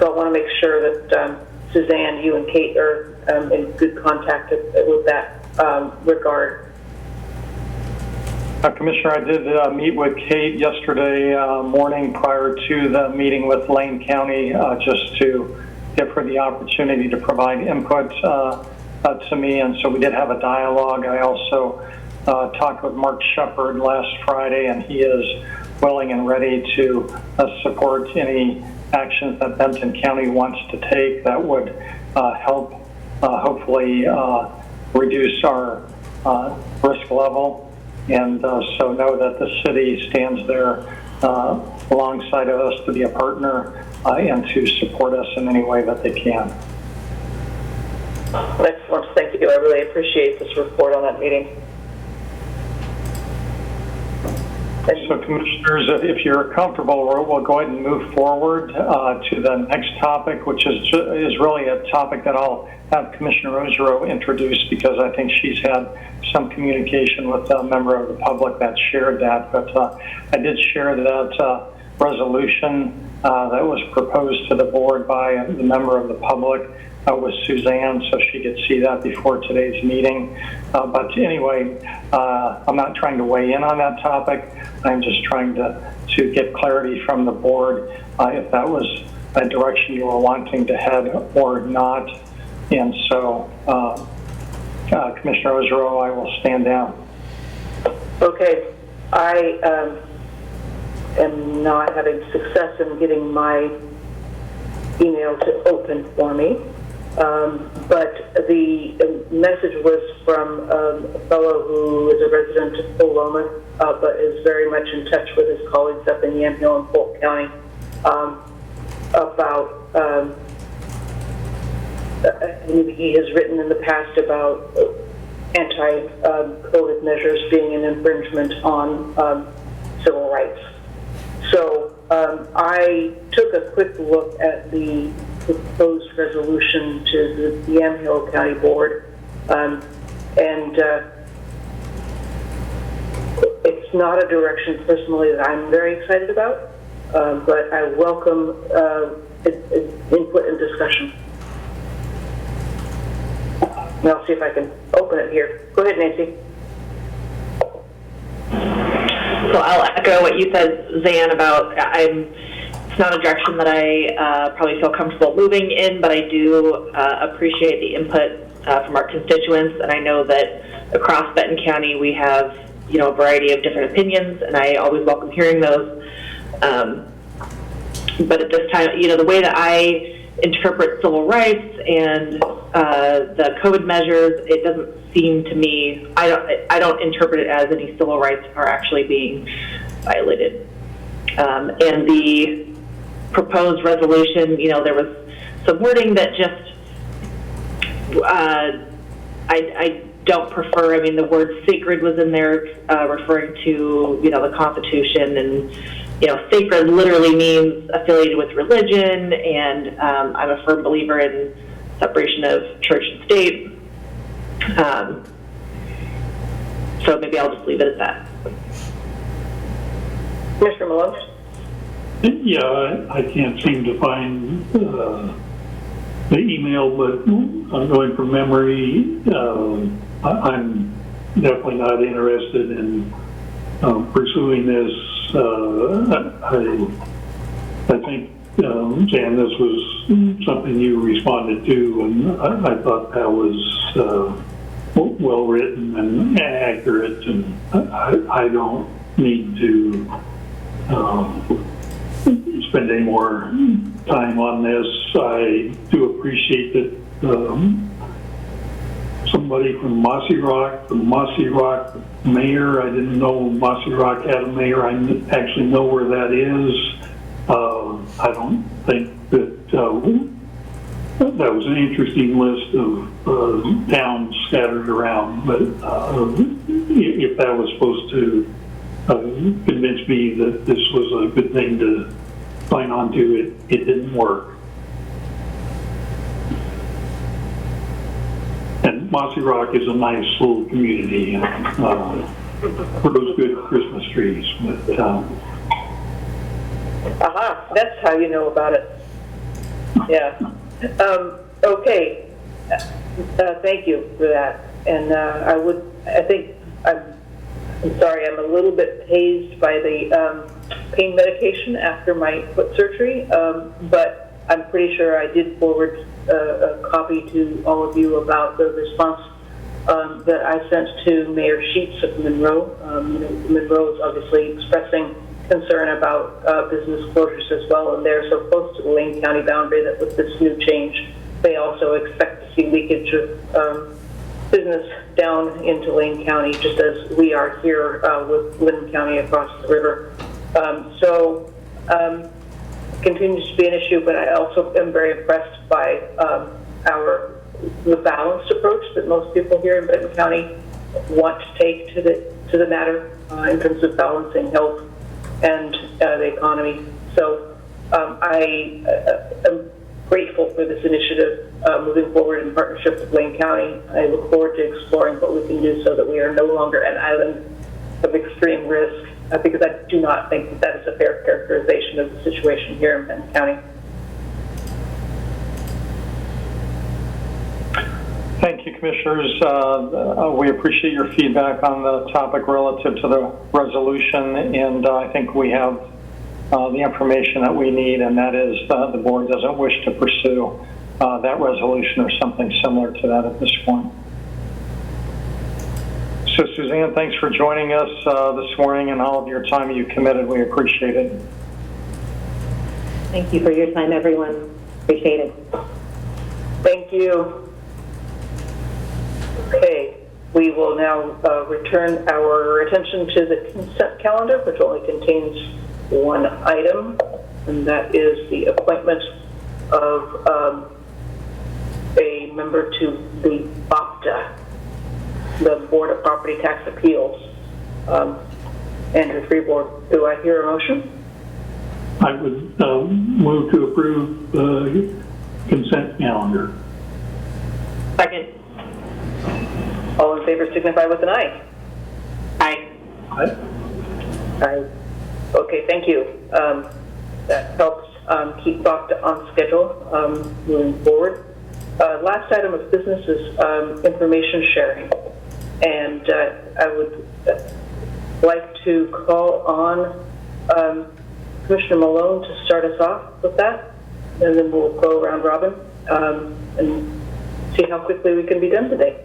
So I want to make sure that Suzanne, you and Kate are in good contact with that regard. Commissioner, I did meet with Kate yesterday morning prior to the meeting with Lane County, just to give her the opportunity to provide input to me, and so we did have a dialogue. I also talked with Mark Shepard last Friday, and he is willing and ready to support any actions that Benton County wants to take that would help hopefully reduce our risk level. And so know that the city stands there alongside of us to be a partner and to support us in any way that they can. Excellent. Thank you. I really appreciate this report on that meeting. So, Commissioners, if you're comfortable, we'll go ahead and move forward to the next topic, which is really a topic that I'll have Commissioner Ozero introduce because I think she's had some communication with a member of the public that shared that. But I did share that resolution that was proposed to the board by the member of the public with Suzanne, so she could see that before today's meeting. But anyway, I'm not trying to weigh in on that topic. I'm just trying to get clarity from the board if that was a direction you were wanting to head or not. And so, Commissioner Ozero, I will stand down. Okay. I am not having success in getting my email to open for me. But the message was from a fellow who is a resident of Poloma, but is very much in touch with his colleagues up in Yamhill and Polk County about, he has written in the past about anti-COVID measures being an infringement on civil rights. So I took a quick look at the proposed resolution to the Yamhill County Board, and it's not a direction personally that I'm very excited about, but I welcome input and discussion. And I'll see if I can open it here. Go ahead, Nancy. So I'll echo what you said, Zan, about it's not a direction that I probably feel comfortable moving in, but I do appreciate the input from our constituents, and I know that across Benton County we have, a variety of different opinions, and I always welcome hearing those. But at this time, the way that I interpret civil rights and the COVID measures, it doesn't seem to me, I don't interpret it as any civil rights are actually being violated. And the proposed resolution, there was some wording that just, I don't prefer. I mean, the word sacred was in there, referring to, the Constitution, and, sacred literally means affiliated with religion, and I'm a firm believer in separation of church and state. So maybe I'll just leave it at that. Mr. Malone? Yeah, I can't seem to find the email, but I'm going from memory. I'm definitely not interested in pursuing this. I think, Jan, this was something you responded to, and I thought that was well written and accurate, and I don't need to spend any more time on this. I do appreciate that somebody from Mossy Rock mayor, I didn't know Mossy Rock had a mayor. I actually know where that is. I don't think that that was an interesting list of towns scattered around, but if that was supposed to convince me that this was a good thing to sign on to, it didn't work. And Mossy Rock is a nice little community for those good Christmas trees. But, that's how you know about it. Yeah. Okay. Thank you for that. And I'm sorry, I'm a little bit hazed by the pain medication after my foot surgery, but I'm pretty sure I did forward a copy to all of you about the response that I sent to Mayor Sheets of Monroe. Monroe is obviously expressing concern about business closures as well, and they're so close to the Lane County boundary that with this new change, they also expect to see leakage of business down into Lane County, just as we are here with Lynn County across the river. Continues to be an issue, but I also am very impressed by the balanced approach that most people here in Benton County want to take to the matter in terms of balancing health and the economy. So I am grateful for this initiative moving forward in partnership with Lane County. I look forward to exploring what we can do so that we are no longer an island of extreme risk, because I do not think that is a fair characterization of the situation here in Benton County. Thank you, Commissioners. We appreciate your feedback on the topic relative to the resolution, and I think we have the information that we need, and that is the board doesn't wish to pursue that resolution or something similar to that at this point. So, Suzanne, thanks for joining us this morning and all of your time you committed. We appreciate it. Thank you for your time, everyone. Appreciate it. Thank you. Okay, we will now return our attention to the consent calendar, which only contains one item, and that is the appointment of a member to the BOPTA, the Board of Property Tax Appeals. Andrew Freeboard, do I hear a motion? I would move to approve the consent calendar. Second. All in favor signify with an aye. Aye. Aye. Aye. Okay, thank you. That helps keep BOPTA on schedule moving forward. Last item of business is information sharing. And I would like to call on Commissioner Malone to start us off with that, and then we'll go around robin and see how quickly we can be done today.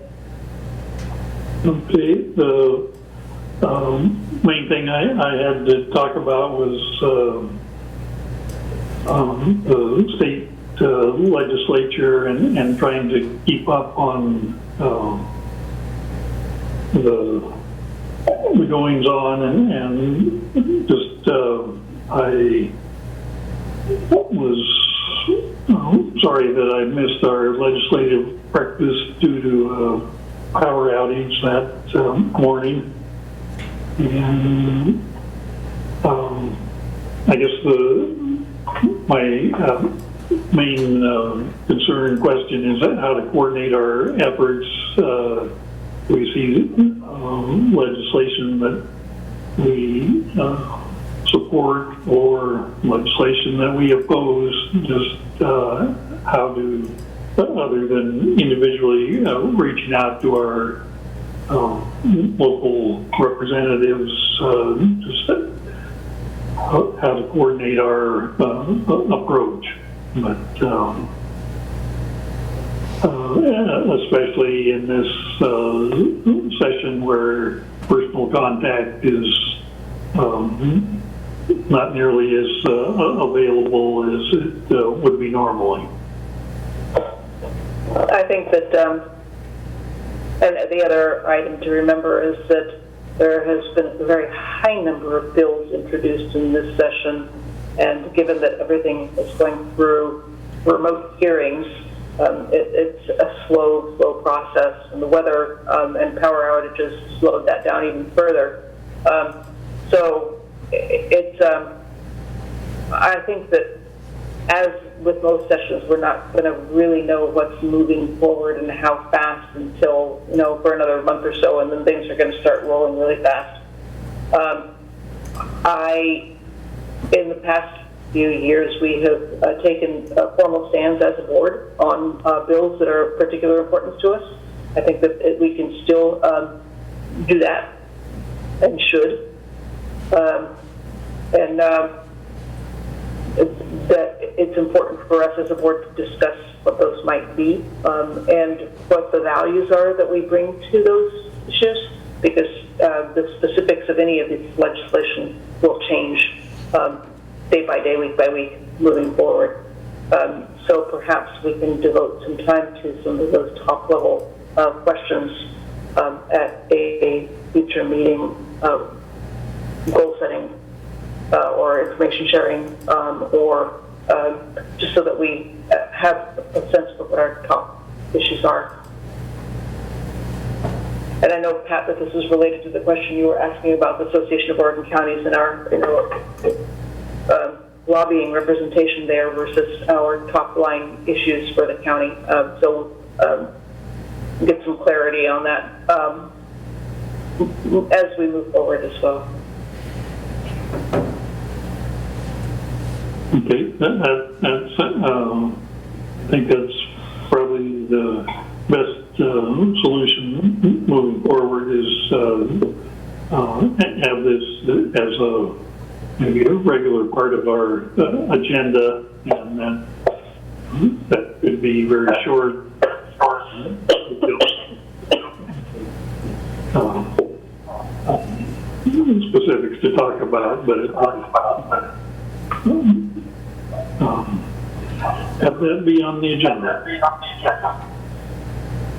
Okay, the main thing I had to talk about was the state legislature and trying to keep up on the goings on, and just I was sorry that I missed our legislative breakfast due to power outage that morning, and I guess my main concern question is how to coordinate our efforts. We see legislation that we support or legislation that we oppose, just how to, other than individually reaching out to our local representatives, just how to coordinate our approach. But especially in this session where personal contact is not nearly as available as it would be normally. I think that, and the other item to remember is that there has been a very high number of bills introduced in this session, and given that everything is going through remote hearings, it's a slow process, and the weather and power outages slowed that down even further. So it's, I think that as with most sessions, we're not going to really know what's moving forward and how fast until, for another month or so, and then things are going to start rolling really fast. In the past few years, we have taken formal stands as a board on bills that are of particular importance to us. I think that we can still do that and should. That it's important for us as a board to discuss what those might be and what the values are that we bring to those issues, because the specifics of any of this legislation will change day by day, week by week, moving forward. So perhaps we can devote some time to some of those top-level questions at a future meeting, goal setting or information sharing, or just so that we have a sense of what our top issues are. And I know, Pat, that this is related to the question you were asking about the Association of Oregon Counties and our lobbying representation there versus our top line issues for the county. So get some clarity on that as we move forward as well. Okay, I think that's probably the best solution moving forward is have this as maybe a regular part of our agenda, and then that could be very short. Specifics to talk about, but have that be on the agenda.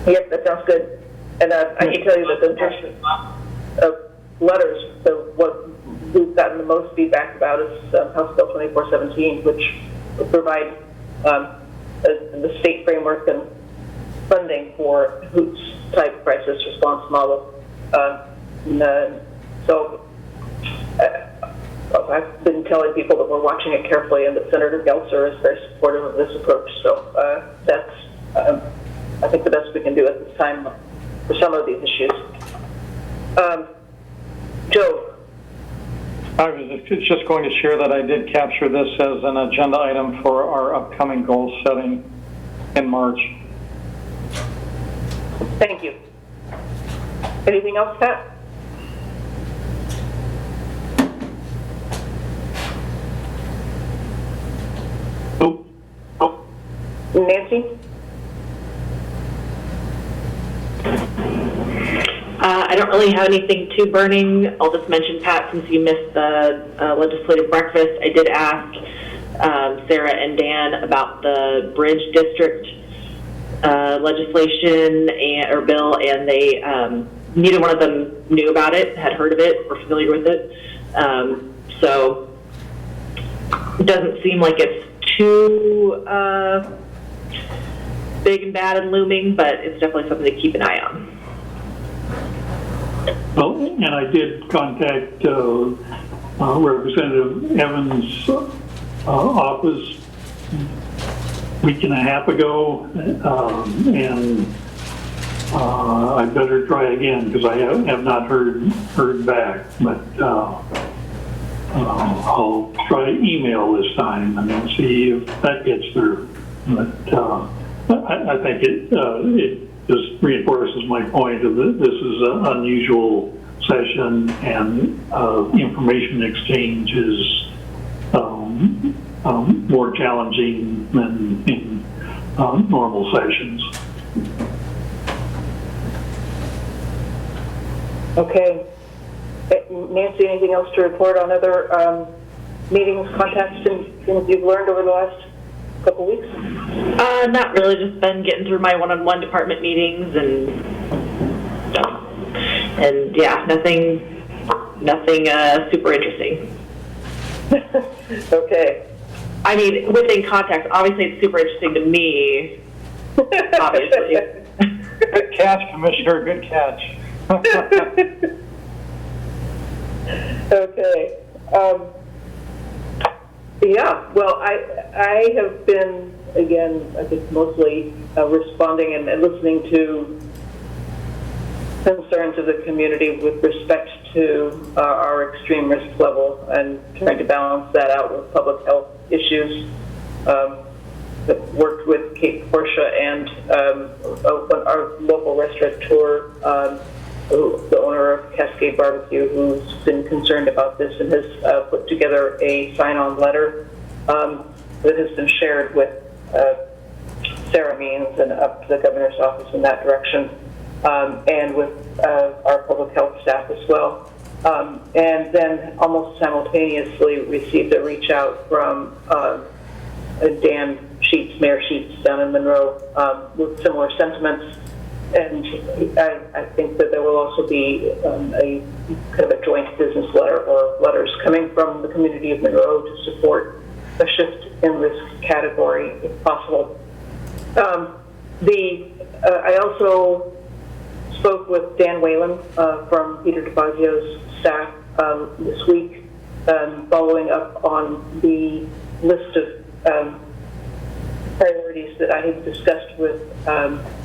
Yep, that sounds good. And I can tell you that the letters, what we've gotten the most feedback about is House Bill 2417, which would provide the state framework and funding for HOOTS type crisis response model. So I've been telling people that we're watching it carefully, and that Senator Gelser is very supportive of this approach. So that's, I think, the best we can do at this time for some of these issues. Joe. I was just going to share that I did capture this as an agenda item for our upcoming goal setting in March. Thank you. Anything else, Pat? Nancy? I don't really have anything too burning. I'll just mention, Pat, since you missed the legislative breakfast, I did ask Sarah and Dan about the bridge district legislation or bill, and they neither one of them knew about it, had heard of it, or familiar with it. So it doesn't seem like it's too big and bad and looming, but it's definitely something to keep an eye on. Well, and I did contact Representative Evans' office a week and a half ago, and I better try again because I have not heard back. But I'll try email this time and then see if that gets through. But I think it just reinforces my point of that this is an unusual session, and information exchange is more challenging than in normal sessions. Okay. Nancy, anything else to report on other meetings, contacts, and things you've learned over the last couple weeks? Not really, just been getting through my one-on-one department meetings and stuff. And yeah, nothing super interesting. Okay. I mean, within context, obviously it's super interesting to me, obviously. Good catch, Commissioner, good catch. Okay. Yeah, well, I have been, again, I think mostly responding and listening to concerns of the community with respect to our extreme risk level, and trying to balance that out with public health issues. That worked with Kate Portia and our local restaurateur, the owner of Cascade Barbecue, who's been concerned about this and has put together a sign-on letter that has been shared with Sarah Means and up to the governor's office in that direction, and with our public health staff as well. And then almost simultaneously received a reach out from Dan Sheets, Mayor Sheets down in Monroe, with similar sentiments, And I think that there will also be a kind of a joint business letter or letters coming from the community of Monroe to support a shift in this category if possible. I also spoke with Dan Whalen from Peter DeFazio's staff this week, following up on the list of priorities that I had discussed with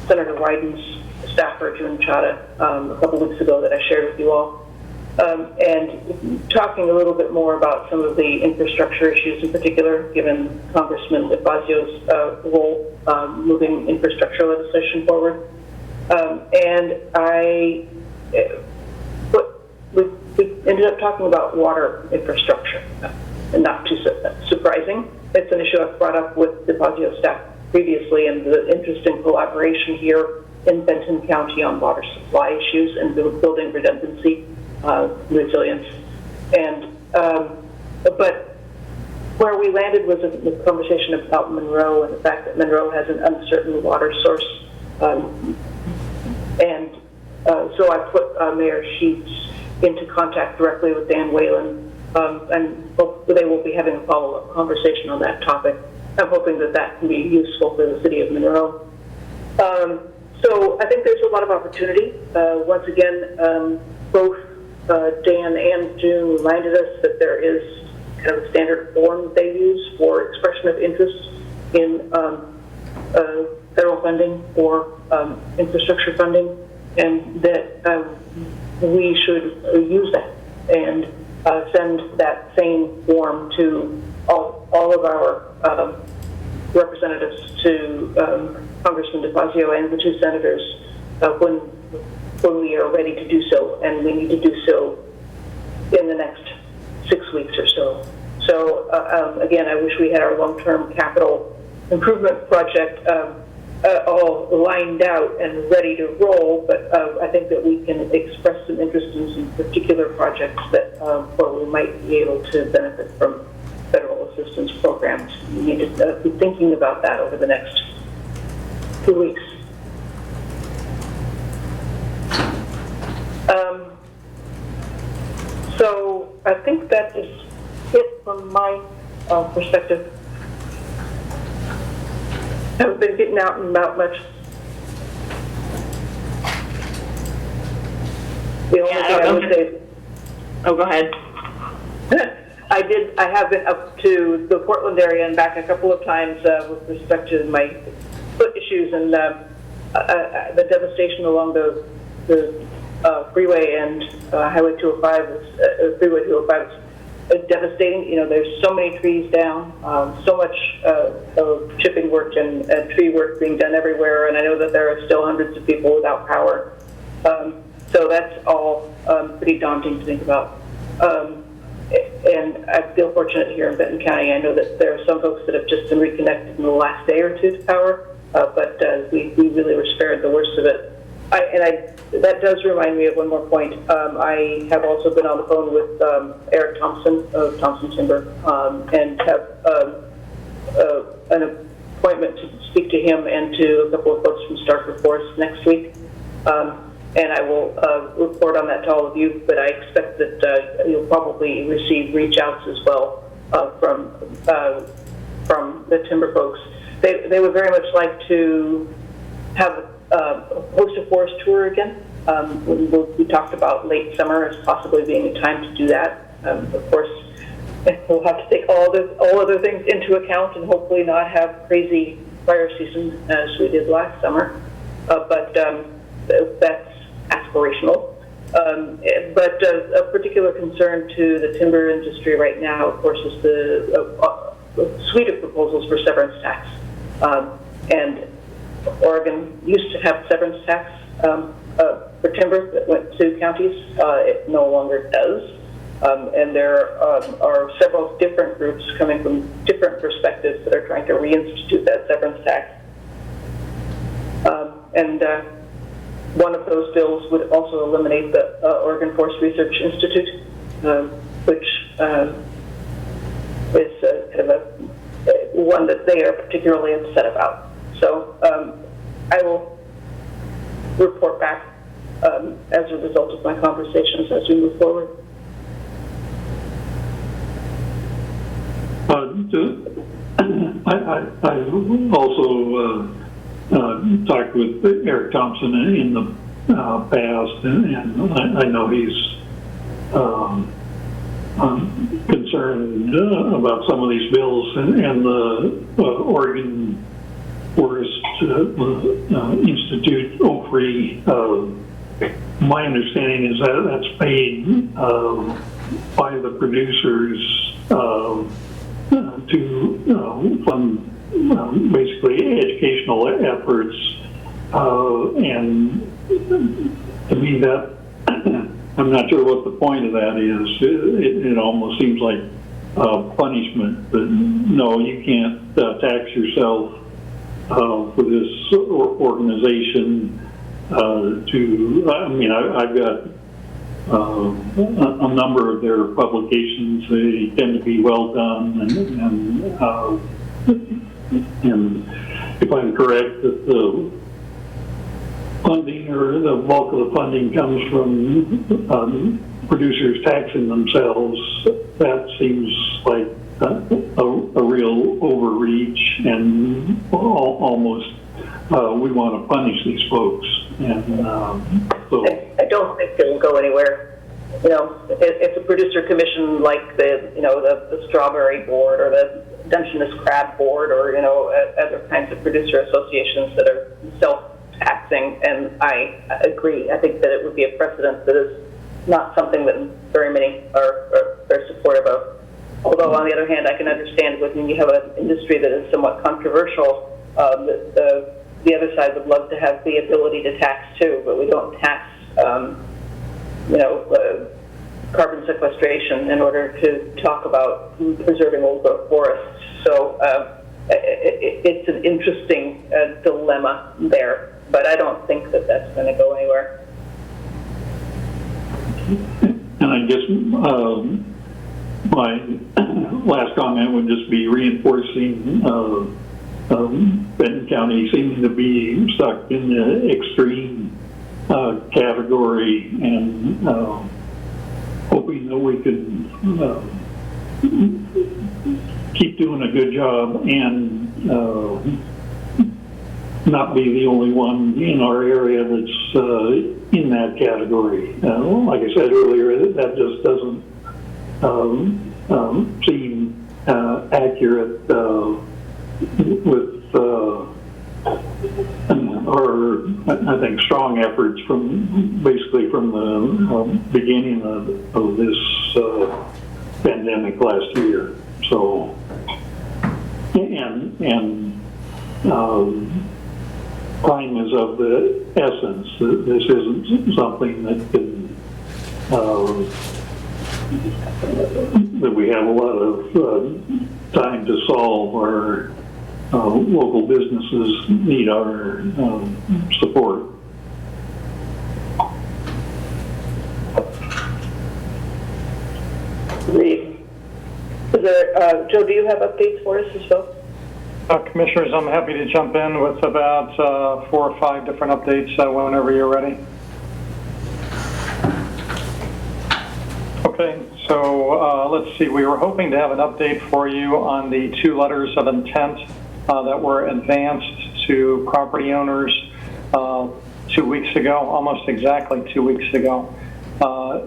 Senator Wyden's staffer, June Chada, a couple weeks ago that I shared with you all. And talking a little bit more about some of the infrastructure issues in particular, given Congressman DeFazio's role moving infrastructure legislation forward. And we ended up talking about water infrastructure, and not too surprising. It's an issue I've brought up with DeFazio staff previously, and the interest in collaboration here in Benton County on water supply issues and building redundancy, resilience. And but where we landed was a conversation about Monroe and the fact that Monroe has an uncertain water source. So I put Mayor Sheets into contact directly with Dan Whalen, and hope they will be having a follow-up conversation on that topic. I'm hoping that that can be useful for the city of Monroe. So I think there's a lot of opportunity. Once again, both Dan and June reminded us that there is kind of a standard form they use for expression of interest in federal funding or infrastructure funding, and that we should use that and send that same form to all of our representatives, to Congressman DeFazio and the two senators when we are ready to do so, and we need to do so in the next 6 weeks or so. So again, I wish we had our long-term capital improvement project all lined out and ready to roll, but I think that we can express some interest in some particular projects that where we might be able to benefit from federal assistance programs. We need to be thinking about that over the next 2 weeks. So I think that is it from my perspective. I haven't been getting out and about much. The only thing I would say. Oh, go ahead. I have been up to the Portland area and back a couple of times with respect to my foot issues and the devastation along the freeway and Highway 205, Freeway 205 is devastating. You know, there's so many trees down, so much chipping work and tree work being done everywhere, and I know that there are still hundreds of people without power. So that's all pretty daunting to think about. And I feel fortunate here in Benton County. I know that there are some folks that have just been reconnected in the last day or two to power, but we really were spared the worst of it. That does remind me of one more point. I have also been on the phone with Eric Thompson of Thompson Timber and have an appointment to speak to him and to a couple of folks from Starker Forest next week. And I will report on that to all of you, but I expect that you'll probably receive reach outs as well from the timber folks. They would very much like to have host a forest tour again. We talked about late summer as possibly being a time to do that. Of course, we'll have to take all other things into account and hopefully not have crazy fire season as we did last summer. But that's aspirational. But a particular concern to the timber industry right now, of course, is the suite of proposals for severance tax. And Oregon used to have severance tax for timber that went to counties. It no longer does. And there are several different groups coming from different perspectives that are trying to reinstitute that severance tax. One of those bills would also eliminate the Oregon Forest Research Institute, which is kind of one that they are particularly upset about. So I will report back as a result of my conversations as we move forward. I also talked with Eric Thompson in the past, and I know he's concerned about some of these bills, and the Oregon Forest Institute, OFRI. My understanding is that that's paid by the producers to fund basically educational efforts, and to me that I'm not sure what the point of that is. It almost seems like punishment, but no, you can't tax yourself for this organization. I've got a number of their publications. They tend to be well done, and if I'm correct, that the funding or the bulk of the funding comes from producers taxing themselves. That seems like a real overreach, and almost we want to punish these folks. And so I don't think it will go anywhere. You know, it's a producer commission like the Strawberry Board or the Dungeness Crab Board, or other kinds of producer associations that are self-taxing. And I agree. I think that it would be a precedent that is not something that very many are very supportive of. Although on the other hand, I can understand when you have an industry that is somewhat controversial, the other side would love to have the ability to tax too, but we don't tax, carbon sequestration in order to talk about preserving old growth forests. So it's an interesting dilemma there, but I don't think that that's going to go anywhere. And I guess my last comment would just be reinforcing Benton County seeming to be stuck in the extreme category, and hoping that we could keep doing a good job and not be the only one in our area that's in that category. Like I said earlier, that just doesn't seem accurate with our, I think, strong efforts from the beginning of this pandemic last year. So, and time is of the essence. This isn't something that can that we have a lot of time to solve. Our local businesses need our support. Is there, Joe, do you have updates for us as well? Commissioners, I'm happy to jump in with about 4 or 5 different updates whenever you're ready. Okay, so let's see. We were hoping to have an update for you on the 2 letters of intent that were advanced to property owners 2 weeks ago, almost exactly 2 weeks ago.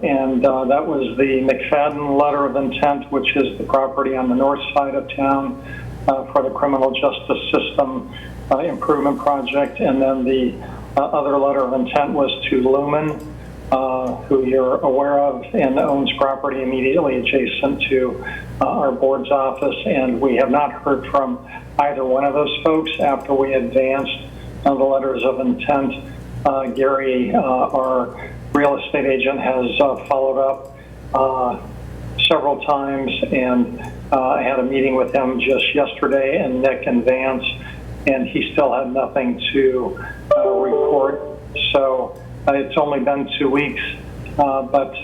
And that was the McFadden letter of intent, which is the property on the north side of town for the criminal justice system improvement project. And then the other letter of intent was to Lumen, who you're aware of and owns property immediately adjacent to our board's office. And we have not heard from either one of those folks after we advanced the letters of intent. Gary, our real estate agent, has followed up several times, and I had a meeting with him just yesterday, and Nick and Vance, and he still had nothing to report. So it's only been 2 weeks, but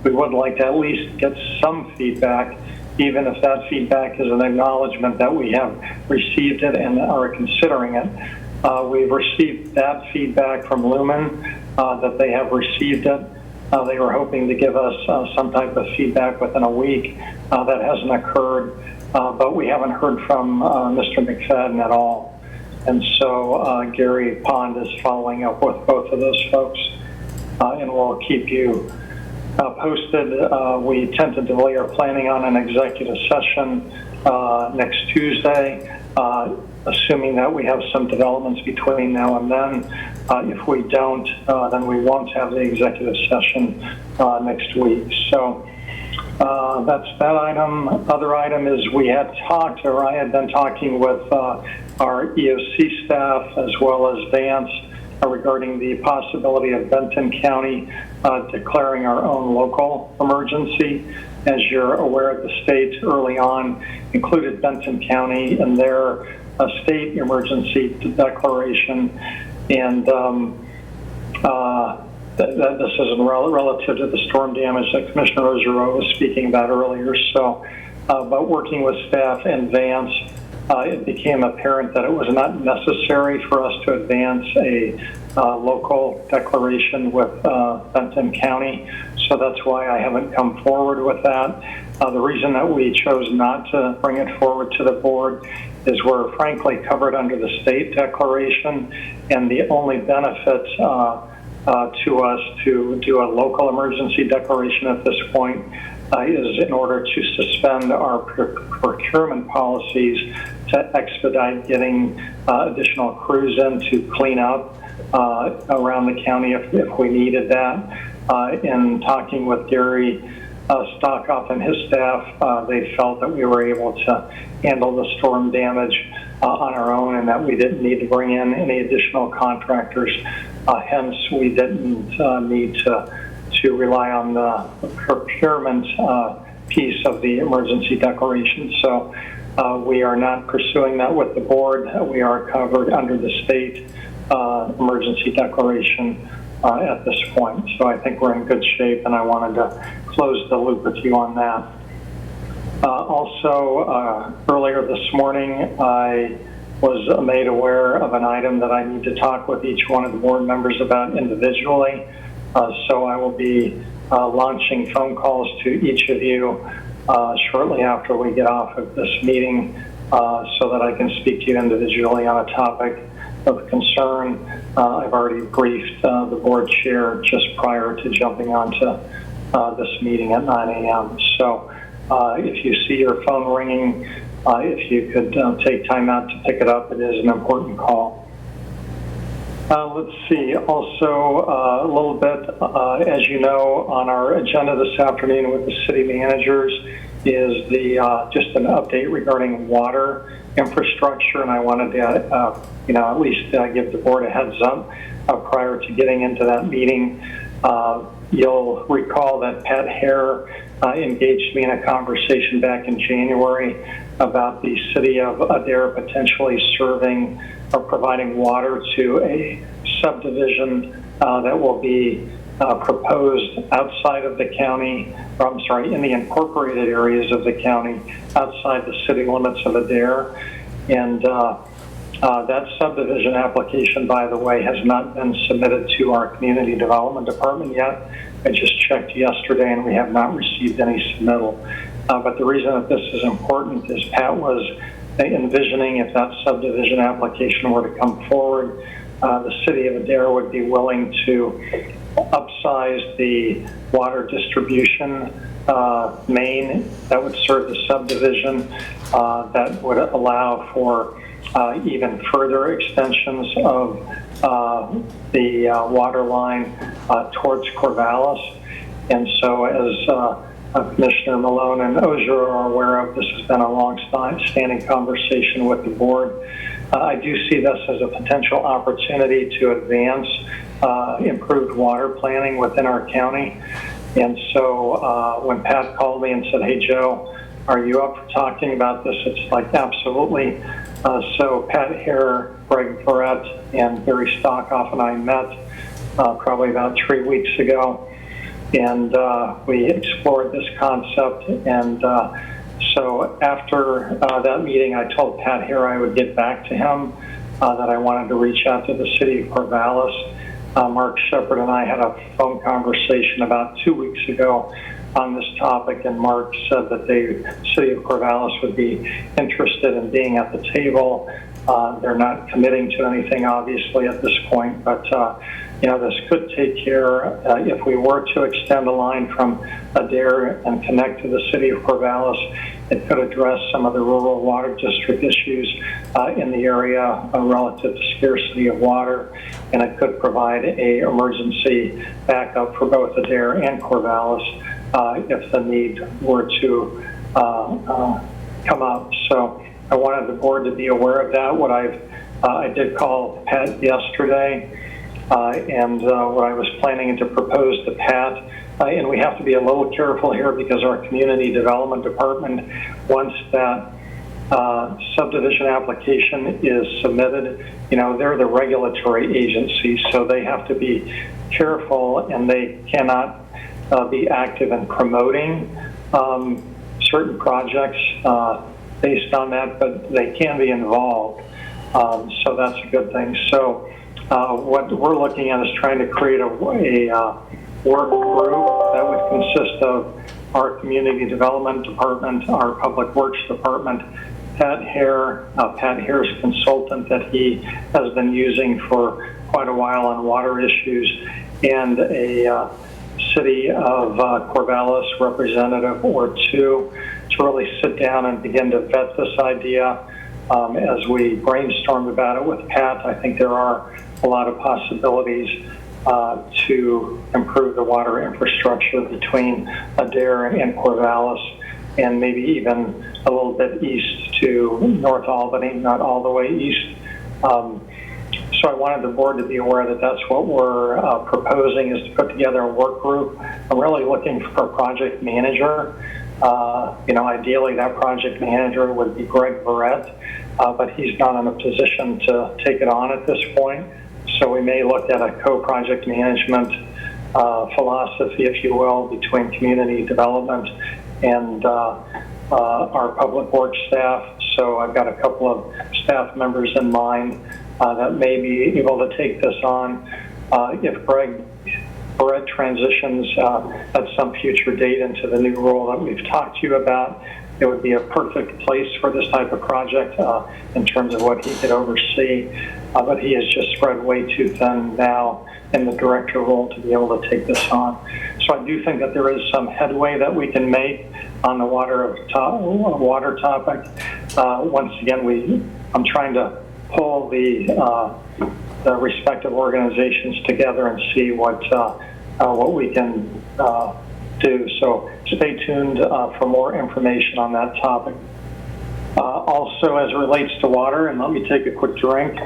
we would like to at least get some feedback, even if that feedback is an acknowledgement that we have received it and are considering it. We've received that feedback from Lumen, that they have received it. They were hoping to give us some type of feedback within a week. That hasn't occurred, but we haven't heard from Mr. McFadden at all. And so Gary Pond is following up with both of those folks, and we'll keep you posted. We tentatively are planning on an executive session next Tuesday, assuming that we have some developments between now and then. If we don't, then we won't have the executive session next week. So that's that item. Other item is we had talked, or I had been talking with our EOC staff as well as Vance regarding the possibility of Benton County declaring our own local emergency. As you're aware, the state early on included Benton County in their state emergency declaration, and this is relative to the storm damage that Commissioner Ogerow was speaking about earlier. So, but working with staff and Vance, it became apparent that it was not necessary for us to advance a local declaration with Benton County. So that's why I haven't come forward with that. The reason that we chose not to bring it forward to the board is we're frankly covered under the state declaration, and the only benefit to us to do a local emergency declaration at this point is in order to suspend our procurement policies to expedite getting additional crews in to clean up around the county if we needed that. In talking with Gary Stockoff and his staff, they felt that we were able to handle the storm damage on our own, and that we didn't need to bring in any additional contractors. Hence, we didn't need to rely on the procurement piece of the emergency declaration. So we are not pursuing that with the board. We are covered under the state emergency declaration at this point. So I think we're in good shape, and I wanted to close the loop with you on that. Also, earlier this morning, I was made aware of an item that I need to talk with each one of the board members about individually. So I will be launching phone calls to each of you shortly after we get off of this meeting, so that I can speak to you individually on a topic of concern. I've already briefed the board chair just prior to jumping onto this meeting at 9 a.m. So if you see your phone ringing, if you could take time out to pick it up, it is an important call. Let's see, also a little bit, as you know, on our agenda this afternoon with the city managers is the just an update regarding water infrastructure, and I wanted to at least give the board a heads up prior to getting into that meeting. You'll recall that Pat Hare engaged me in a conversation back in January about the city of Adair potentially serving or providing water to a subdivision that will be proposed outside of the county, or I'm sorry, in the incorporated areas of the county outside the city limits of Adair. And that subdivision application, by the way, has not been submitted to our community development department yet. I just checked yesterday and we have not received any submittal. But the reason that this is important is Pat was envisioning if that subdivision application were to come forward, the city of Adair would be willing to upsize the water distribution main that would serve the subdivision, that would allow for even further extensions of the water line towards Corvallis. And so as Commissioner Malone and Ogerow are aware of, this has been a long-standing conversation with the board. I do see this as a potential opportunity to advance improved water planning within our county. And so when Pat called me and said, "Hey, Joe, are you up for talking about this?" It's like, absolutely. So Pat Hare, Greg Barrett, and Barry Stockoff and I met probably about 3 weeks ago, and we explored this concept. And so after that meeting, I told Pat Hare I would get back to him that I wanted to reach out to the city of Corvallis. Mark Shepard and I had a phone conversation about 2 weeks ago on this topic, and Mark said that the city of Corvallis would be interested in being at the table. They're not committing to anything, obviously, at this point, but this could take care, if we were to extend a line from Adair and connect to the city of Corvallis, it could address some of the rural water district issues in the area relative to scarcity of water, and it could provide a emergency backup for both Adair and Corvallis if the need were to come up. So I wanted the board to be aware of that. I did call Pat yesterday, and what I was planning to propose to Pat, and we have to be a little careful here because our community development department, once that subdivision application is submitted, they're the regulatory agency, so they have to be careful, and they cannot be active in promoting certain projects based on that, but they can be involved. So that's a good thing. So what we're looking at is trying to create a work group that would consist of our community development department, our public works department, Pat Hare's consultant that he has been using for quite a while on water issues, and a city of Corvallis representative or two to really sit down and begin to vet this idea. As we brainstormed about it with Pat, I think there are a lot of possibilities to improve the water infrastructure between Adair and Corvallis, and maybe even a little bit east to North Albany, not all the way east. So I wanted the board to be aware that that's what we're proposing, is to put together a work group. I'm really looking for a project manager. Ideally that project manager would be Greg Barrett, but he's not in a position to take it on at this point. So we may look at a co-project management philosophy, if you will, between community development and our public works staff. So I've got a couple of staff members in mind that may be able to take this on. If Greg Barrett transitions at some future date into the new role that we've talked to you about, it would be a perfect place for this type of project in terms of what he could oversee. But he is just spread way too thin now in the director role to be able to take this on. So I do think that there is some headway that we can make on the water topic. Once again, I'm trying to pull the respective organizations together and see what we can do. So stay tuned for more information on that topic. Also, as it relates to water, and let me take a quick drink.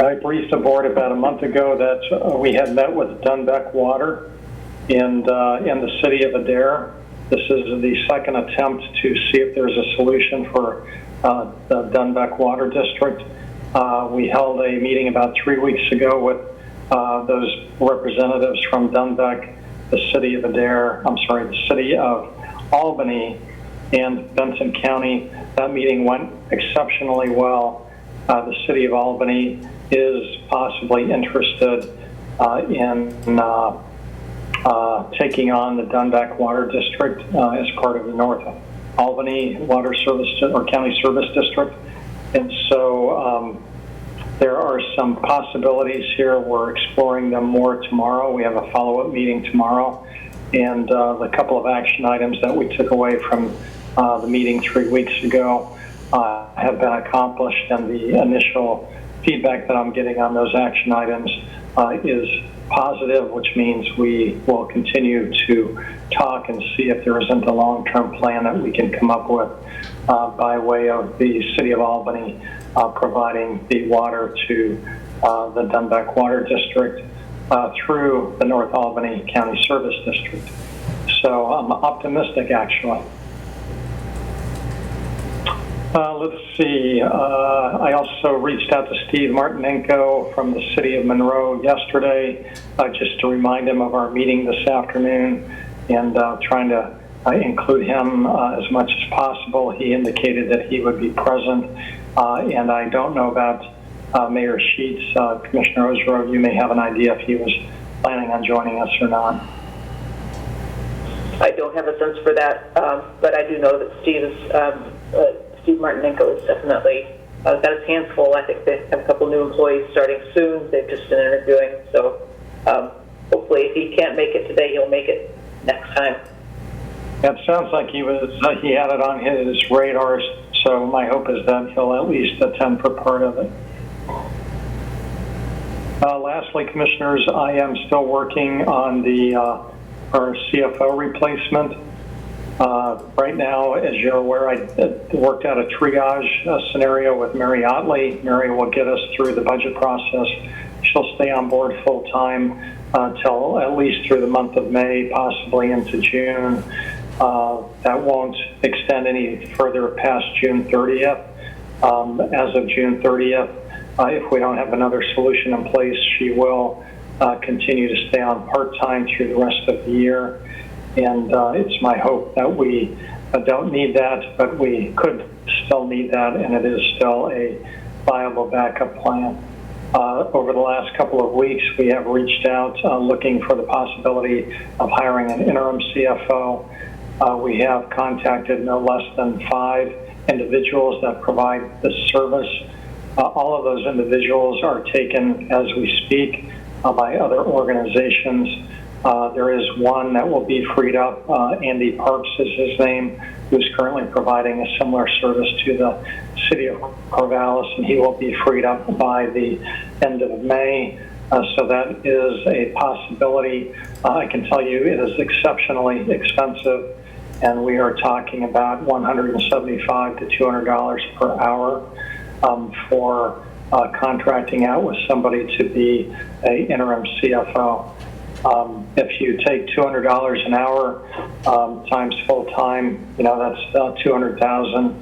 I briefed the board about a month ago that we had met with Dunbeck Water in the city of Adair. This is the second attempt to see if there's a solution for the Dunbeck Water District. We held a meeting about 3 weeks ago with those representatives from Dunbeck, the city of Albany, and Benton County. That meeting went exceptionally well. The city of Albany is possibly interested in taking on the Dunbeck Water District as part of the North Albany Water Service or County Service District. And so there are some possibilities here. We're exploring them more tomorrow. We have a follow-up meeting tomorrow. And the couple of action items that we took away from the meeting 3 weeks ago have been accomplished, and the initial feedback that I'm getting on those action items is positive, which means we will continue to talk and see if there isn't a long-term plan that we can come up with by way of the city of Albany providing the water to the Dunbeck Water District through the North Albany County Service District. So I'm optimistic, actually. Let's see. I also reached out to Steve Martinenko from the city of Monroe yesterday, just to remind him of our meeting this afternoon, and trying to include him as much as possible. He indicated that he would be present, and I don't know about Mayor Sheets. Commissioner Osrode, you may have an idea if he was planning on joining us or not. I don't have a sense for that, but I do know that Steve Martinenko is definitely got his hands full. I think they have a couple new employees starting soon. They've just been interviewing, so hopefully if he can't make it today, he'll make it next time. It sounds like he had it on his radar, so my hope is that he'll at least attend for part of it. Lastly, Commissioners, I am still working on our CFO replacement. Right now, as you're aware, I worked out a triage scenario with Mary Otley. Mary will get us through the budget process. She'll stay on board full-time till at least through the month of May, possibly into June. That won't extend any further past June 30th. As of June 30th, if we don't have another solution in place, she will continue to stay on part-time through the rest of the year. And it's my hope that we don't need that, but we could still need that, and it is still a viable backup plan. Over the last couple of weeks, we have reached out looking for the possibility of hiring an interim CFO. We have contacted no less than 5 individuals that provide this service. All of those individuals are taken as we speak by other organizations. There is one that will be freed up. Andy Parks is his name, who's currently providing a similar service to the city of Corvallis, and he will be freed up by the end of May. So that is a possibility. I can tell you it is exceptionally expensive, and we are talking about $175 to $200 per hour for contracting out with somebody to be an interim CFO. If you take $200 an hour times full time, that's 200,000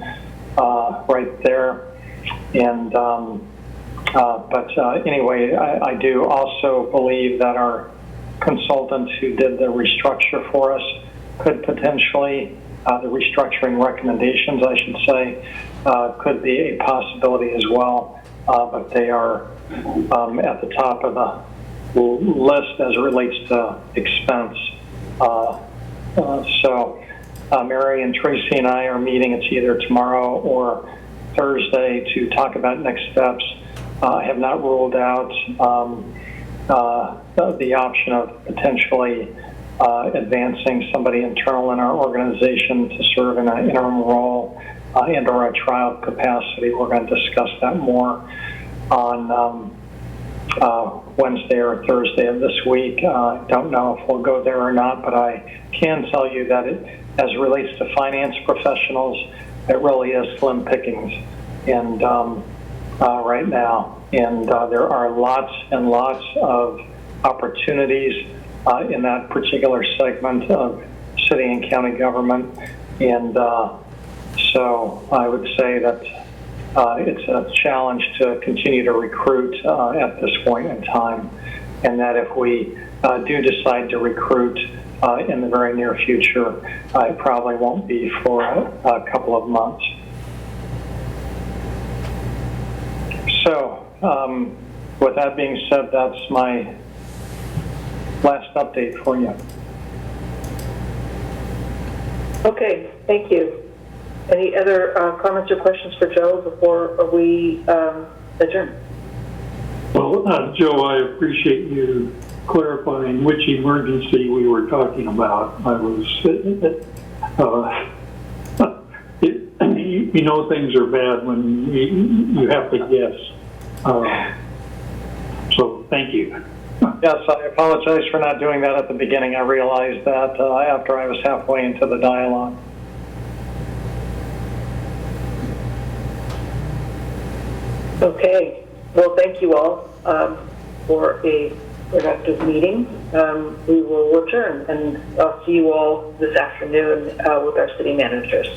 right there. And anyway, I do also believe that our consultant who did the restructure for us could potentially, the restructuring recommendations, I should say, could be a possibility as well. But they are at the top of the list as it relates to expense. So Mary and Tracy and I are meeting. It's either tomorrow or Thursday to talk about next steps. I have not ruled out the option of potentially advancing somebody internal in our organization to serve in an interim role and/or a trial capacity. We're going to discuss that more on Wednesday or Thursday of this week. I don't know if we'll go there or not, but I can tell you that as it relates to finance professionals, it really is slim pickings and right now. And there are lots and lots of opportunities in that particular segment of city and county government. And so I would say that it's a challenge to continue to recruit at this point in time, and that if we do decide to recruit in the very near future, it probably won't be for a couple of months. So with that being said, that's my last update for you. Okay, thank you. Any other comments or questions for Joe before we adjourn? Well, Joe, I appreciate you clarifying which emergency we were talking about. I was, you know, things are bad when you have to guess. So thank you. Yes, I apologize for not doing that at the beginning. I realized that after I was halfway into the dialogue. Okay. Well, thank you all for a productive meeting. We will return, and I'll see you all this afternoon with our city managers.